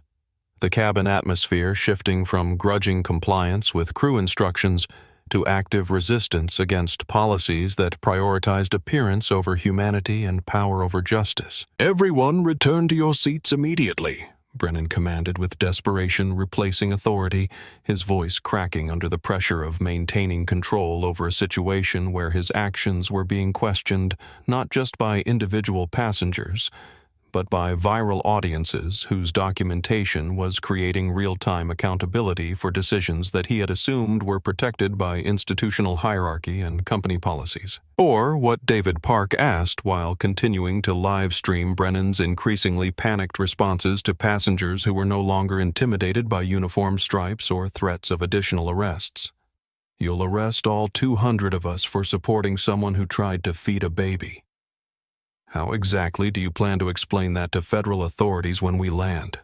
The cabin atmosphere shifting from grudging compliance with crew instructions to active resistance against policies that prioritized appearance over humanity and power over justice. "Everyone return to your seats immediately," Brennan commanded with desperation, replacing authority, his voice cracking under the pressure of maintaining control over a situation where his actions were being questioned not just by individual passengers, but by viral audiences whose documentation was creating real-time accountability for decisions that he had assumed were protected by institutional hierarchy and company policies. Or what David Park asked while continuing to live-stream Brennan's increasingly panicked responses to passengers who were no longer intimidated by uniform stripes or threats of additional arrests. "You'll arrest all 200 of us for supporting someone who tried to feed a baby. How exactly do you plan to explain that to federal authorities when we land?"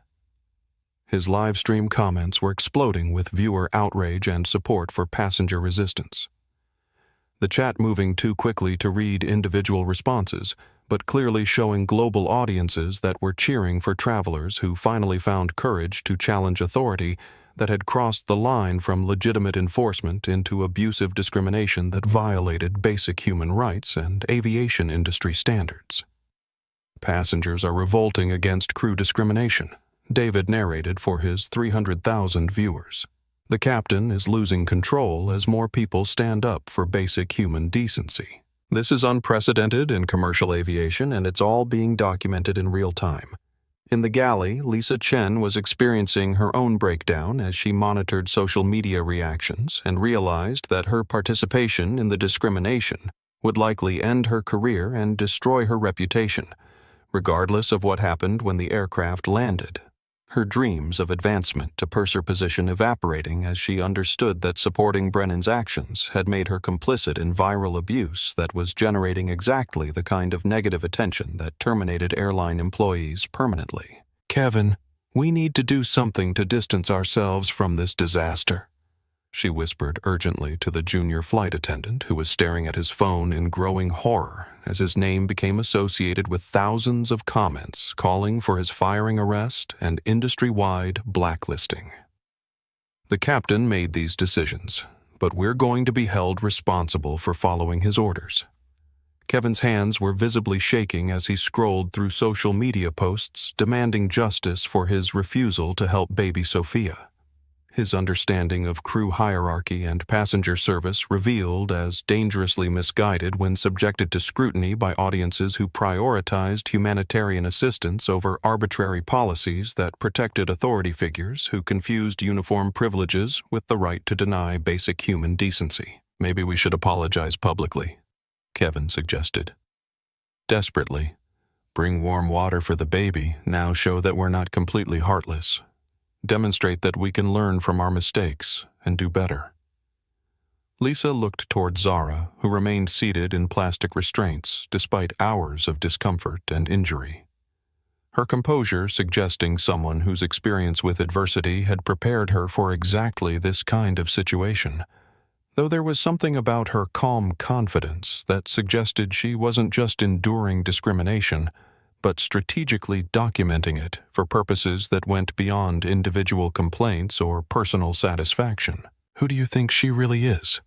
His live stream comments were exploding with viewer outrage and support for passenger resistance. The chat moving too quickly to read individual responses, but clearly showing global audiences that were cheering for travelers who finally found courage to challenge authority that had crossed the line from legitimate enforcement into abusive discrimination that violated basic human rights and aviation industry standards. "Passengers are revolting against crew discrimination," David narrated for his 300,000 viewers. "The captain is losing control as more people stand up for basic human decency. This is unprecedented in commercial aviation, and it's all being documented in real time." In the galley, Lisa Chen was experiencing her own breakdown as she monitored social media reactions and realized that her participation in the discrimination would likely end her career and destroy her reputation, regardless of what happened when the aircraft landed. Her dreams of advancement to purser position evaporating as she understood that supporting Brennan's actions had made her complicit in viral abuse that was generating exactly the kind of negative attention that terminated airline employees permanently. Kevin, we need to do something to distance ourselves from this disaster, she whispered urgently to the junior flight attendant who was staring at his phone in growing horror as his name became associated with thousands of comments calling for his firing arrest and industry-wide blacklisting. The captain made these decisions, but we're going to be held responsible for following his orders. Kevin's hands were visibly shaking as he scrolled through social media posts demanding justice for his refusal to help baby Sophia. His understanding of crew hierarchy and passenger service revealed as dangerously misguided when subjected to scrutiny by audiences who prioritized humanitarian assistance over arbitrary policies that protected authority figures who confused uniform privileges with the right to deny basic human decency. Maybe we should apologize publicly, Kevin suggested. Desperately, bring warm water for the baby now show that we're not completely heartless. Demonstrate that we can learn from our mistakes and do better. Lisa looked toward Zara, who remained seated in plastic restraints despite hours of discomfort and injury. Her composure suggesting someone whose experience with adversity had prepared her for exactly this kind of situation, though there was something about her calm confidence that suggested she wasn't just enduring discrimination, but strategically documenting it for purposes that went beyond individual complaints or personal satisfaction. Who do you think she really is?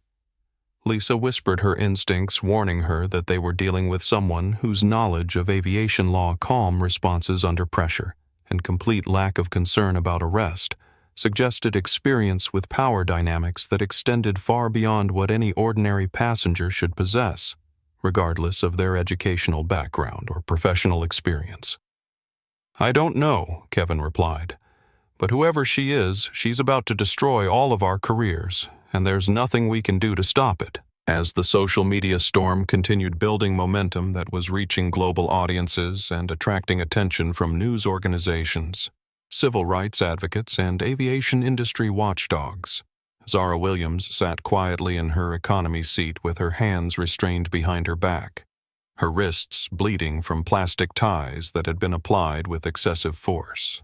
Lisa whispered her instincts, warning her that they were dealing with someone whose knowledge of aviation law, calm responses under pressure, and complete lack of concern about arrest suggested experience with power dynamics that extended far beyond what any ordinary passenger should possess, regardless of their educational background or professional experience. I don't know, Kevin replied, but whoever she is, she's about to destroy all of our careers, and there's nothing we can do to stop it. As the social media storm continued building momentum that was reaching global audiences and attracting attention from news organizations, civil rights advocates, and aviation industry watchdogs, Zara Williams sat quietly in her economy seat with her hands restrained behind her back, her wrists bleeding from plastic ties that had been applied with excessive force.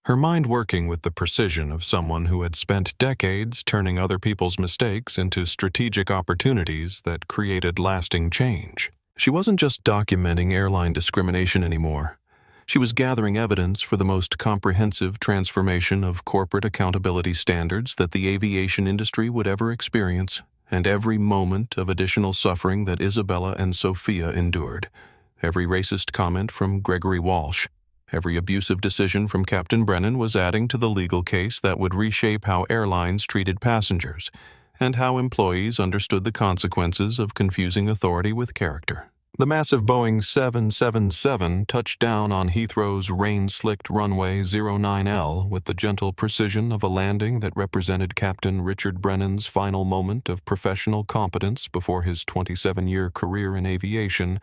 Her mind working with the precision of someone who had spent decades turning other people's mistakes into strategic opportunities that created lasting change. She wasn't just documenting airline discrimination anymore. She was gathering evidence for the most comprehensive transformation of corporate accountability standards that the aviation industry would ever experience, and every moment of additional suffering that Isabella and Sophia endured, every racist comment from Gregory Walsh, every abusive decision from Captain Brennan was adding to the legal case that would reshape how airlines treated passengers and how employees understood the consequences of confusing authority with character. The massive Boeing 777 touched down on Heathrow's rain-slicked runway 09L with the gentle precision of a landing that represented Captain Richard Brennan's final moment of professional competence before his 27-year career in aviation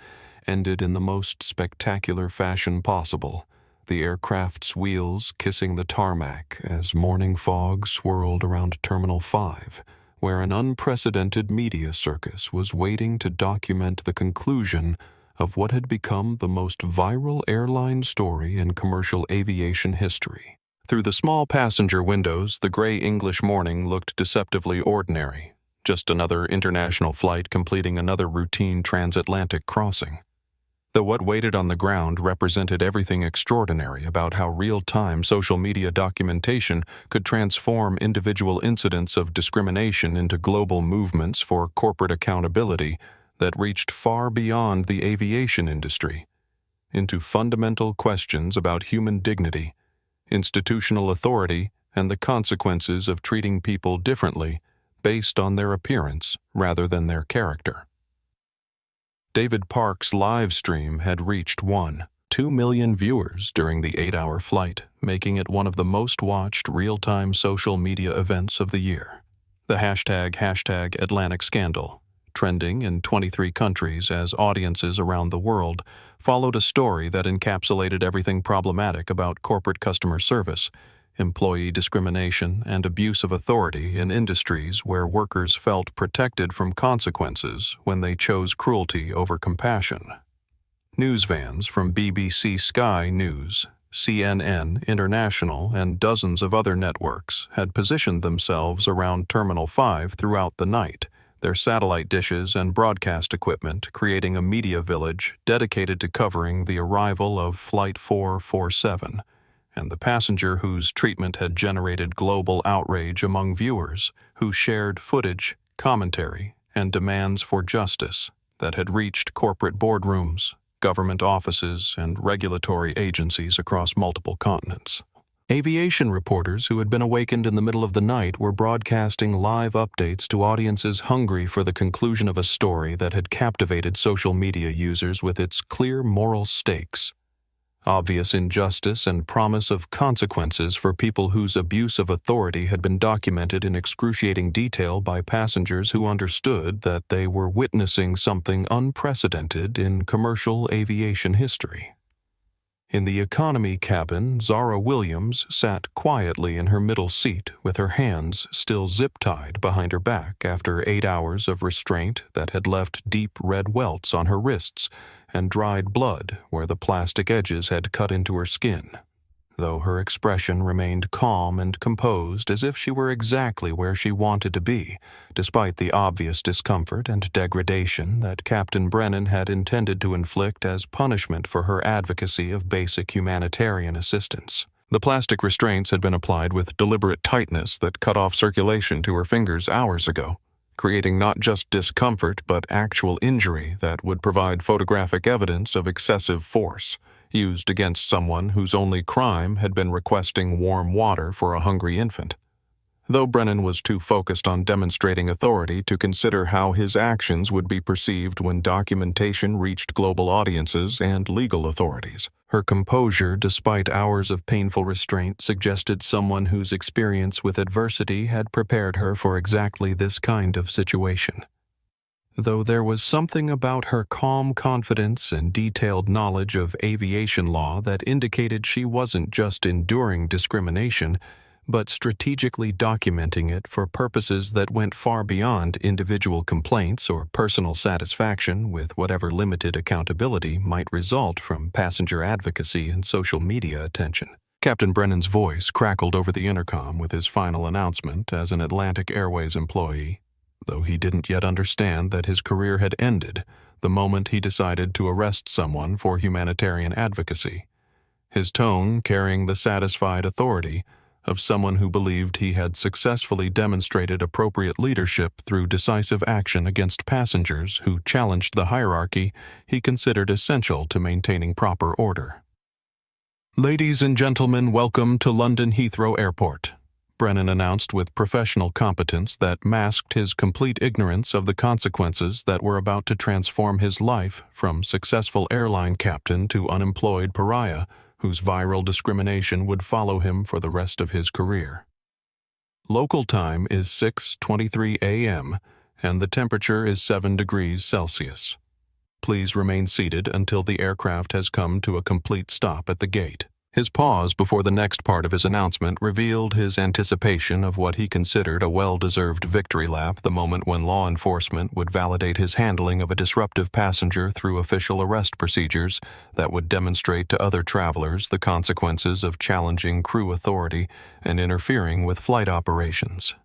ended in the most spectacular fashion possible, the aircraft's wheels kissing the tarmac as morning fog swirled around Terminal 5, where an unprecedented media circus was waiting to document the conclusion of what had become the most viral airline story in commercial aviation history. Through the small passenger windows, the gray English morning looked deceptively ordinary, just another international flight completing another routine transatlantic crossing. Though what waited on the ground represented everything extraordinary about how real-time social media documentation could transform individual incidents of discrimination into global movements for corporate accountability that reached far beyond the aviation industry, into fundamental questions about human dignity, institutional authority, and the consequences of treating people differently based on their appearance rather than their character. David Park's live stream had reached 1.2 million viewers during the 8-hour flight, making it one of the most watched real-time social media events of the year. The hashtag Atlantic Scandal, trending in 23 countries as audiences around the world followed a story that encapsulated everything problematic about corporate customer service, employee discrimination, and abuse of authority in industries where workers felt protected from consequences when they chose cruelty over compassion. News vans from BBC Sky News, CNN International and dozens of other networks had positioned themselves around Terminal 5 throughout the night, their satellite dishes and broadcast equipment creating a media village dedicated to covering the arrival of Flight 447 and the passenger whose treatment had generated global outrage among viewers who shared footage, commentary, and demands for justice that had reached corporate boardrooms, government offices, and regulatory agencies across multiple continents. Aviation reporters who had been awakened in the middle of the night were broadcasting live updates to audiences hungry for the conclusion of a story that had captivated social media users with its clear moral stakes. Obvious injustice and promise of consequences for people whose abuse of authority had been documented in excruciating detail by passengers who understood that they were witnessing something unprecedented in commercial aviation history. In the economy cabin, Zara Williams sat quietly in her middle seat with her hands still zip-tied behind her back after 8 hours of restraint that had left deep red welts on her wrists and dried blood where the plastic edges had cut into her skin, though her expression remained calm and composed as if she were exactly where she wanted to be, despite the obvious discomfort and degradation that Captain Brennan had intended to inflict as punishment for her advocacy of basic humanitarian assistance. The plastic restraints had been applied with deliberate tightness that cut off circulation to her fingers hours ago, creating not just discomfort but actual injury that would provide photographic evidence of excessive force used against someone whose only crime had been requesting warm water for a hungry infant. Though Brennan was too focused on demonstrating authority to consider how his actions would be perceived when documentation reached global audiences and legal authorities, her composure, despite hours of painful restraint, suggested someone whose experience with adversity had prepared her for exactly this kind of situation. Though there was something about her calm confidence and detailed knowledge of aviation law that indicated she wasn't just enduring discrimination, but strategically documenting it for purposes that went far beyond individual complaints or personal satisfaction with whatever limited accountability might result from passenger advocacy and social media attention. Captain Brennan's voice crackled over the intercom with his final announcement as an Atlantic Airways employee, though he didn't yet understand that his career had ended the moment he decided to arrest someone for humanitarian advocacy, his tone carrying the satisfied authority of someone who believed he had successfully demonstrated appropriate leadership through decisive action against passengers who challenged the hierarchy he considered essential to maintaining proper order. "Ladies and gentlemen, welcome to London Heathrow Airport," Brennan announced with professional competence that masked his complete ignorance of the consequences that were about to transform his life from successful airline captain to unemployed pariah whose viral discrimination would follow him for the rest of his career. Local time is 6:23 a.m. and the temperature is 7 degrees Celsius. Please remain seated until the aircraft has come to a complete stop at the gate. His pause before the next part of his announcement revealed his anticipation of what he considered a well-deserved victory lap the moment when law enforcement would validate his handling of a disruptive passenger through official arrest procedures that would demonstrate to other travelers the consequences of challenging crew authority and interfering with flight operations.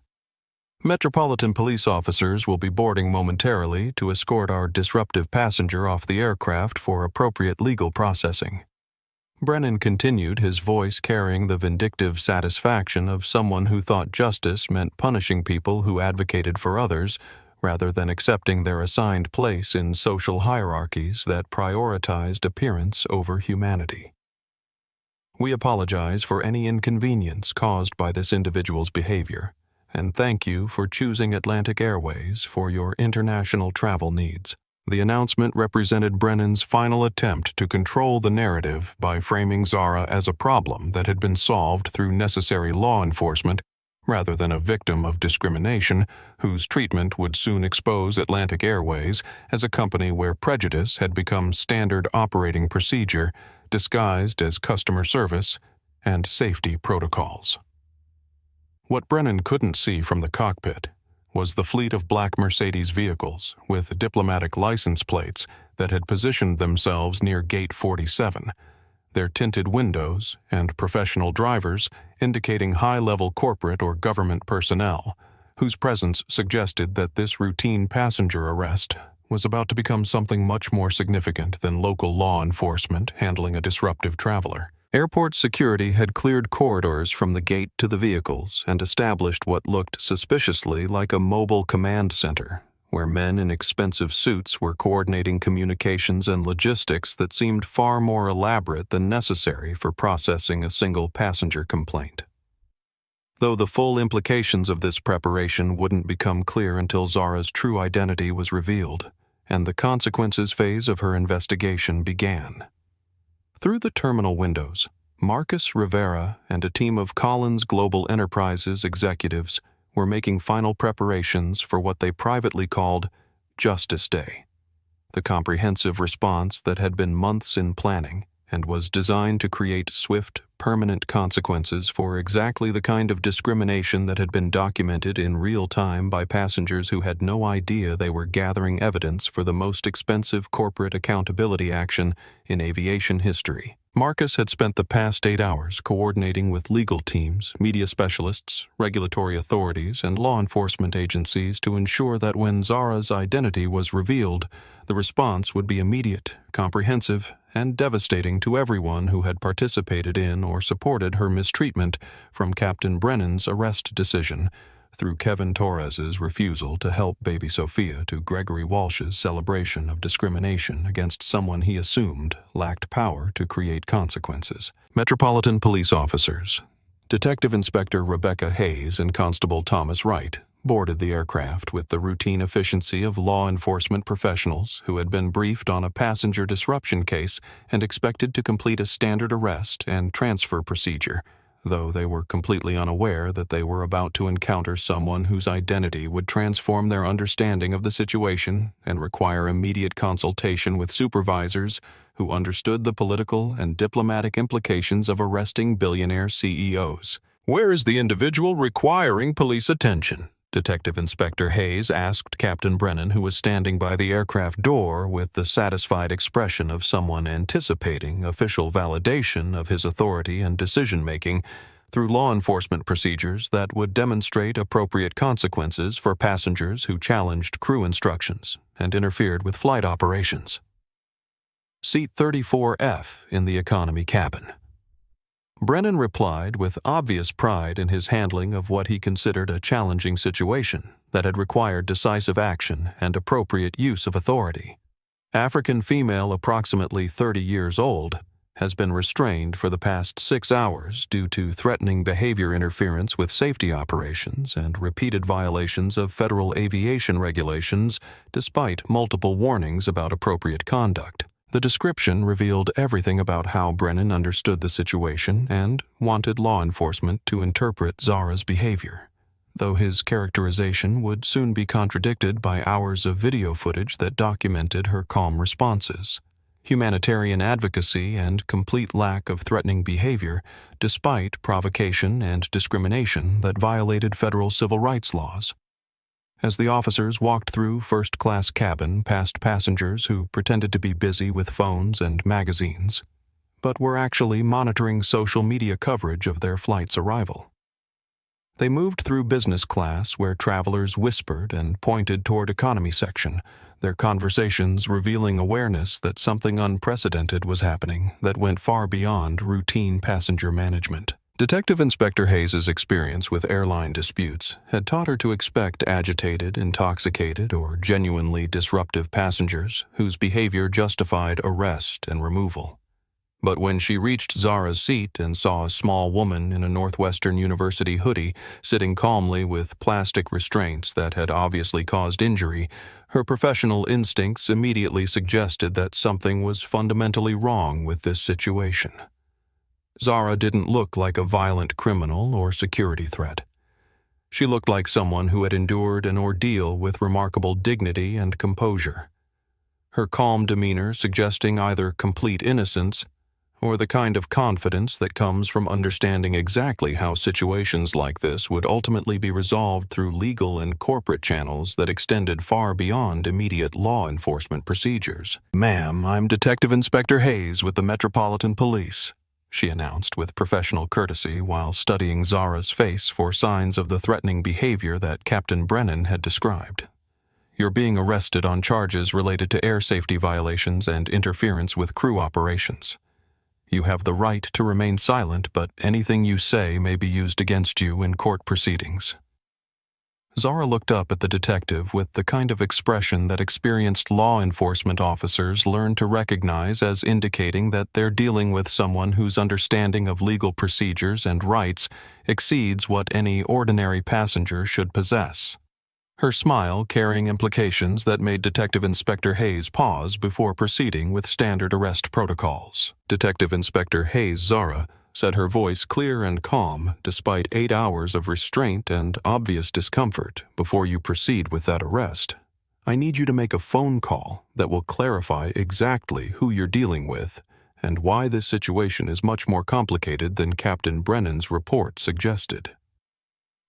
Metropolitan police officers will be boarding momentarily to escort our disruptive passenger off the aircraft for appropriate legal processing. Brennan continued, his voice carrying the vindictive satisfaction of someone who thought justice meant punishing people who advocated for others rather than accepting their assigned place in social hierarchies that prioritized appearance over humanity. "We apologize for any inconvenience caused by this individual's behavior, and thank you for choosing Atlantic Airways for your international travel needs." The announcement represented Brennan's final attempt to control the narrative by framing Zara as a problem that had been solved through necessary law enforcement rather than a victim of discrimination whose treatment would soon expose Atlantic Airways as a company where prejudice had become standard operating procedure disguised as customer service and safety protocols. What Brennan couldn't see from the cockpit was the fleet of black Mercedes vehicles with diplomatic license plates that had positioned themselves near Gate 47, their tinted windows and professional drivers indicating high-level corporate or government personnel, whose presence suggested that this routine passenger arrest was about to become something much more significant than local law enforcement handling a disruptive traveler. Airport security had cleared corridors from the gate to the vehicles and established what looked suspiciously like a mobile command center, where men in expensive suits were coordinating communications and logistics that seemed far more elaborate than necessary for processing a single passenger complaint. Though the full implications of this preparation wouldn't become clear until Zara's true identity was revealed, and the consequences phase of her investigation began. Through the terminal windows, Marcus Rivera and a team of Collins Global Enterprises executives were making final preparations for what they privately called Justice Day, the comprehensive response that had been months in planning and was designed to create swift, permanent consequences for exactly the kind of discrimination that had been documented in real time by passengers who had no idea they were gathering evidence for the most expensive corporate accountability action in aviation history. Marcus had spent the past 8 hours coordinating with legal teams, media specialists, regulatory authorities, and law enforcement agencies to ensure that when Zara's identity was revealed, the response would be immediate, comprehensive, and devastating to everyone who had participated in or supported her mistreatment, from Captain Brennan's arrest decision, through Kevin Torres's refusal to help baby Sophia, to Gregory Walsh's celebration of discrimination against someone he assumed lacked power to create consequences. Metropolitan Police officers, Detective Inspector Rebecca Hayes and Constable Thomas Wright, boarded the aircraft with the routine efficiency of law enforcement professionals who had been briefed on a passenger disruption case and expected to complete a standard arrest and transfer procedure, though they were completely unaware that they were about to encounter someone whose identity would transform their understanding of the situation and require immediate consultation with supervisors who understood the political and diplomatic implications of arresting billionaire CEOs. "Where is the individual requiring police attention?" Detective Inspector Hayes asked Captain Brennan, who was standing by the aircraft door with the satisfied expression of someone anticipating official validation of his authority and decision-making through law enforcement procedures that would demonstrate appropriate consequences for passengers who challenged crew instructions and interfered with flight operations. "Seat 34F in the economy cabin." Brennan replied with obvious pride in his handling of what he considered a challenging situation that had required decisive action and appropriate use of authority. "African female, approximately 30 years old, has been restrained for the past 6 hours due to threatening behavior interference with safety operations and repeated violations of federal aviation regulations despite multiple warnings about appropriate conduct." The description revealed everything about how Brennan understood the situation and wanted law enforcement to interpret Zara's behavior, though his characterization would soon be contradicted by hours of video footage that documented her calm responses, humanitarian advocacy, and complete lack of threatening behavior, despite provocation and discrimination that violated federal civil rights laws. As the officers walked through first-class cabin past passengers who pretended to be busy with phones and magazines, but were actually monitoring social media coverage of their flight's arrival. They moved through business class where travelers whispered and pointed toward economy section, their conversations revealing awareness that something unprecedented was happening that went far beyond routine passenger management. Detective Inspector Hayes's experience with airline disputes had taught her to expect agitated, intoxicated, or genuinely disruptive passengers whose behavior justified arrest and removal. But when she reached Zara's seat and saw a small woman in a Northwestern University hoodie sitting calmly with plastic restraints that had obviously caused injury, her professional instincts immediately suggested that something was fundamentally wrong with this situation. Zara didn't look like a violent criminal or security threat. She looked like someone who had endured an ordeal with remarkable dignity and composure, her calm demeanor suggesting either complete innocence or the kind of confidence that comes from understanding exactly how situations like this would ultimately be resolved through legal and corporate channels that extended far beyond immediate law enforcement procedures. "Ma'am, I'm Detective Inspector Hayes with the Metropolitan Police," she announced with professional courtesy while studying Zara's face for signs of the threatening behavior that Captain Brennan had described. "You're being arrested on charges related to air safety violations and interference with crew operations. You have the right to remain silent, but anything you say may be used against you in court proceedings." Zara looked up at the detective with the kind of expression that experienced law enforcement officers learn to recognize as indicating that they're dealing with someone whose understanding of legal procedures and rights exceeds what any ordinary passenger should possess. Her smile carrying implications that made Detective Inspector Hayes pause before proceeding with standard arrest protocols. "Detective Inspector Hayes, Zara," said, her voice clear and calm despite 8 hours of restraint and obvious discomfort. "Before you proceed with that arrest, I need you to make a phone call that will clarify exactly who you're dealing with and why this situation is much more complicated than Captain Brennan's report suggested."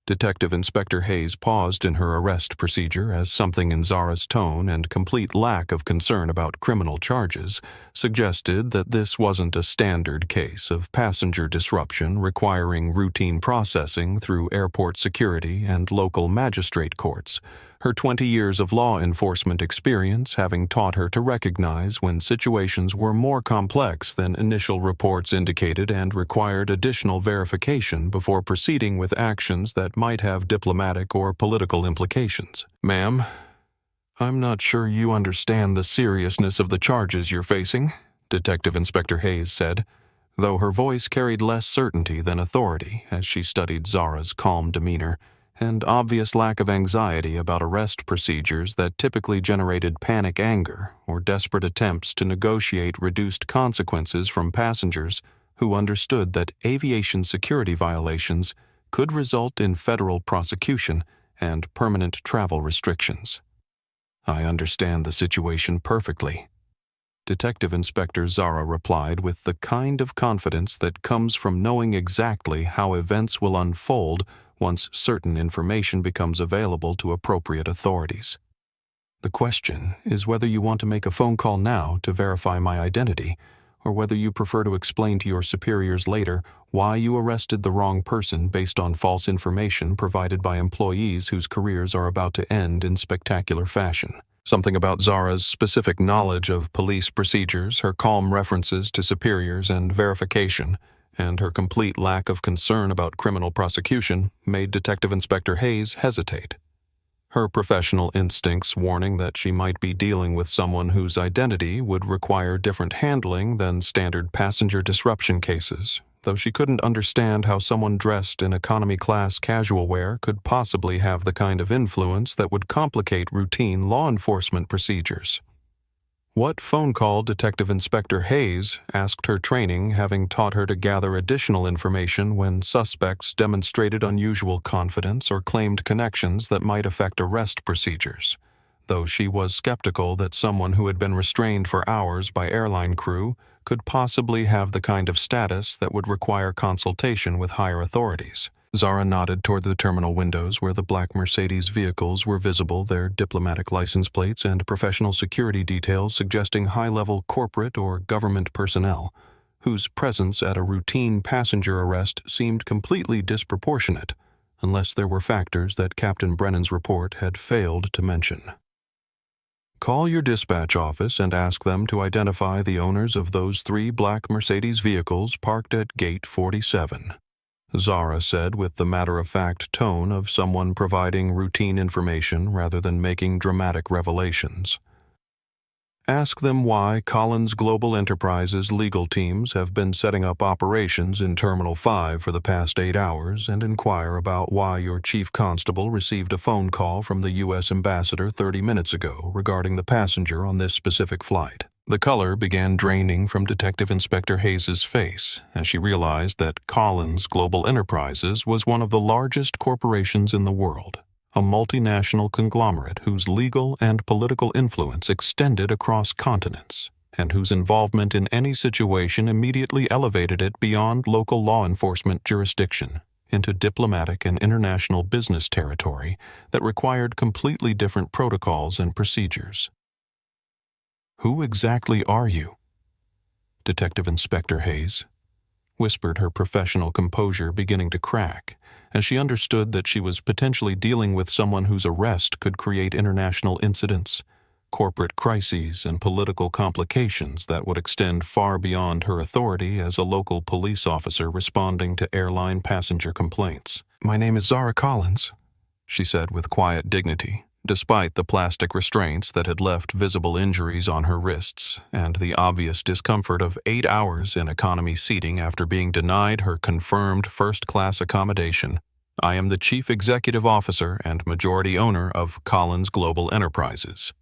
Detective Inspector Hayes paused in her arrest procedure as something in Zara's tone and complete lack of concern about criminal charges suggested that this wasn't a standard case of passenger disruption requiring routine processing through airport security and local magistrate courts, her 20 years of law enforcement experience having taught her to recognize when situations were more complex than initial reports indicated and required additional verification before proceeding with actions that might have diplomatic or political implications. "Ma'am, I'm not sure you understand the seriousness of the charges you're facing," Detective Inspector Hayes said, though her voice carried less certainty than authority as she studied Zara's calm demeanor and obvious lack of anxiety about arrest procedures that typically generated panic anger or desperate attempts to negotiate reduced consequences from passengers who understood that aviation security violations could result in federal prosecution and permanent travel restrictions. "I understand the situation perfectly," Detective Inspector Zara replied with the kind of confidence that comes from knowing exactly how events will unfold once certain information becomes available to appropriate authorities. "The question is whether you want to make a phone call now to verify my identity, or whether you prefer to explain to your superiors later why you arrested the wrong person based on false information provided by employees whose careers are about to end in spectacular fashion." Something about Zara's specific knowledge of police procedures, her calm references to superiors and verification, and her complete lack of concern about criminal prosecution made Detective Inspector Hayes hesitate. Her professional instincts warning that she might be dealing with someone whose identity would require different handling than standard passenger disruption cases, though she couldn't understand how someone dressed in economy-class casual wear could possibly have the kind of influence that would complicate routine law enforcement procedures. What phone call Detective Inspector Hayes asked her training, having taught her to gather additional information when suspects demonstrated unusual confidence or claimed connections that might affect arrest procedures, though she was skeptical that someone who had been restrained for hours by airline crew could possibly have the kind of status that would require consultation with higher authorities. Zara nodded toward the terminal windows where the black Mercedes vehicles were visible, their diplomatic license plates and professional security details suggesting high-level corporate or government personnel, whose presence at a routine passenger arrest seemed completely disproportionate, unless there were factors that Captain Brennan's report had failed to mention. "Call your dispatch office and ask them to identify the owners of those 3 black Mercedes vehicles parked at Gate 47. Zara said with the matter-of-fact tone of someone providing routine information rather than making dramatic revelations. "Ask them why Collins Global Enterprises legal teams have been setting up operations in Terminal 5 for the past 8 hours and inquire about why your chief constable received a phone call from the U.S. ambassador 30 minutes ago regarding the passenger on this specific flight." The color began draining from Detective Inspector Hayes's face as she realized that Collins Global Enterprises was one of the largest corporations in the world, a multinational conglomerate whose legal and political influence extended across continents, and whose involvement in any situation immediately elevated it beyond local law enforcement jurisdiction into diplomatic and international business territory that required completely different protocols and procedures. "Who exactly are you?" Detective Inspector Hayes whispered, her professional composure beginning to crack as she understood that she was potentially dealing with someone whose arrest could create international incidents, corporate crises, and political complications that would extend far beyond her authority as a local police officer responding to airline passenger complaints. "My name is Zara Collins," she said with quiet dignity, despite the plastic restraints that had left visible injuries on her wrists and the obvious discomfort of 8 hours in economy seating after being denied her confirmed first-class accommodation. "I am the Chief Executive Officer and majority owner of Collins Global Enterprises.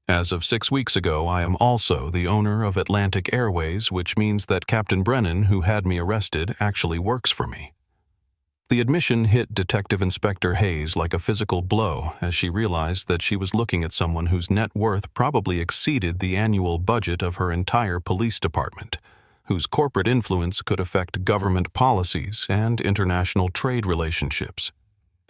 As of 6 weeks ago, I am also the owner of Atlantic Airways, which means that Captain Brennan, who had me arrested, actually works for me." The admission hit Detective Inspector Hayes like a physical blow as she realized that she was looking at someone whose net worth probably exceeded the annual budget of her entire police department, whose corporate influence could affect government policies and international trade relationships,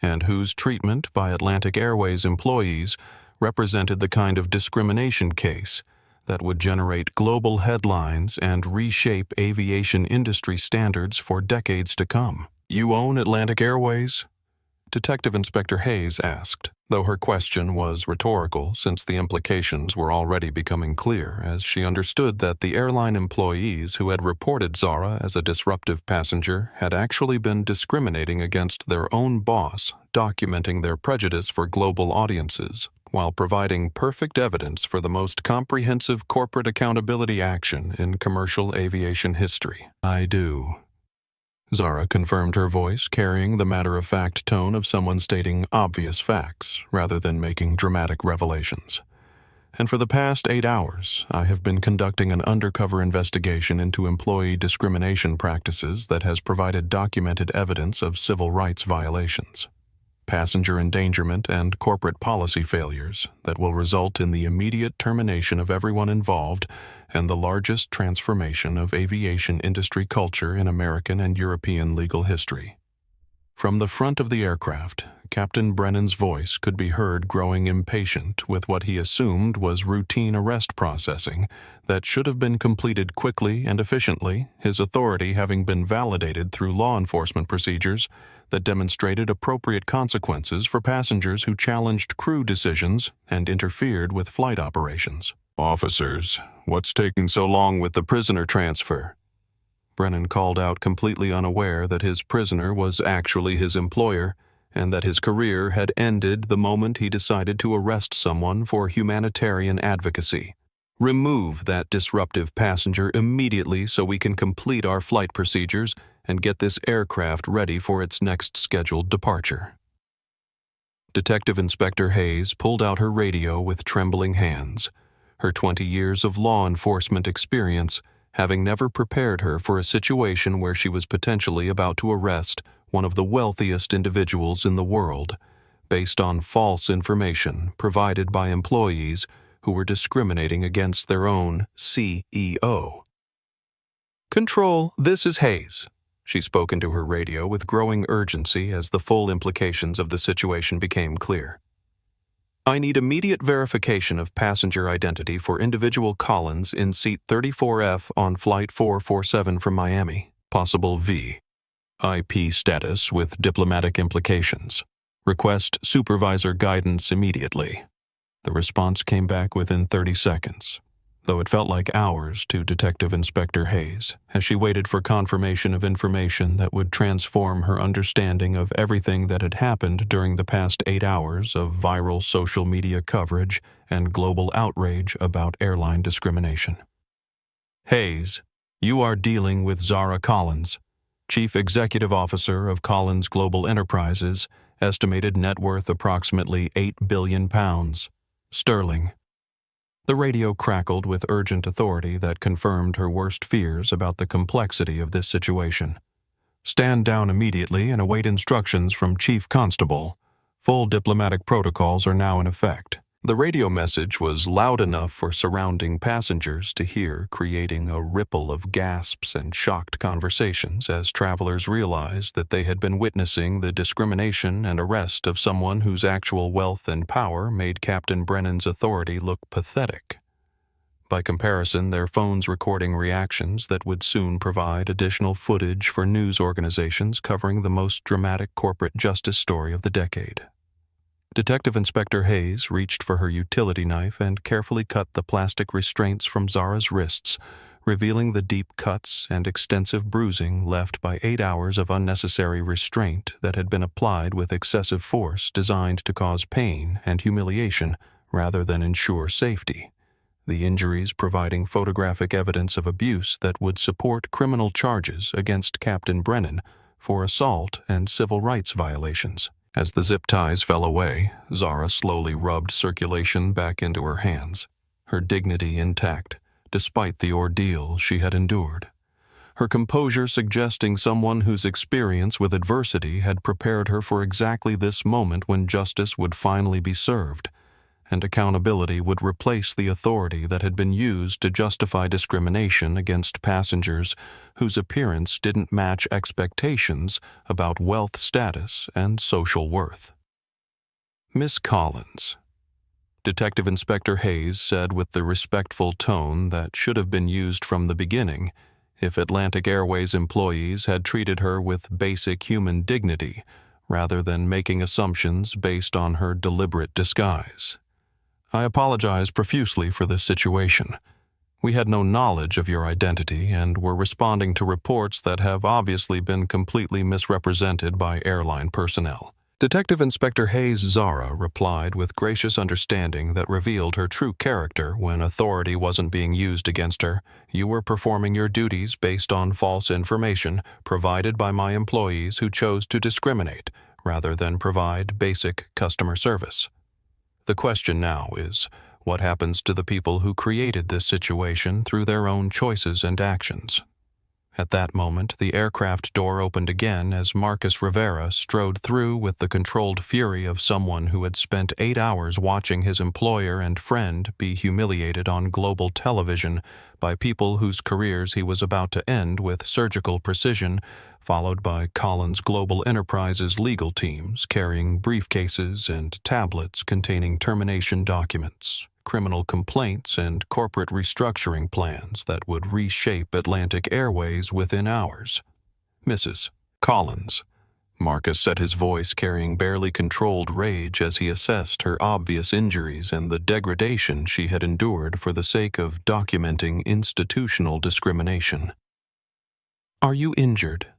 and whose treatment by Atlantic Airways employees represented the kind of discrimination case that would generate global headlines and reshape aviation industry standards for decades to come. "You own Atlantic Airways?" Detective Inspector Hayes asked, though her question was rhetorical since the implications were already becoming clear as she understood that the airline employees who had reported Zara as a disruptive passenger had actually been discriminating against their own boss, documenting their prejudice for global audiences, while providing perfect evidence for the most comprehensive corporate accountability action in commercial aviation history. "I do," Zara confirmed, her voice carrying the matter-of-fact tone of someone stating obvious facts rather than making dramatic revelations. "And for the past 8 hours, I have been conducting an undercover investigation into employee discrimination practices that has provided documented evidence of civil rights violations, passenger endangerment, and corporate policy failures that will result in the immediate termination of everyone involved and the largest transformation of aviation industry culture in American and European legal history." From the front of the aircraft, Captain Brennan's voice could be heard growing impatient with what he assumed was routine arrest processing that should have been completed quickly and efficiently, his authority having been validated through law enforcement procedures that demonstrated appropriate consequences for passengers who challenged crew decisions and interfered with flight operations. "Officers, what's taking so long with the prisoner transfer?" Brennan called out, completely unaware that his prisoner was actually his employer and that his career had ended the moment he decided to arrest someone for humanitarian advocacy. "Remove that disruptive passenger immediately so we can complete our flight procedures and get this aircraft ready for its next scheduled departure." Detective Inspector Hayes pulled out her radio with trembling hands, her 20 years of law enforcement experience having never prepared her for a situation where she was potentially about to arrest one of the wealthiest individuals in the world, based on false information provided by employees who were discriminating against their own CEO. "Control, this is Hayes," she spoke into her radio with growing urgency as the full implications of the situation became clear. "I need immediate verification of passenger identity for individual Collins in seat 34F on Flight 447 from Miami, possible V. IP status with diplomatic implications. Request supervisor guidance immediately." The response came back within 30 seconds, though it felt like hours to Detective Inspector Hayes as she waited for confirmation of information that would transform her understanding of everything that had happened during the past 8 hours of viral social media coverage and global outrage about airline discrimination. "Hayes, you are dealing with Zara Collins, Chief Executive Officer of Collins Global Enterprises, estimated net worth approximately £8 billion, sterling." The radio crackled with urgent authority that confirmed her worst fears about the complexity of this situation. "Stand down immediately and await instructions from Chief Constable. Full diplomatic protocols are now in effect." The radio message was loud enough for surrounding passengers to hear, creating a ripple of gasps and shocked conversations as travelers realized that they had been witnessing the discrimination and arrest of someone whose actual wealth and power made Captain Brennan's authority look pathetic. By comparison, their phones recording reactions that would soon provide additional footage for news organizations covering the most dramatic corporate justice story of the decade. Detective Inspector Hayes reached for her utility knife and carefully cut the plastic restraints from Zara's wrists, revealing the deep cuts and extensive bruising left by 8 hours of unnecessary restraint that had been applied with excessive force designed to cause pain and humiliation rather than ensure safety. The injuries providing photographic evidence of abuse that would support criminal charges against Captain Brennan for assault and civil rights violations. As the zip ties fell away, Zara slowly rubbed circulation back into her hands, her dignity intact, despite the ordeal she had endured. Her composure suggesting someone whose experience with adversity had prepared her for exactly this moment when justice would finally be served, and accountability would replace the authority that had been used to justify discrimination against passengers whose appearance didn't match expectations about wealth status and social worth. Miss Collins, Detective Inspector Hayes said with the respectful tone that should have been used from the beginning if Atlantic Airways employees had treated her with basic human dignity rather than making assumptions based on her deliberate disguise. I apologize profusely for this situation. We had no knowledge of your identity and were responding to reports that have obviously been completely misrepresented by airline personnel. Detective Inspector Hayes Zara replied with gracious understanding that revealed her true character when authority wasn't being used against her. You were performing your duties based on false information provided by my employees who chose to discriminate rather than provide basic customer service. The question now is, what happens to the people who created this situation through their own choices and actions? At that moment, the aircraft door opened again as Marcus Rivera strode through with the controlled fury of someone who had spent 8 hours watching his employer and friend be humiliated on global television by people whose careers he was about to end with surgical precision, followed by Collins Global Enterprises legal teams carrying briefcases and tablets containing termination documents, criminal complaints, and corporate restructuring plans that would reshape Atlantic Airways within hours. Mrs. Collins. Marcus set his voice carrying barely controlled rage as he assessed her obvious injuries and the degradation she had endured for the sake of documenting institutional discrimination. Are you injured?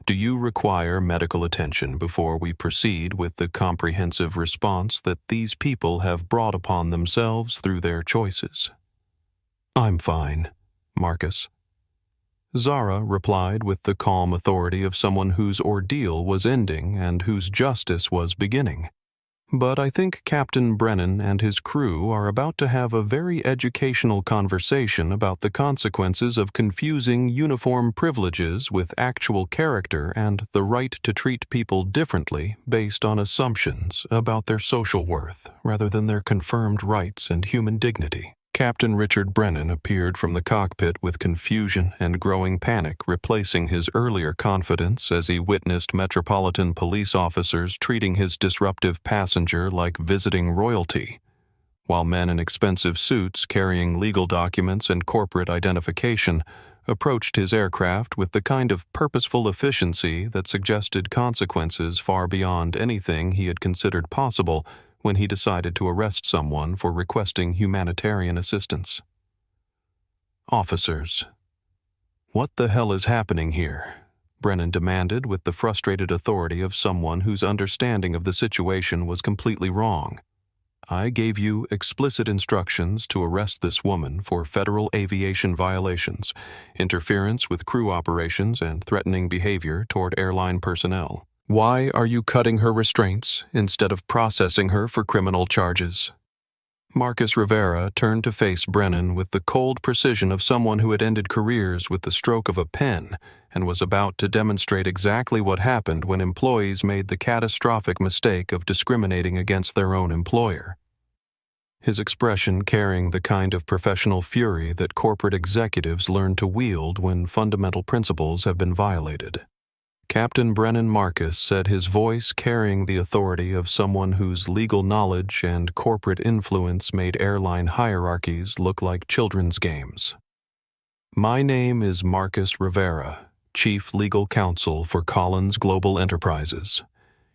Do you require medical attention before we proceed with the comprehensive response that these people have brought upon themselves through their choices? I'm fine, Marcus. Zara replied with the calm authority of someone whose ordeal was ending and whose justice was beginning. But I think Captain Brennan and his crew are about to have a very educational conversation about the consequences of confusing uniform privileges with actual character and the right to treat people differently based on assumptions about their social worth rather than their confirmed rights and human dignity. Captain Richard Brennan appeared from the cockpit with confusion and growing panic, replacing his earlier confidence as he witnessed Metropolitan Police officers treating his disruptive passenger like visiting royalty, while men in expensive suits carrying legal documents and corporate identification approached his aircraft with the kind of purposeful efficiency that suggested consequences far beyond anything he had considered possible when he decided to arrest someone for requesting humanitarian assistance. Officers. What the hell is happening here? Brennan demanded with the frustrated authority of someone whose understanding of the situation was completely wrong. I gave you explicit instructions to arrest this woman for federal aviation violations, interference with crew operations, and threatening behavior toward airline personnel. Why are you cutting her restraints instead of processing her for criminal charges? Marcus Rivera turned to face Brennan with the cold precision of someone who had ended careers with the stroke of a pen and was about to demonstrate exactly what happened when employees made the catastrophic mistake of discriminating against their own employer. his expression carrying the kind of professional fury that corporate executives learn to wield when fundamental principles have been violated. Captain Brennan Marcus said, his voice carrying the authority of someone whose legal knowledge and corporate influence made airline hierarchies look like children's games. "My name is Marcus Rivera, Chief Legal Counsel for Collins Global Enterprises.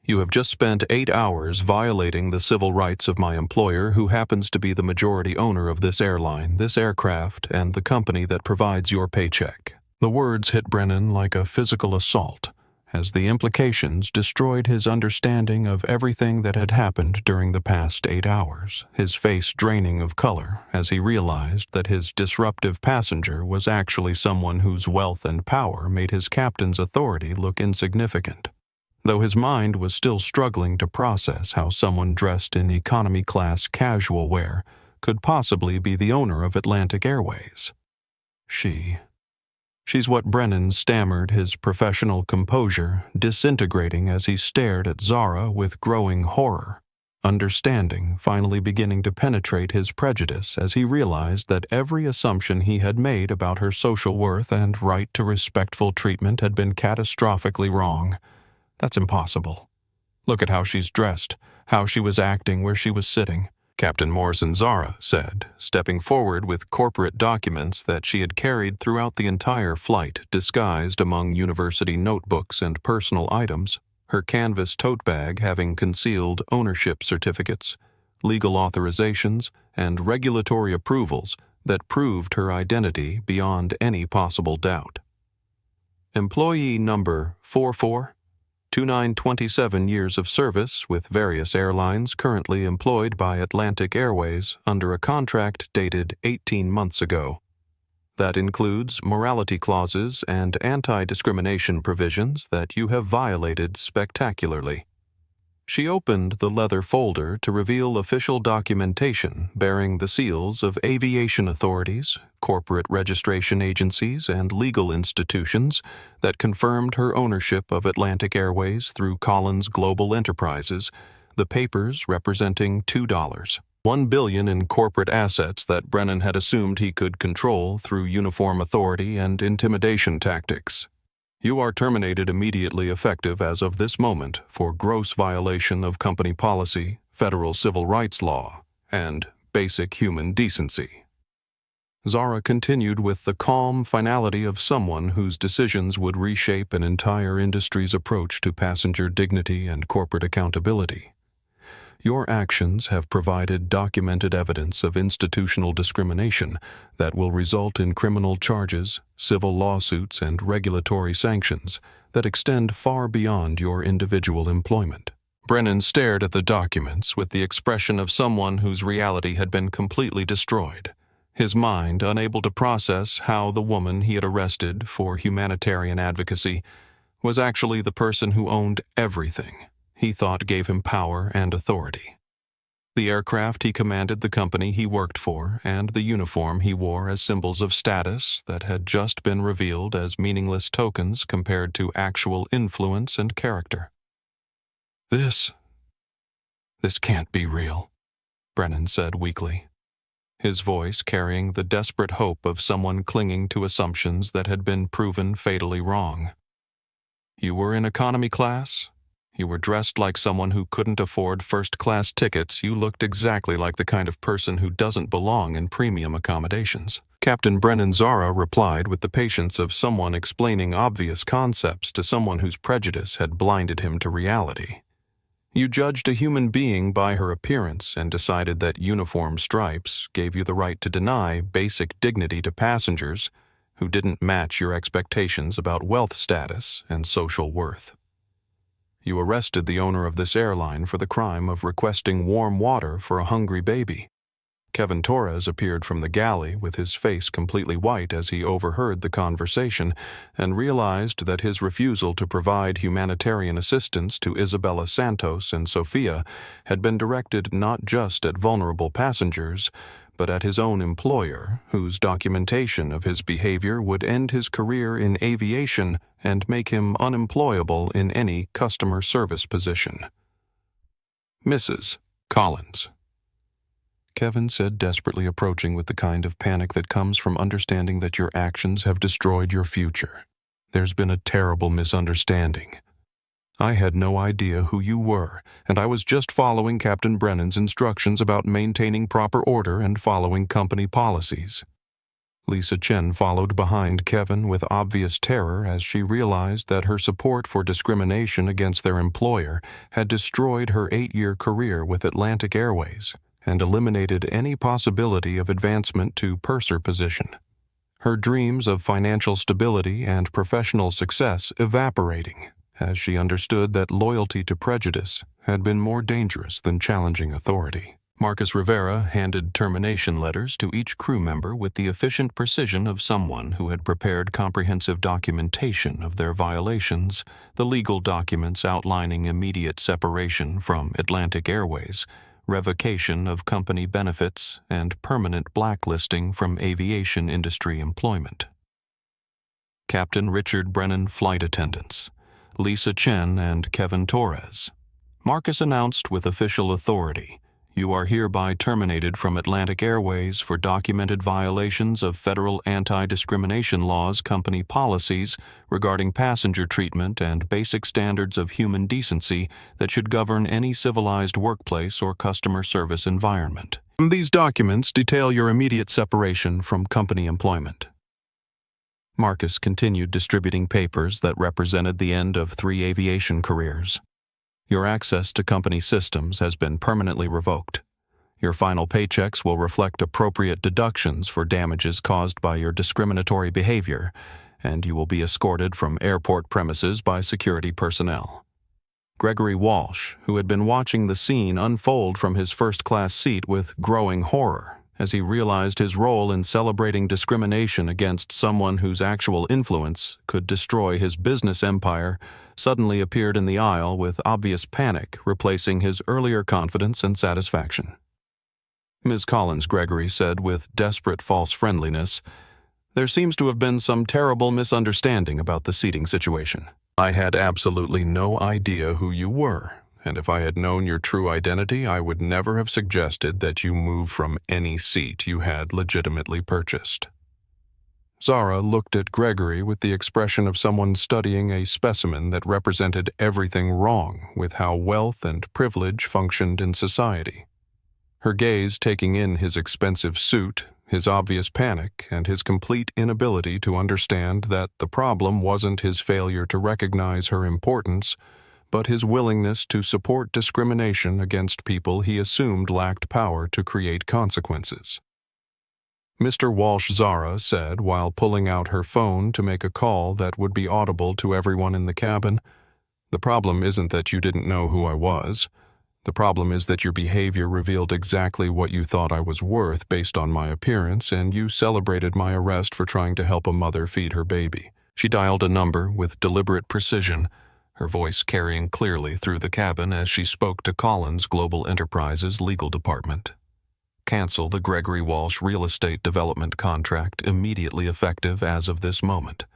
You have just spent 8 hours violating the civil rights of my employer, who happens to be the majority owner of this airline, this aircraft, and the company that provides your paycheck." The words hit Brennan like a physical assault, as the implications destroyed his understanding of everything that had happened during the past 8 hours, his face draining of color as he realized that his disruptive passenger was actually someone whose wealth and power made his captain's authority look insignificant, though his mind was still struggling to process how someone dressed in economy-class casual wear could possibly be the owner of Atlantic Airways. She's what Brennan stammered, his professional composure disintegrating as he stared at Zara with growing horror, understanding finally beginning to penetrate his prejudice as he realized that every assumption he had made about her social worth and right to respectful treatment had been catastrophically wrong. That's impossible. Look at how she's dressed, how she was acting where she was sitting, Captain Morrison Zara said, stepping forward with corporate documents that she had carried throughout the entire flight, disguised among university notebooks and personal items, her canvas tote bag having concealed ownership certificates, legal authorizations, and regulatory approvals that proved her identity beyond any possible doubt. Employee number 2927 years of service with various airlines, currently employed by Atlantic Airways under a contract dated 18 months ago. That includes morality clauses and anti-discrimination provisions that you have violated spectacularly. She opened the leather folder to reveal official documentation bearing the seals of aviation authorities, corporate registration agencies, and legal institutions that confirmed her ownership of Atlantic Airways through Collins Global Enterprises, the papers representing $1 billion in corporate assets that Brennan had assumed he could control through uniform authority and intimidation tactics. You are terminated immediately, effective as of this moment, for gross violation of company policy, federal civil rights law, and basic human decency. Zara continued with the calm finality of someone whose decisions would reshape an entire industry's approach to passenger dignity and corporate accountability. Your actions have provided documented evidence of institutional discrimination that will result in criminal charges, civil lawsuits, and regulatory sanctions that extend far beyond your individual employment. Brennan stared at the documents with the expression of someone whose reality had been completely destroyed, his mind unable to process how the woman he had arrested for humanitarian advocacy was actually the person who owned everything he thought gave him power and authority. The aircraft he commanded, the company he worked for, and the uniform he wore as symbols of status that had just been revealed as meaningless tokens compared to actual influence and character. This can't be real, Brennan said weakly, his voice carrying the desperate hope of someone clinging to assumptions that had been proven fatally wrong. You were in economy class? You were dressed like someone who couldn't afford first-class tickets. You looked exactly like the kind of person who doesn't belong in premium accommodations. Captain Brennan Zara replied with the patience of someone explaining obvious concepts to someone whose prejudice had blinded him to reality. You judged a human being by her appearance and decided that uniform stripes gave you the right to deny basic dignity to passengers who didn't match your expectations about wealth status and social worth. You arrested the owner of this airline for the crime of requesting warm water for a hungry baby. Kevin Torres appeared from the galley with his face completely white as he overheard the conversation and realized that his refusal to provide humanitarian assistance to Isabella Santos and Sofia had been directed not just at vulnerable passengers, but at his own employer, whose documentation of his behavior would end his career in aviation and make him unemployable in any customer service position. Mrs. Collins. Kevin said, desperately approaching with the kind of panic that comes from understanding that your actions have destroyed your future. There's been a terrible misunderstanding. I had no idea who you were, and I was just following Captain Brennan's instructions about maintaining proper order and following company policies. Lisa Chen followed behind Kevin with obvious terror as she realized that her support for discrimination against their employer had destroyed her 8-year career with Atlantic Airways and eliminated any possibility of advancement to purser position. Her dreams of financial stability and professional success evaporating as she understood that loyalty to prejudice had been more dangerous than challenging authority. Marcus Rivera handed termination letters to each crew member with the efficient precision of someone who had prepared comprehensive documentation of their violations, the legal documents outlining immediate separation from Atlantic Airways, revocation of company benefits, and permanent blacklisting from aviation industry employment. Captain Richard Brennan flight attendants, Lisa Chen and Kevin Torres. Marcus announced with official authority, "You are hereby terminated from Atlantic Airways for documented violations of federal anti-discrimination laws, company policies regarding passenger treatment, and basic standards of human decency that should govern any civilized workplace or customer service environment. These documents detail your immediate separation from company employment." Marcus continued distributing papers that represented the end of 3 aviation careers. Your access to company systems has been permanently revoked. Your final paychecks will reflect appropriate deductions for damages caused by your discriminatory behavior, and you will be escorted from airport premises by security personnel. Gregory Walsh, who had been watching the scene unfold from his first-class seat with growing horror as he realized his role in celebrating discrimination against someone whose actual influence could destroy his business empire, suddenly appeared in the aisle with obvious panic, replacing his earlier confidence and satisfaction. Ms. Collins, Gregory said with desperate false friendliness, "There seems to have been some terrible misunderstanding about the seating situation. I had absolutely no idea who you were, and if I had known your true identity, I would never have suggested that you move from any seat you had legitimately purchased." Zara looked at Gregory with the expression of someone studying a specimen that represented everything wrong with how wealth and privilege functioned in society. Her gaze taking in his expensive suit, his obvious panic, and his complete inability to understand that the problem wasn't his failure to recognize her importance, but his willingness to support discrimination against people he assumed lacked power to create consequences. Mr. Walsh, Zara said while pulling out her phone to make a call that would be audible to everyone in the cabin, "The problem isn't that you didn't know who I was. The problem is that your behavior revealed exactly what you thought I was worth based on my appearance, and you celebrated my arrest for trying to help a mother feed her baby." She dialed a number with deliberate precision, her voice carrying clearly through the cabin as she spoke to Collins Global Enterprises' legal department. "Cancel the Gregory Walsh real estate development contract immediately effective as of this moment.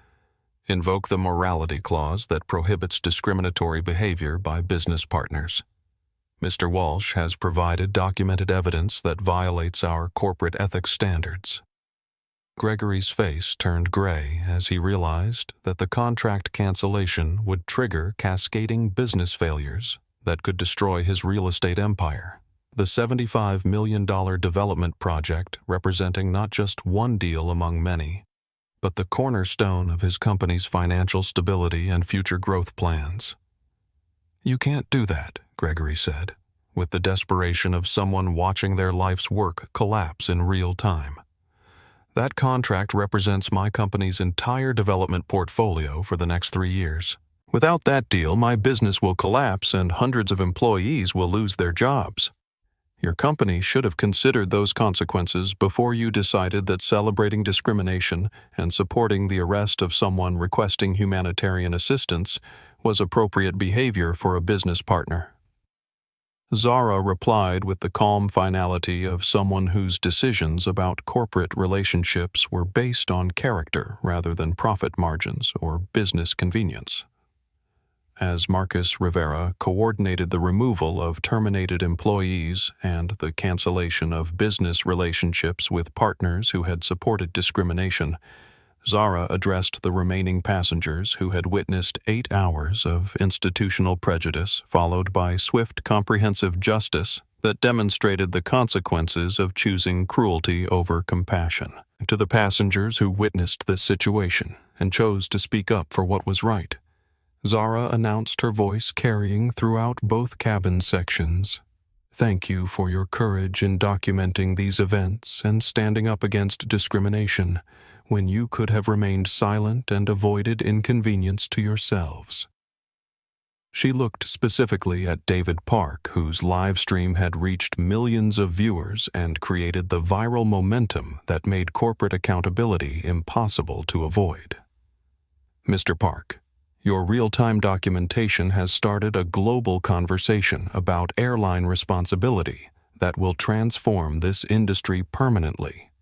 Invoke the morality clause that prohibits discriminatory behavior by business partners. Mr. Walsh has provided documented evidence that violates our corporate ethics standards." Gregory's face turned gray as he realized that the contract cancellation would trigger cascading business failures that could destroy his real estate empire. The $75 million development project representing not just one deal among many, but the cornerstone of his company's financial stability and future growth plans. "You can't do that," Gregory said, with the desperation of someone watching their life's work collapse in real time. "That contract represents my company's entire development portfolio for the next 3 years. Without that deal, my business will collapse and hundreds of employees will lose their jobs. Your company should have considered those consequences before you decided that celebrating discrimination and supporting the arrest of someone requesting humanitarian assistance was appropriate behavior for a business partner." Zara replied with the calm finality of someone whose decisions about corporate relationships were based on character rather than profit margins or business convenience. as Marcus Rivera coordinated the removal of terminated employees and the cancellation of business relationships with partners who had supported discrimination, Zara addressed the remaining passengers who had witnessed 8 hours of institutional prejudice followed by swift, comprehensive justice that demonstrated the consequences of choosing cruelty over compassion. To the passengers who witnessed this situation and chose to speak up for what was right, Zara announced, her voice carrying throughout both cabin sections. "Thank you for your courage in documenting these events and standing up against discrimination when you could have remained silent and avoided inconvenience to yourselves." She looked specifically at David Park, whose live stream had reached millions of viewers and created the viral momentum that made corporate accountability impossible to avoid. "Mr. Park, your real-time documentation has started a global conversation about airline responsibility that will transform this industry permanently.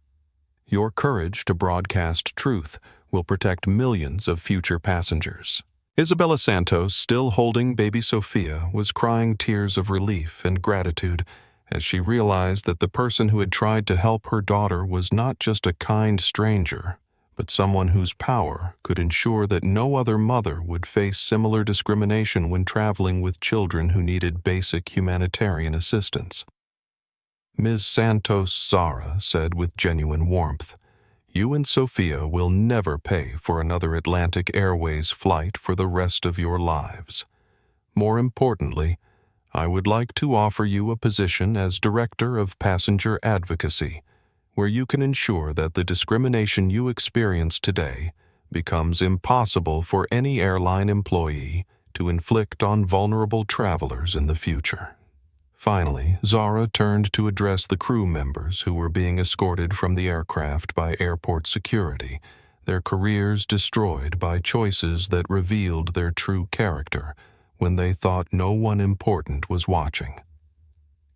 Your courage to broadcast truth will protect millions of future passengers." Isabella Santos, still holding baby Sophia, was crying tears of relief and gratitude as she realized that the person who had tried to help her daughter was not just a kind stranger, but someone whose power could ensure that no other mother would face similar discrimination when traveling with children who needed basic humanitarian assistance. Ms. Santos Zara said with genuine warmth, "You and Sophia will never pay for another Atlantic Airways flight for the rest of your lives. More importantly, I would like to offer you a position as Director of Passenger Advocacy, where you can ensure that the discrimination you experience today becomes impossible for any airline employee to inflict on vulnerable travelers in the future." Finally, Zara turned to address the crew members who were being escorted from the aircraft by airport security, their careers destroyed by choices that revealed their true character when they thought no one important was watching.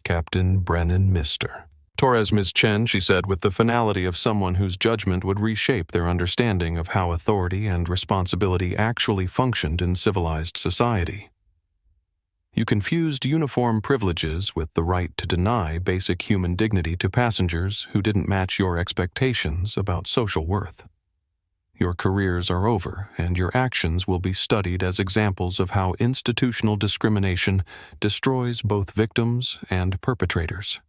Captain Brennan Mister. "Torres, Ms. Chen," she said with the finality of someone whose judgment would reshape their understanding of how authority and responsibility actually functioned in civilized society. "You confused uniform privileges with the right to deny basic human dignity to passengers who didn't match your expectations about social worth. Your careers are over, and your actions will be studied as examples of how institutional discrimination destroys both victims and perpetrators."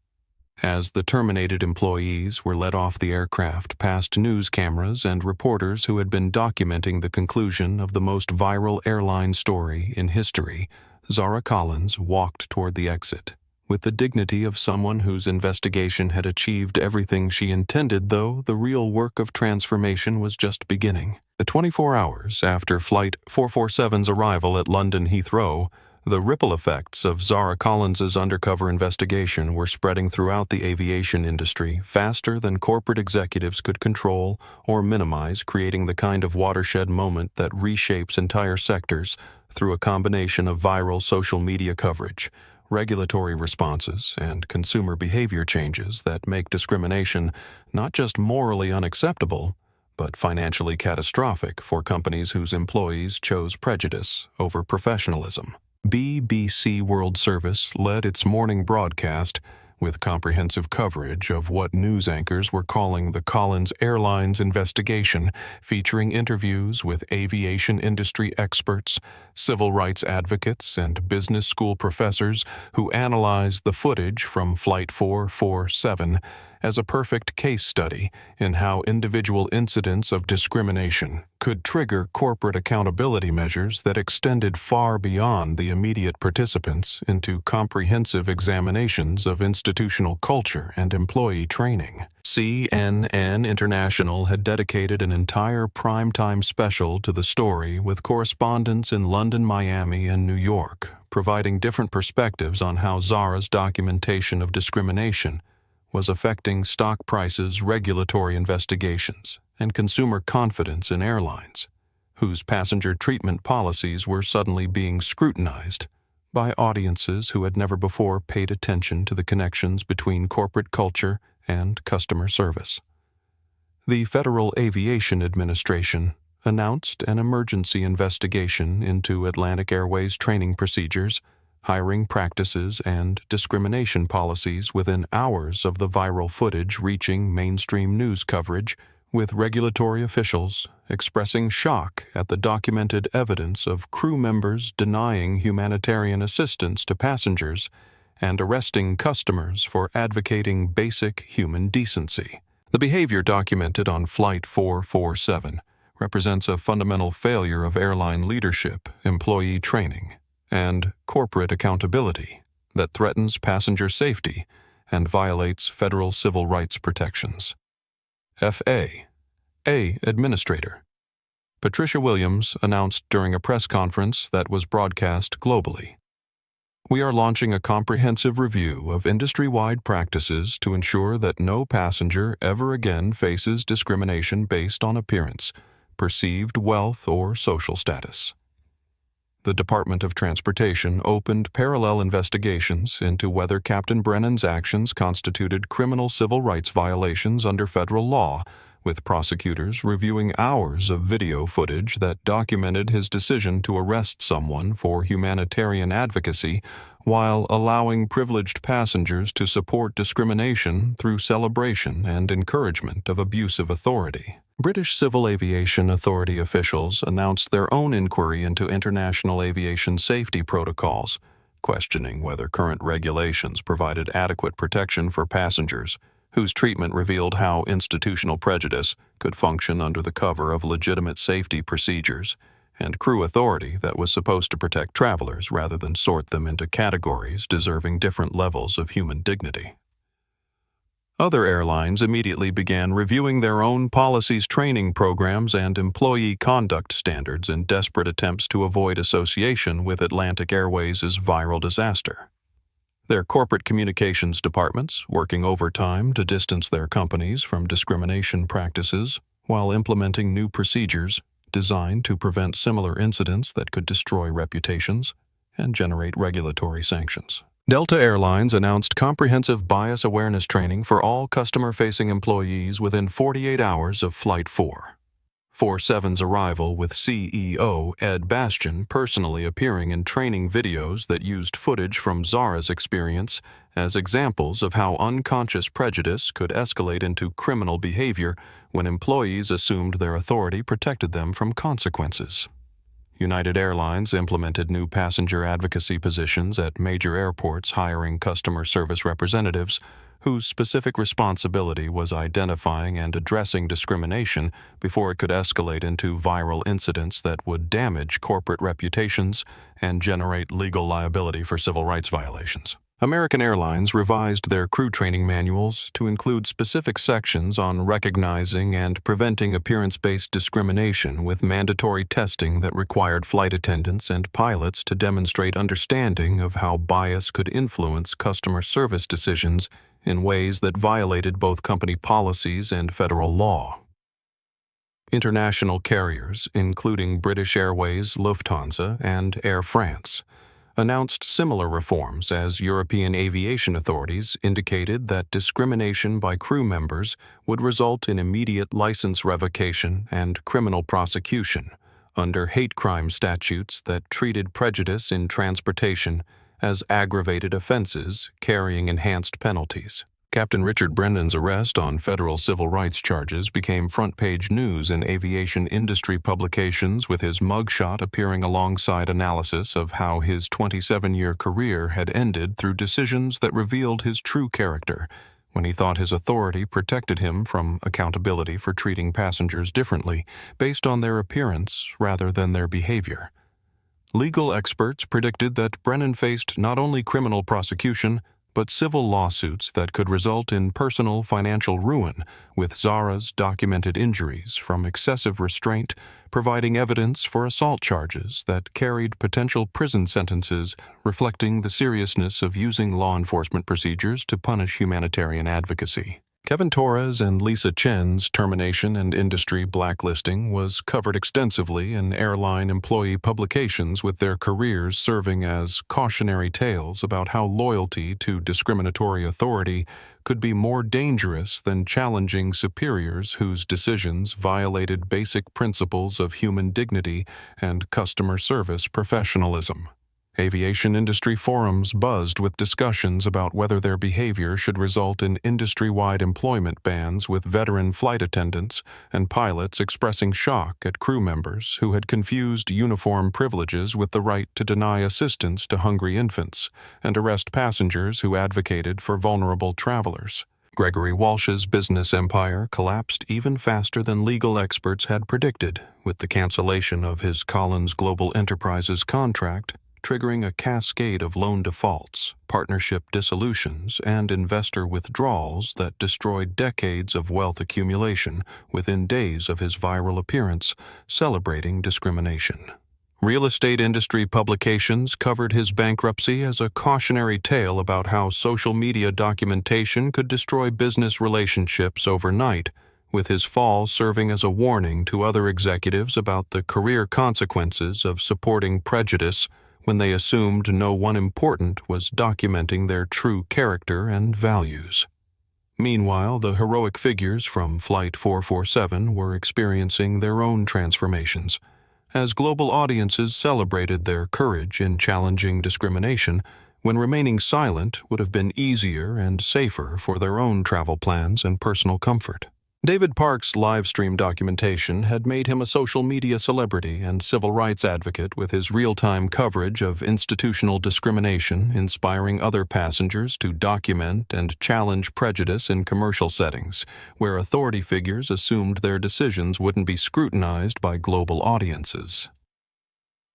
As the terminated employees were led off the aircraft past news cameras and reporters who had been documenting the conclusion of the most viral airline story in history, Zara Collins walked toward the exit, with the dignity of someone whose investigation had achieved everything she intended, though the real work of transformation was just beginning. 24 hours after Flight 447's arrival at London Heathrow, the ripple effects of Zara Collins's undercover investigation were spreading throughout the aviation industry faster than corporate executives could control or minimize, creating the kind of watershed moment that reshapes entire sectors through a combination of viral social media coverage, regulatory responses, and consumer behavior changes that make discrimination not just morally unacceptable, but financially catastrophic for companies whose employees chose prejudice over professionalism. BBC World Service led its morning broadcast with comprehensive coverage of what news anchors were calling the Collins Airlines investigation, featuring interviews with aviation industry experts, civil rights advocates, and business school professors who analyzed the footage from Flight 447 as a perfect case study in how individual incidents of discrimination could trigger corporate accountability measures that extended far beyond the immediate participants into comprehensive examinations of institutional culture and employee training. CNN International had dedicated an entire primetime special to the story with correspondents in London, Miami, and New York, providing different perspectives on how Zara's documentation of discrimination was affecting stock prices, regulatory investigations, and consumer confidence in airlines, whose passenger treatment policies were suddenly being scrutinized by audiences who had never before paid attention to the connections between corporate culture and customer service. The Federal Aviation Administration, announced an emergency investigation into Atlantic Airways training procedures, hiring practices, and discrimination policies within hours of the viral footage reaching mainstream news coverage, with regulatory officials expressing shock at the documented evidence of crew members denying humanitarian assistance to passengers and arresting customers for advocating basic human decency. The behavior documented on Flight 447 represents a fundamental failure of airline leadership, employee training, and corporate accountability that threatens passenger safety and violates federal civil rights protections. F.A. Administrator. Patricia Williams announced during a press conference that was broadcast globally. We are launching a comprehensive review of industry-wide practices to ensure that no passenger ever again faces discrimination based on appearance, perceived wealth, or social status. The Department of Transportation opened parallel investigations into whether Captain Brennan's actions constituted criminal civil rights violations under federal law, with prosecutors reviewing hours of video footage that documented his decision to arrest someone for humanitarian advocacy while allowing privileged passengers to support discrimination through celebration and encouragement of abusive authority. British Civil Aviation Authority officials announced their own inquiry into international aviation safety protocols, questioning whether current regulations provided adequate protection for passengers, whose treatment revealed how institutional prejudice could function under the cover of legitimate safety procedures, and crew authority that was supposed to protect travelers rather than sort them into categories deserving different levels of human dignity. Other airlines immediately began reviewing their own policies, training programs, and employee conduct standards in desperate attempts to avoid association with Atlantic Airways' viral disaster. Their corporate communications departments, working overtime to distance their companies from discrimination practices while implementing new procedures designed to prevent similar incidents that could destroy reputations and generate regulatory sanctions. Delta Airlines announced comprehensive bias awareness training for all customer-facing employees within 48 hours of Flight 447's arrival, with CEO Ed Bastian personally appearing in training videos that used footage from Zara's experience as examples of how unconscious prejudice could escalate into criminal behavior when employees assumed their authority protected them from consequences. United Airlines implemented new passenger advocacy positions at major airports, hiring customer service representatives whose specific responsibility was identifying and addressing discrimination before it could escalate into viral incidents that would damage corporate reputations and generate legal liability for civil rights violations. American Airlines revised their crew training manuals to include specific sections on recognizing and preventing appearance-based discrimination, with mandatory testing that required flight attendants and pilots to demonstrate understanding of how bias could influence customer service decisions in ways that violated both company policies and federal law. International carriers, including British Airways, Lufthansa, and Air France, announced similar reforms as European aviation authorities indicated that discrimination by crew members would result in immediate license revocation and criminal prosecution under hate crime statutes that treated prejudice in transportation as aggravated offenses carrying enhanced penalties. Captain Richard Brennan's arrest on federal civil rights charges became front-page news in aviation industry publications, with his mugshot appearing alongside analysis of how his 27-year career had ended through decisions that revealed his true character when he thought his authority protected him from accountability for treating passengers differently based on their appearance rather than their behavior. Legal experts predicted that Brennan faced not only criminal prosecution, but civil lawsuits that could result in personal financial ruin, with Zara's documented injuries from excessive restraint providing evidence for assault charges that carried potential prison sentences, reflecting the seriousness of using law enforcement procedures to punish humanitarian advocacy. Kevin Torres and Lisa Chen's termination and industry blacklisting was covered extensively in airline employee publications, with their careers serving as cautionary tales about how loyalty to discriminatory authority could be more dangerous than challenging superiors whose decisions violated basic principles of human dignity and customer service professionalism. Aviation industry forums buzzed with discussions about whether their behavior should result in industry-wide employment bans, with veteran flight attendants and pilots expressing shock at crew members who had confused uniform privileges with the right to deny assistance to hungry infants and arrest passengers who advocated for vulnerable travelers. Gregory Walsh's business empire collapsed even faster than legal experts had predicted, with the cancellation of his Collins Global Enterprises contract triggering a cascade of loan defaults, partnership dissolutions, and investor withdrawals that destroyed decades of wealth accumulation within days of his viral appearance celebrating discrimination. Real estate industry publications covered his bankruptcy as a cautionary tale about how social media documentation could destroy business relationships overnight, with his fall serving as a warning to other executives about the career consequences of supporting prejudice when they assumed no one important was documenting their true character and values. Meanwhile, the heroic figures from Flight 447 were experiencing their own transformations, as global audiences celebrated their courage in challenging discrimination when remaining silent would have been easier and safer for their own travel plans and personal comfort. David Park's live-stream documentation had made him a social media celebrity and civil rights advocate, with his real-time coverage of institutional discrimination inspiring other passengers to document and challenge prejudice in commercial settings, where authority figures assumed their decisions wouldn't be scrutinized by global audiences.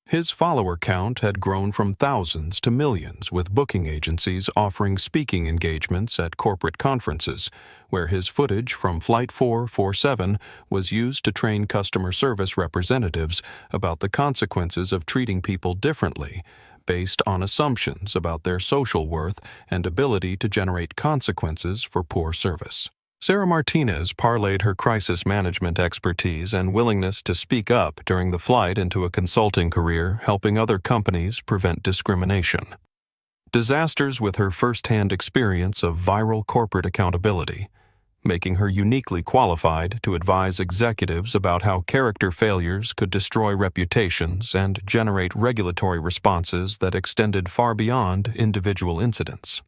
His follower count had grown from thousands to millions, with booking agencies offering speaking engagements at corporate conferences, where his footage from Flight 447 was used to train customer service representatives about the consequences of treating people differently, based on assumptions about their social worth and ability to generate consequences for poor service. Sarah Martinez parlayed her crisis management expertise and willingness to speak up during the flight into a consulting career, helping other companies prevent discrimination. Disasters with her first-hand experience of viral corporate accountability, making her uniquely qualified to advise executives about how character failures could destroy reputations and generate regulatory responses that extended far beyond individual incidents.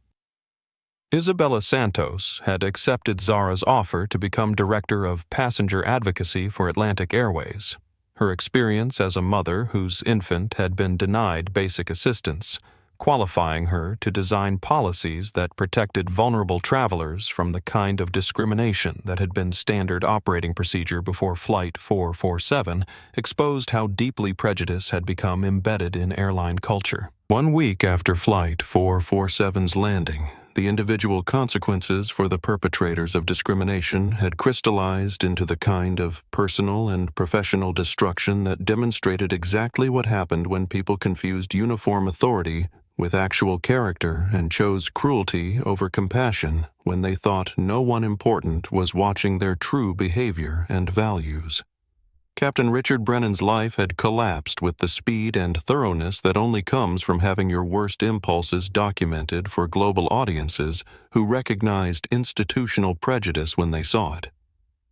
Isabella Santos had accepted Zara's offer to become Director of Passenger Advocacy for Atlantic Airways. Her experience as a mother whose infant had been denied basic assistance, qualifying her to design policies that protected vulnerable travelers from the kind of discrimination that had been standard operating procedure before Flight 447, exposed how deeply prejudice had become embedded in airline culture. 1 week after Flight 447's landing, the individual consequences for the perpetrators of discrimination had crystallized into the kind of personal and professional destruction that demonstrated exactly what happened when people confused uniform authority with actual character and chose cruelty over compassion when they thought no one important was watching their true behavior and values. Captain Richard Brennan's life had collapsed with the speed and thoroughness that only comes from having your worst impulses documented for global audiences who recognized institutional prejudice when they saw it.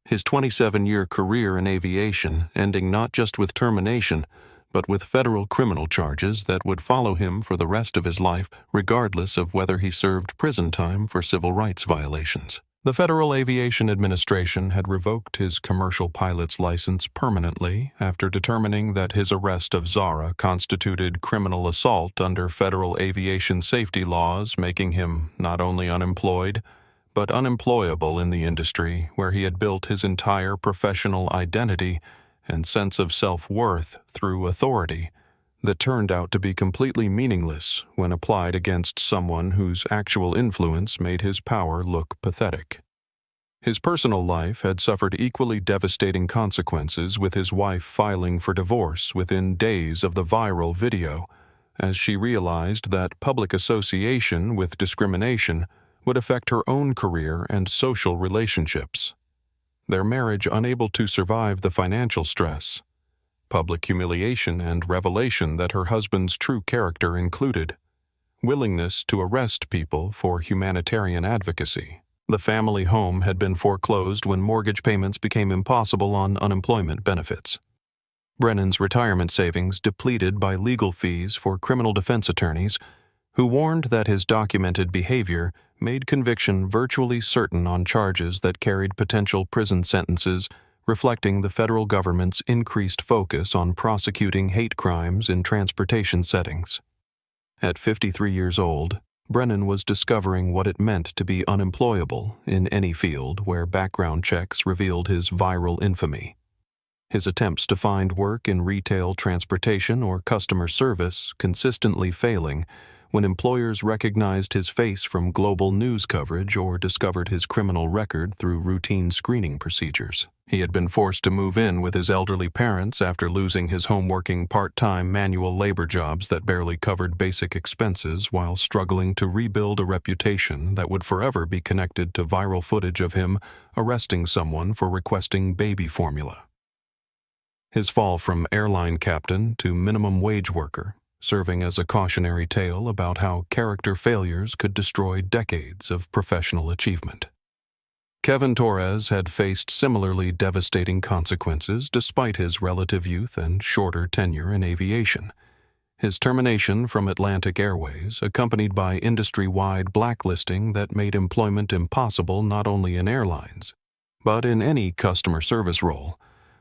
His 27-year career in aviation ending not just with termination, but with federal criminal charges that would follow him for the rest of his life, regardless of whether he served prison time for civil rights violations. The Federal Aviation Administration had revoked his commercial pilot's license permanently after determining that his arrest of Zara constituted criminal assault under federal aviation safety laws, making him not only unemployed, but unemployable in the industry where he had built his entire professional identity and sense of self-worth through authority that turned out to be completely meaningless when applied against someone whose actual influence made his power look pathetic. His personal life had suffered equally devastating consequences, with his wife filing for divorce within days of the viral video, as she realized that public association with discrimination would affect her own career and social relationships. Their marriage unable to survive the financial stress, public humiliation and revelation that her husband's true character included willingness to arrest people for humanitarian advocacy. The family home had been foreclosed when mortgage payments became impossible on unemployment benefits. Brennan's retirement savings depleted by legal fees for criminal defense attorneys, who warned that his documented behavior made conviction virtually certain on charges that carried potential prison sentences, reflecting the federal government's increased focus on prosecuting hate crimes in transportation settings. At 53 years old, Brennan was discovering what it meant to be unemployable in any field where background checks revealed his viral infamy. His attempts to find work in retail, transportation, or customer service consistently failing when employers recognized his face from global news coverage or discovered his criminal record through routine screening procedures. He had been forced to move in with his elderly parents after losing his home-working part-time manual labor jobs that barely covered basic expenses while struggling to rebuild a reputation that would forever be connected to viral footage of him arresting someone for requesting baby formula. His fall from airline captain to minimum wage worker, serving as a cautionary tale about how character failures could destroy decades of professional achievement. Kevin Torres had faced similarly devastating consequences despite his relative youth and shorter tenure in aviation. His termination from Atlantic Airways, accompanied by industry-wide blacklisting that made employment impossible not only in airlines, but in any customer service role,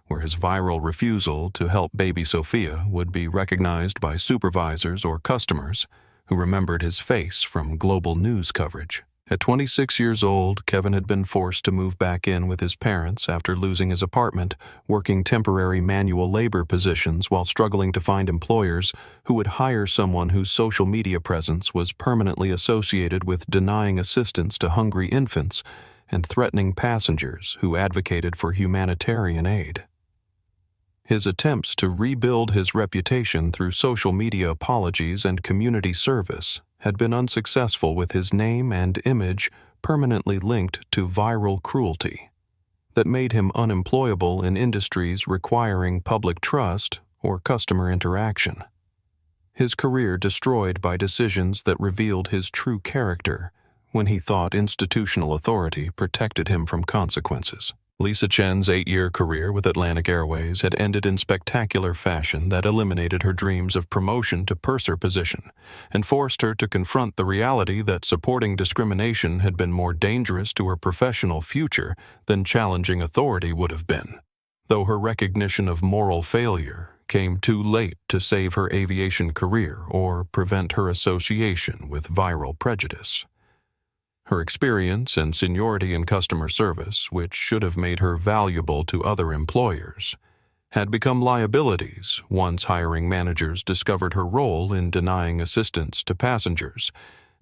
where his viral refusal to help baby Sophia would be recognized by supervisors or customers who remembered his face from global news coverage. At 26 years old, Kevin had been forced to move back in with his parents after losing his apartment, working temporary manual labor positions while struggling to find employers who would hire someone whose social media presence was permanently associated with denying assistance to hungry infants and threatening passengers who advocated for humanitarian aid. His attempts to rebuild his reputation through social media apologies and community service had been unsuccessful, with his name and image permanently linked to viral cruelty that made him unemployable in industries requiring public trust or customer interaction. His career destroyed by decisions that revealed his true character when he thought institutional authority protected him from consequences. Lisa Chen's 8-year career with Atlantic Airways had ended in spectacular fashion that eliminated her dreams of promotion to purser position and forced her to confront the reality that supporting discrimination had been more dangerous to her professional future than challenging authority would have been. Though her recognition of moral failure came too late to save her aviation career or prevent her association with viral prejudice. Her experience and seniority in customer service, which should have made her valuable to other employers, had become liabilities once hiring managers discovered her role in denying assistance to passengers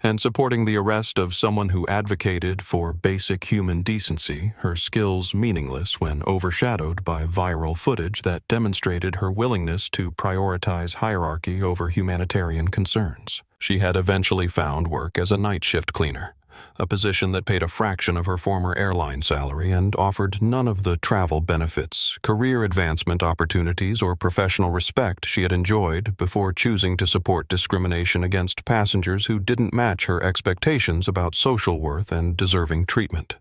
and supporting the arrest of someone who advocated for basic human decency, her skills meaningless when overshadowed by viral footage that demonstrated her willingness to prioritize hierarchy over humanitarian concerns. She had eventually found work as a night shift cleaner, a position that paid a fraction of her former airline salary and offered none of the travel benefits, career advancement opportunities, or professional respect she had enjoyed before choosing to support discrimination against passengers who didn't match her expectations about social worth and deserving treatment.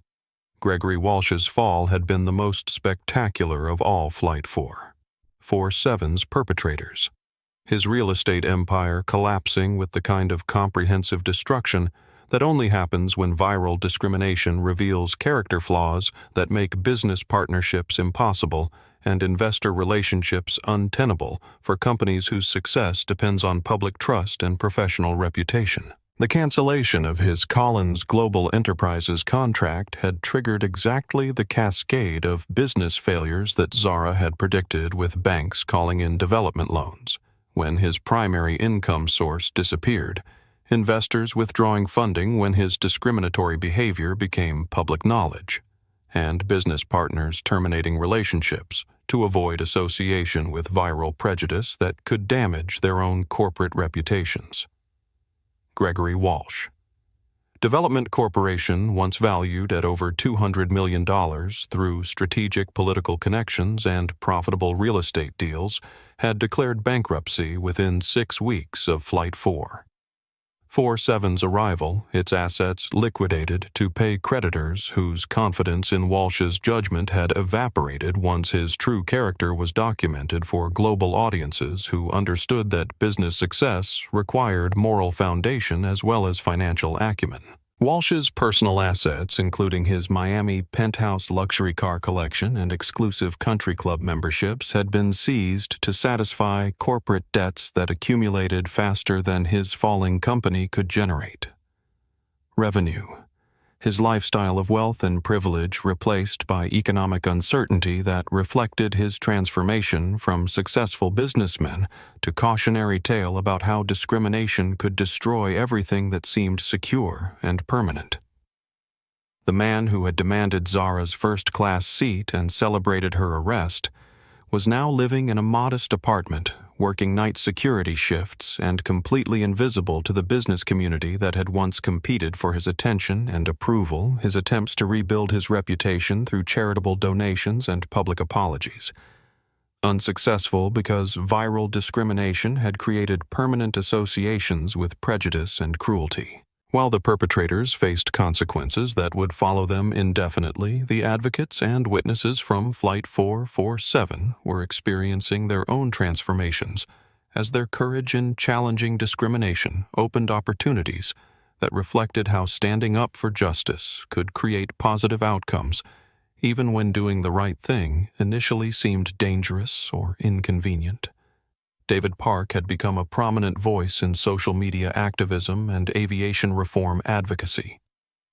Gregory Walsh's fall had been the most spectacular of all Flight 447's perpetrators. His real estate empire collapsing with the kind of comprehensive destruction that only happens when viral discrimination reveals character flaws that make business partnerships impossible and investor relationships untenable for companies whose success depends on public trust and professional reputation. The cancellation of his Collins Global Enterprises contract had triggered exactly the cascade of business failures that Zara had predicted, with banks calling in development loans when his primary income source disappeared, investors withdrawing funding when his discriminatory behavior became public knowledge, and business partners terminating relationships to avoid association with viral prejudice that could damage their own corporate reputations. Gregory Walsh. Development Corporation, once valued at over $200 million through strategic political connections and profitable real estate deals, had declared bankruptcy within 6 weeks of Flight 4. 47's arrival, its assets liquidated to pay creditors whose confidence in Walsh's judgment had evaporated once his true character was documented for global audiences who understood that business success required moral foundation as well as financial acumen. Walsh's personal assets, including his Miami penthouse luxury car collection and exclusive country club memberships, had been seized to satisfy corporate debts that accumulated faster than his falling company could generate. Revenue. His lifestyle of wealth and privilege replaced by economic uncertainty that reflected his transformation from successful businessman to cautionary tale about how discrimination could destroy everything that seemed secure and permanent. The man who had demanded Zara's first-class seat and celebrated her arrest was now living in a modest apartment, working night security shifts and completely invisible to the business community that had once competed for his attention and approval, his attempts to rebuild his reputation through charitable donations and public apologies. Unsuccessful because viral discrimination had created permanent associations with prejudice and cruelty. While the perpetrators faced consequences that would follow them indefinitely, the advocates and witnesses from Flight 447 were experiencing their own transformations as their courage in challenging discrimination opened opportunities that reflected how standing up for justice could create positive outcomes, even when doing the right thing initially seemed dangerous or inconvenient. David Park had become a prominent voice in social media activism and aviation reform advocacy.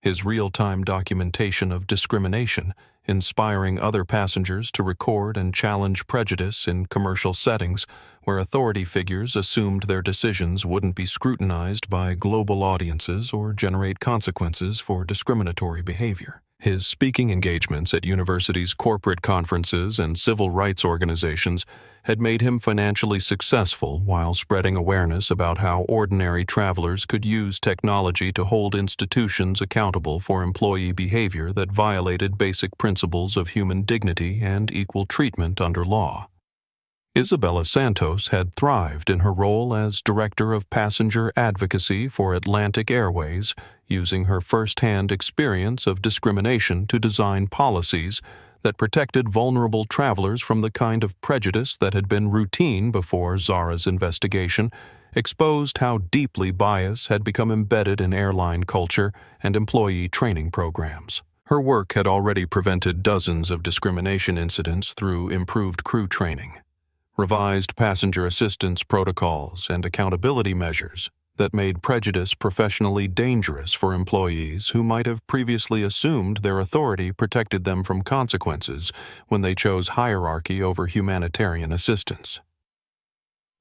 His real-time documentation of discrimination, inspiring other passengers to record and challenge prejudice in commercial settings where authority figures assumed their decisions wouldn't be scrutinized by global audiences or generate consequences for discriminatory behavior. His speaking engagements at universities' corporate conferences and civil rights organizations had made him financially successful while spreading awareness about how ordinary travelers could use technology to hold institutions accountable for employee behavior that violated basic principles of human dignity and equal treatment under law. Isabella Santos had thrived in her role as Director of Passenger Advocacy for Atlantic Airways, using her first-hand experience of discrimination to design policies that protected vulnerable travelers from the kind of prejudice that had been routine before Zara's investigation, exposed how deeply bias had become embedded in airline culture and employee training programs. Her work had already prevented dozens of discrimination incidents through improved crew training, revised passenger assistance protocols, and accountability measures that made prejudice professionally dangerous for employees who might have previously assumed their authority protected them from consequences when they chose hierarchy over humanitarian assistance.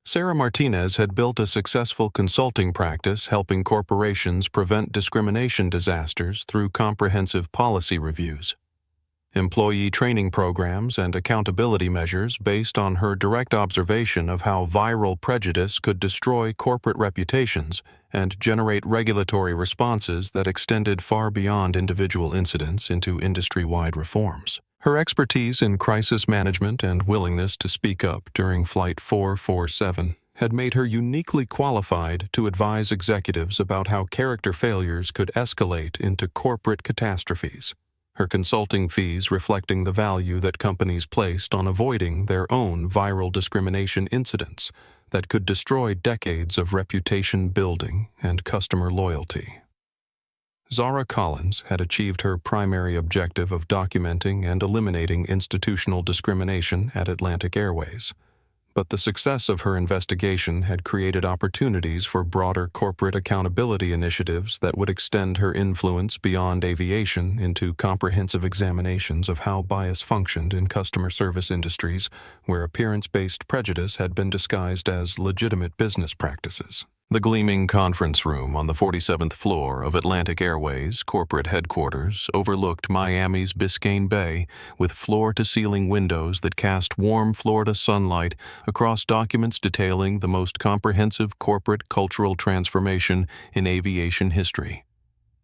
Sarah Martinez had built a successful consulting practice helping corporations prevent discrimination disasters through comprehensive policy reviews, employee training programs, and accountability measures based on her direct observation of how viral prejudice could destroy corporate reputations and generate regulatory responses that extended far beyond individual incidents into industry-wide reforms. Her expertise in crisis management and willingness to speak up during Flight 447 had made her uniquely qualified to advise executives about how character failures could escalate into corporate catastrophes, her consulting fees reflecting the value that companies placed on avoiding their own viral discrimination incidents that could destroy decades of reputation building and customer loyalty. Zara Collins had achieved her primary objective of documenting and eliminating institutional discrimination at Atlantic Airways, but the success of her investigation had created opportunities for broader corporate accountability initiatives that would extend her influence beyond aviation into comprehensive examinations of how bias functioned in customer service industries where appearance-based prejudice had been disguised as legitimate business practices. The gleaming conference room on the 47th floor of Atlantic Airways corporate headquarters overlooked Miami's Biscayne Bay with floor-to-ceiling windows that cast warm Florida sunlight across documents detailing the most comprehensive corporate cultural transformation in aviation history.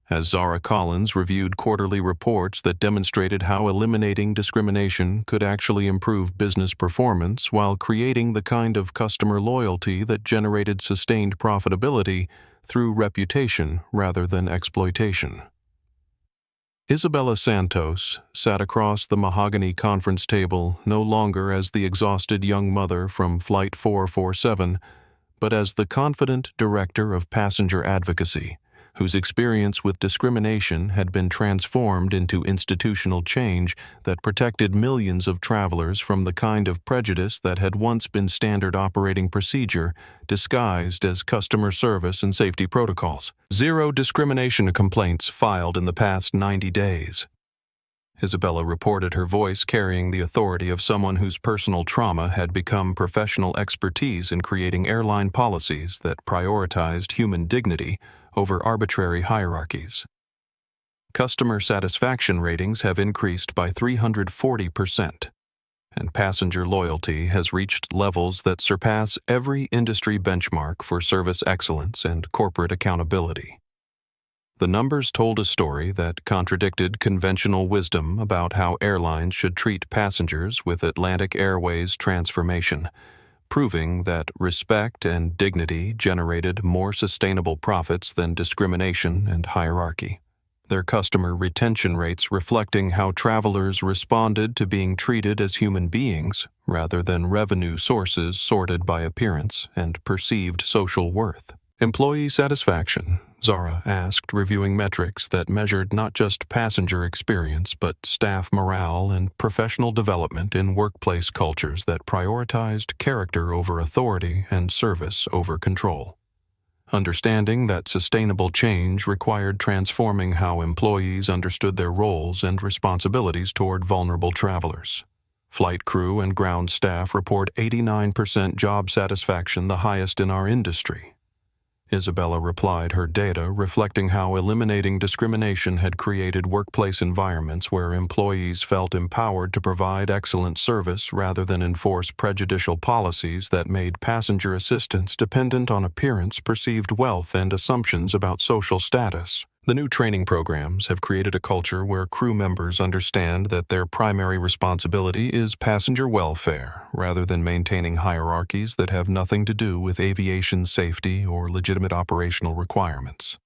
as Zara Collins reviewed quarterly reports that demonstrated how eliminating discrimination could actually improve business performance while creating the kind of customer loyalty that generated sustained profitability through reputation rather than exploitation. Isabella Santos sat across the mahogany conference table no longer as the exhausted young mother from Flight 447, but as the confident director of passenger advocacy, whose experience with discrimination had been transformed into institutional change that protected millions of travelers from the kind of prejudice that had once been standard operating procedure, disguised as customer service and safety protocols. 0 discrimination complaints filed in the past 90 days. Isabella reported, her voice carrying the authority of someone whose personal trauma had become professional expertise in creating airline policies that prioritized human dignity over arbitrary hierarchies. Customer satisfaction ratings have increased by 340%, and passenger loyalty has reached levels that surpass every industry benchmark for service excellence and corporate accountability. The numbers told a story that contradicted conventional wisdom about how airlines should treat passengers with Atlantic Airways' transformation, proving that respect and dignity generated more sustainable profits than discrimination and hierarchy. Their customer retention rates reflecting how travelers responded to being treated as human beings rather than revenue sources sorted by appearance and perceived social worth. Employee satisfaction, Zara asked, reviewing metrics that measured not just passenger experience but staff morale and professional development in workplace cultures that prioritized character over authority and service over control. Understanding that sustainable change required transforming how employees understood their roles and responsibilities toward vulnerable travelers. Flight crew and ground staff report 89% job satisfaction, the highest in our industry. Isabella replied, her data reflecting how eliminating discrimination had created workplace environments where employees felt empowered to provide excellent service rather than enforce prejudicial policies that made passenger assistance dependent on appearance, perceived wealth, and assumptions about social status. The new training programs have created a culture where crew members understand that their primary responsibility is passenger welfare, rather than maintaining hierarchies that have nothing to do with aviation safety or legitimate operational requirements.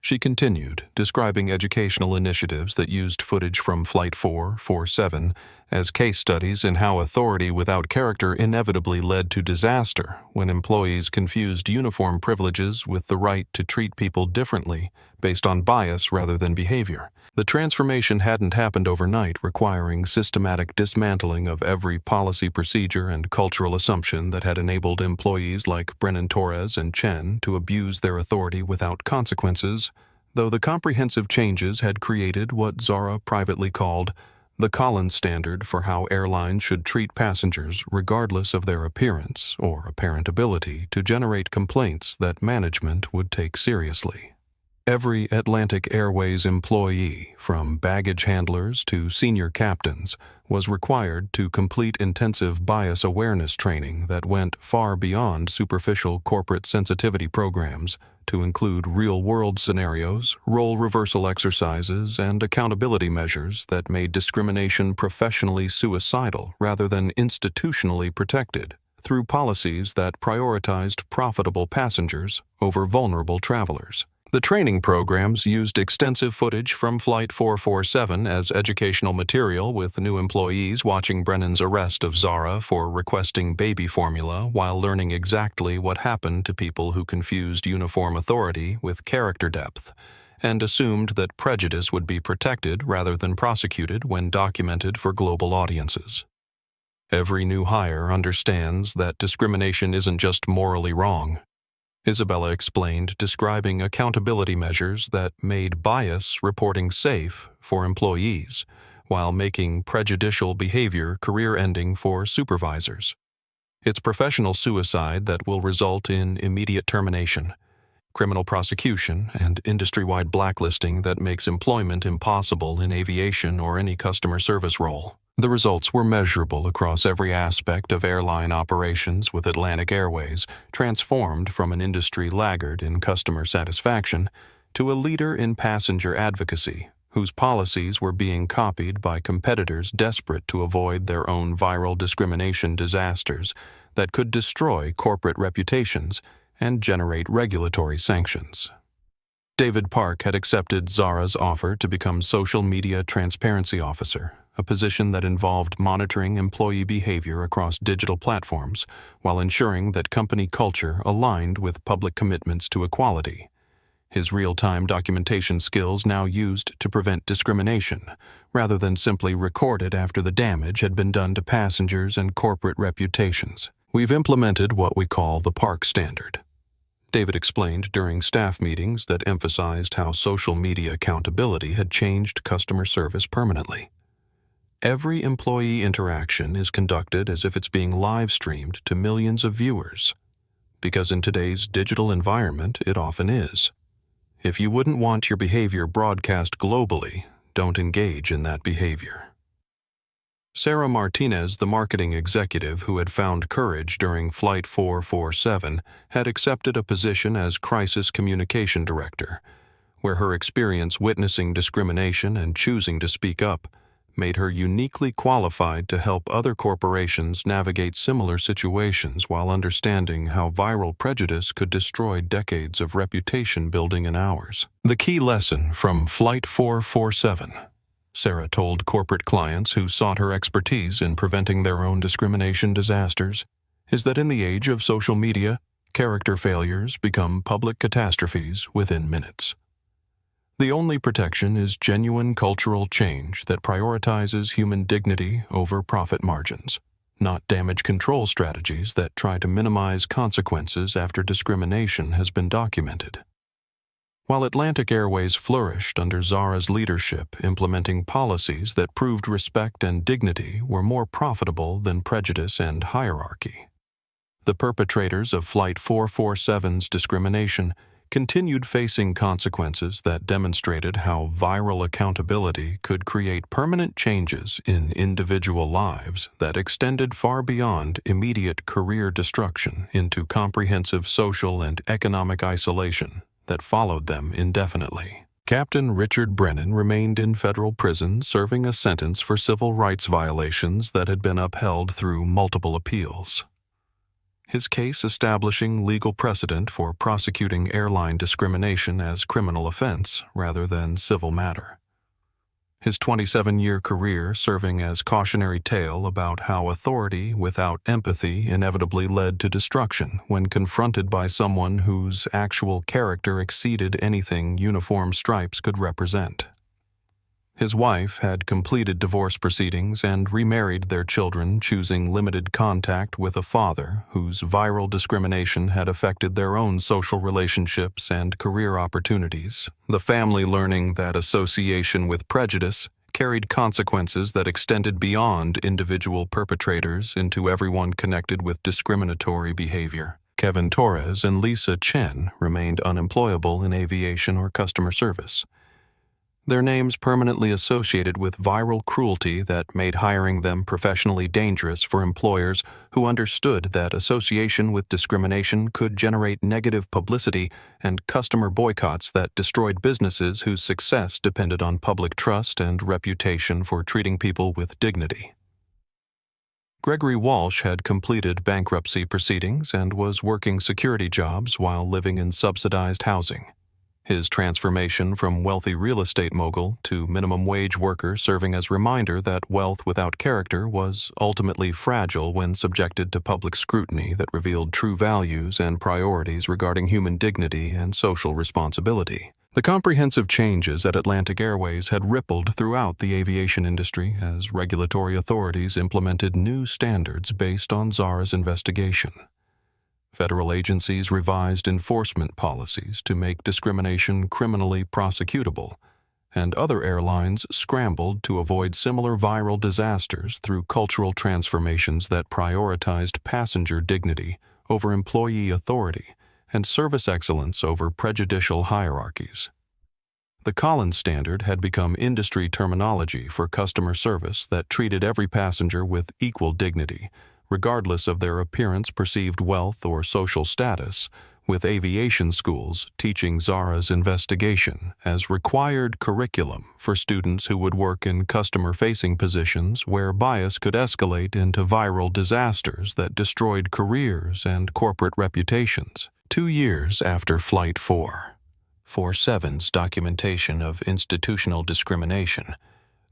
She continued, describing educational initiatives that used footage from Flight 447 as case studies in how authority without character inevitably led to disaster when employees confused uniform privileges with the right to treat people differently based on bias rather than behavior. The transformation hadn't happened overnight, requiring systematic dismantling of every policy procedure and cultural assumption that had enabled employees like Brennan Torres and Chen to abuse their authority without consequences, though the comprehensive changes had created what Zara privately called the Collins standard for how airlines should treat passengers regardless of their appearance or apparent ability to generate complaints that management would take seriously. Every Atlantic Airways employee, from baggage handlers to senior captains, was required to complete intensive bias awareness training that went far beyond superficial corporate sensitivity programs to include real-world scenarios, role reversal exercises, and accountability measures that made discrimination professionally suicidal rather than institutionally protected through policies that prioritized profitable passengers over vulnerable travelers. The training programs used extensive footage from Flight 447 as educational material, with new employees watching Brennan's arrest of Zara for requesting baby formula while learning exactly what happened to people who confused uniform authority with character depth and assumed that prejudice would be protected rather than prosecuted when documented for global audiences. Every new hire understands that discrimination isn't just morally wrong. Isabella explained, describing accountability measures that made bias reporting safe for employees, while making prejudicial behavior career-ending for supervisors. It's professional suicide that will result in immediate termination, criminal prosecution, and industry-wide blacklisting that makes employment impossible in aviation or any customer service role. The results were measurable across every aspect of airline operations, with Atlantic Airways transformed from an industry laggard in customer satisfaction to a leader in passenger advocacy, whose policies were being copied by competitors desperate to avoid their own viral discrimination disasters that could destroy corporate reputations and generate regulatory sanctions. David Park had accepted Zara's offer to become Social Media Transparency Officer, a position that involved monitoring employee behavior across digital platforms while ensuring that company culture aligned with public commitments to equality. His real-time documentation skills now used to prevent discrimination, rather than simply recorded after the damage had been done to passengers and corporate reputations. We've implemented what we call the Park Standard. David explained during staff meetings that emphasized how social media accountability had changed customer service permanently. Every employee interaction is conducted as if it's being live-streamed to millions of viewers, because in today's digital environment, it often is. If you wouldn't want your behavior broadcast globally, don't engage in that behavior. Sarah Martinez, the marketing executive who had found courage during Flight 447, had accepted a position as Crisis Communication Director, where her experience witnessing discrimination and choosing to speak up made her uniquely qualified to help other corporations navigate similar situations while understanding how viral prejudice could destroy decades of reputation building in hours. The key lesson from Flight 447, Sarah told corporate clients who sought her expertise in preventing their own discrimination disasters, is that in the age of social media, character failures become public catastrophes within minutes. The only protection is genuine cultural change that prioritizes human dignity over profit margins, not damage control strategies that try to minimize consequences after discrimination has been documented. While Atlantic Airways flourished under Zara's leadership, implementing policies that proved respect and dignity were more profitable than prejudice and hierarchy. The perpetrators of Flight 447's discrimination continued facing consequences that demonstrated how viral accountability could create permanent changes in individual lives that extended far beyond immediate career destruction into comprehensive social and economic isolation that followed them indefinitely. Captain Richard Brennan remained in federal prison serving a sentence for civil rights violations that had been upheld through multiple appeals. His case establishing legal precedent for prosecuting airline discrimination as criminal offense rather than civil matter. His 27-year career serving as cautionary tale about how authority without empathy inevitably led to destruction when confronted by someone whose actual character exceeded anything uniform stripes could represent. His wife had completed divorce proceedings and remarried their children, choosing limited contact with a father whose viral discrimination had affected their own social relationships and career opportunities. The family learning that association with prejudice carried consequences that extended beyond individual perpetrators into everyone connected with discriminatory behavior. Kevin Torres and Lisa Chen remained unemployable in aviation or customer service, their names permanently associated with viral cruelty that made hiring them professionally dangerous for employers who understood that association with discrimination could generate negative publicity and customer boycotts that destroyed businesses whose success depended on public trust and reputation for treating people with dignity. Gregory Walsh had completed bankruptcy proceedings and was working security jobs while living in subsidized housing. His transformation from wealthy real estate mogul to minimum wage worker serving as reminder that wealth without character was ultimately fragile when subjected to public scrutiny that revealed true values and priorities regarding human dignity and social responsibility. The comprehensive changes at Atlantic Airways had rippled throughout the aviation industry as regulatory authorities implemented new standards based on Zara's investigation. Federal agencies revised enforcement policies to make discrimination criminally prosecutable, and other airlines scrambled to avoid similar viral disasters through cultural transformations that prioritized passenger dignity over employee authority and service excellence over prejudicial hierarchies. The Collins standard had become industry terminology for customer service that treated every passenger with equal dignity, regardless of their appearance, perceived wealth, or social status, with aviation schools teaching Zara's investigation as required curriculum for students who would work in customer-facing positions where bias could escalate into viral disasters that destroyed careers and corporate reputations. 2 years after Flight 447's documentation of institutional discrimination,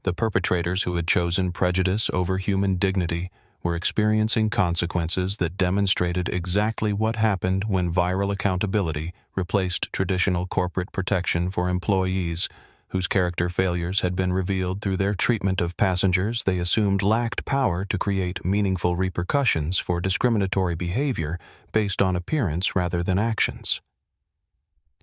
the perpetrators who had chosen prejudice over human dignity were experiencing consequences that demonstrated exactly what happened when viral accountability replaced traditional corporate protection for employees whose character failures had been revealed through their treatment of passengers they assumed lacked power to create meaningful repercussions for discriminatory behavior based on appearance rather than actions.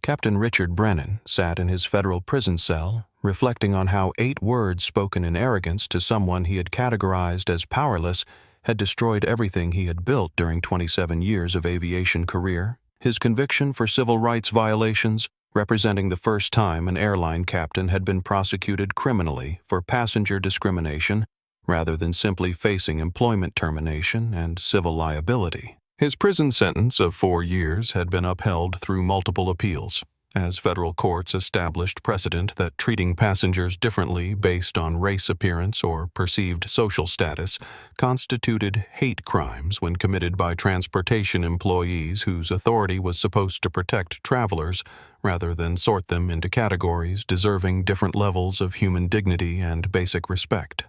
Captain Richard Brennan sat in his federal prison cell, reflecting on how 8 words spoken in arrogance to someone he had categorized as powerless had destroyed everything he had built during 27 years of aviation career. His conviction for civil rights violations, representing the first time an airline captain had been prosecuted criminally for passenger discrimination rather than simply facing employment termination and civil liability. His prison sentence of 4 years had been upheld through multiple appeals, as federal courts established precedent that treating passengers differently based on race, appearance, or perceived social status constituted hate crimes when committed by transportation employees whose authority was supposed to protect travelers rather than sort them into categories deserving different levels of human dignity and basic respect.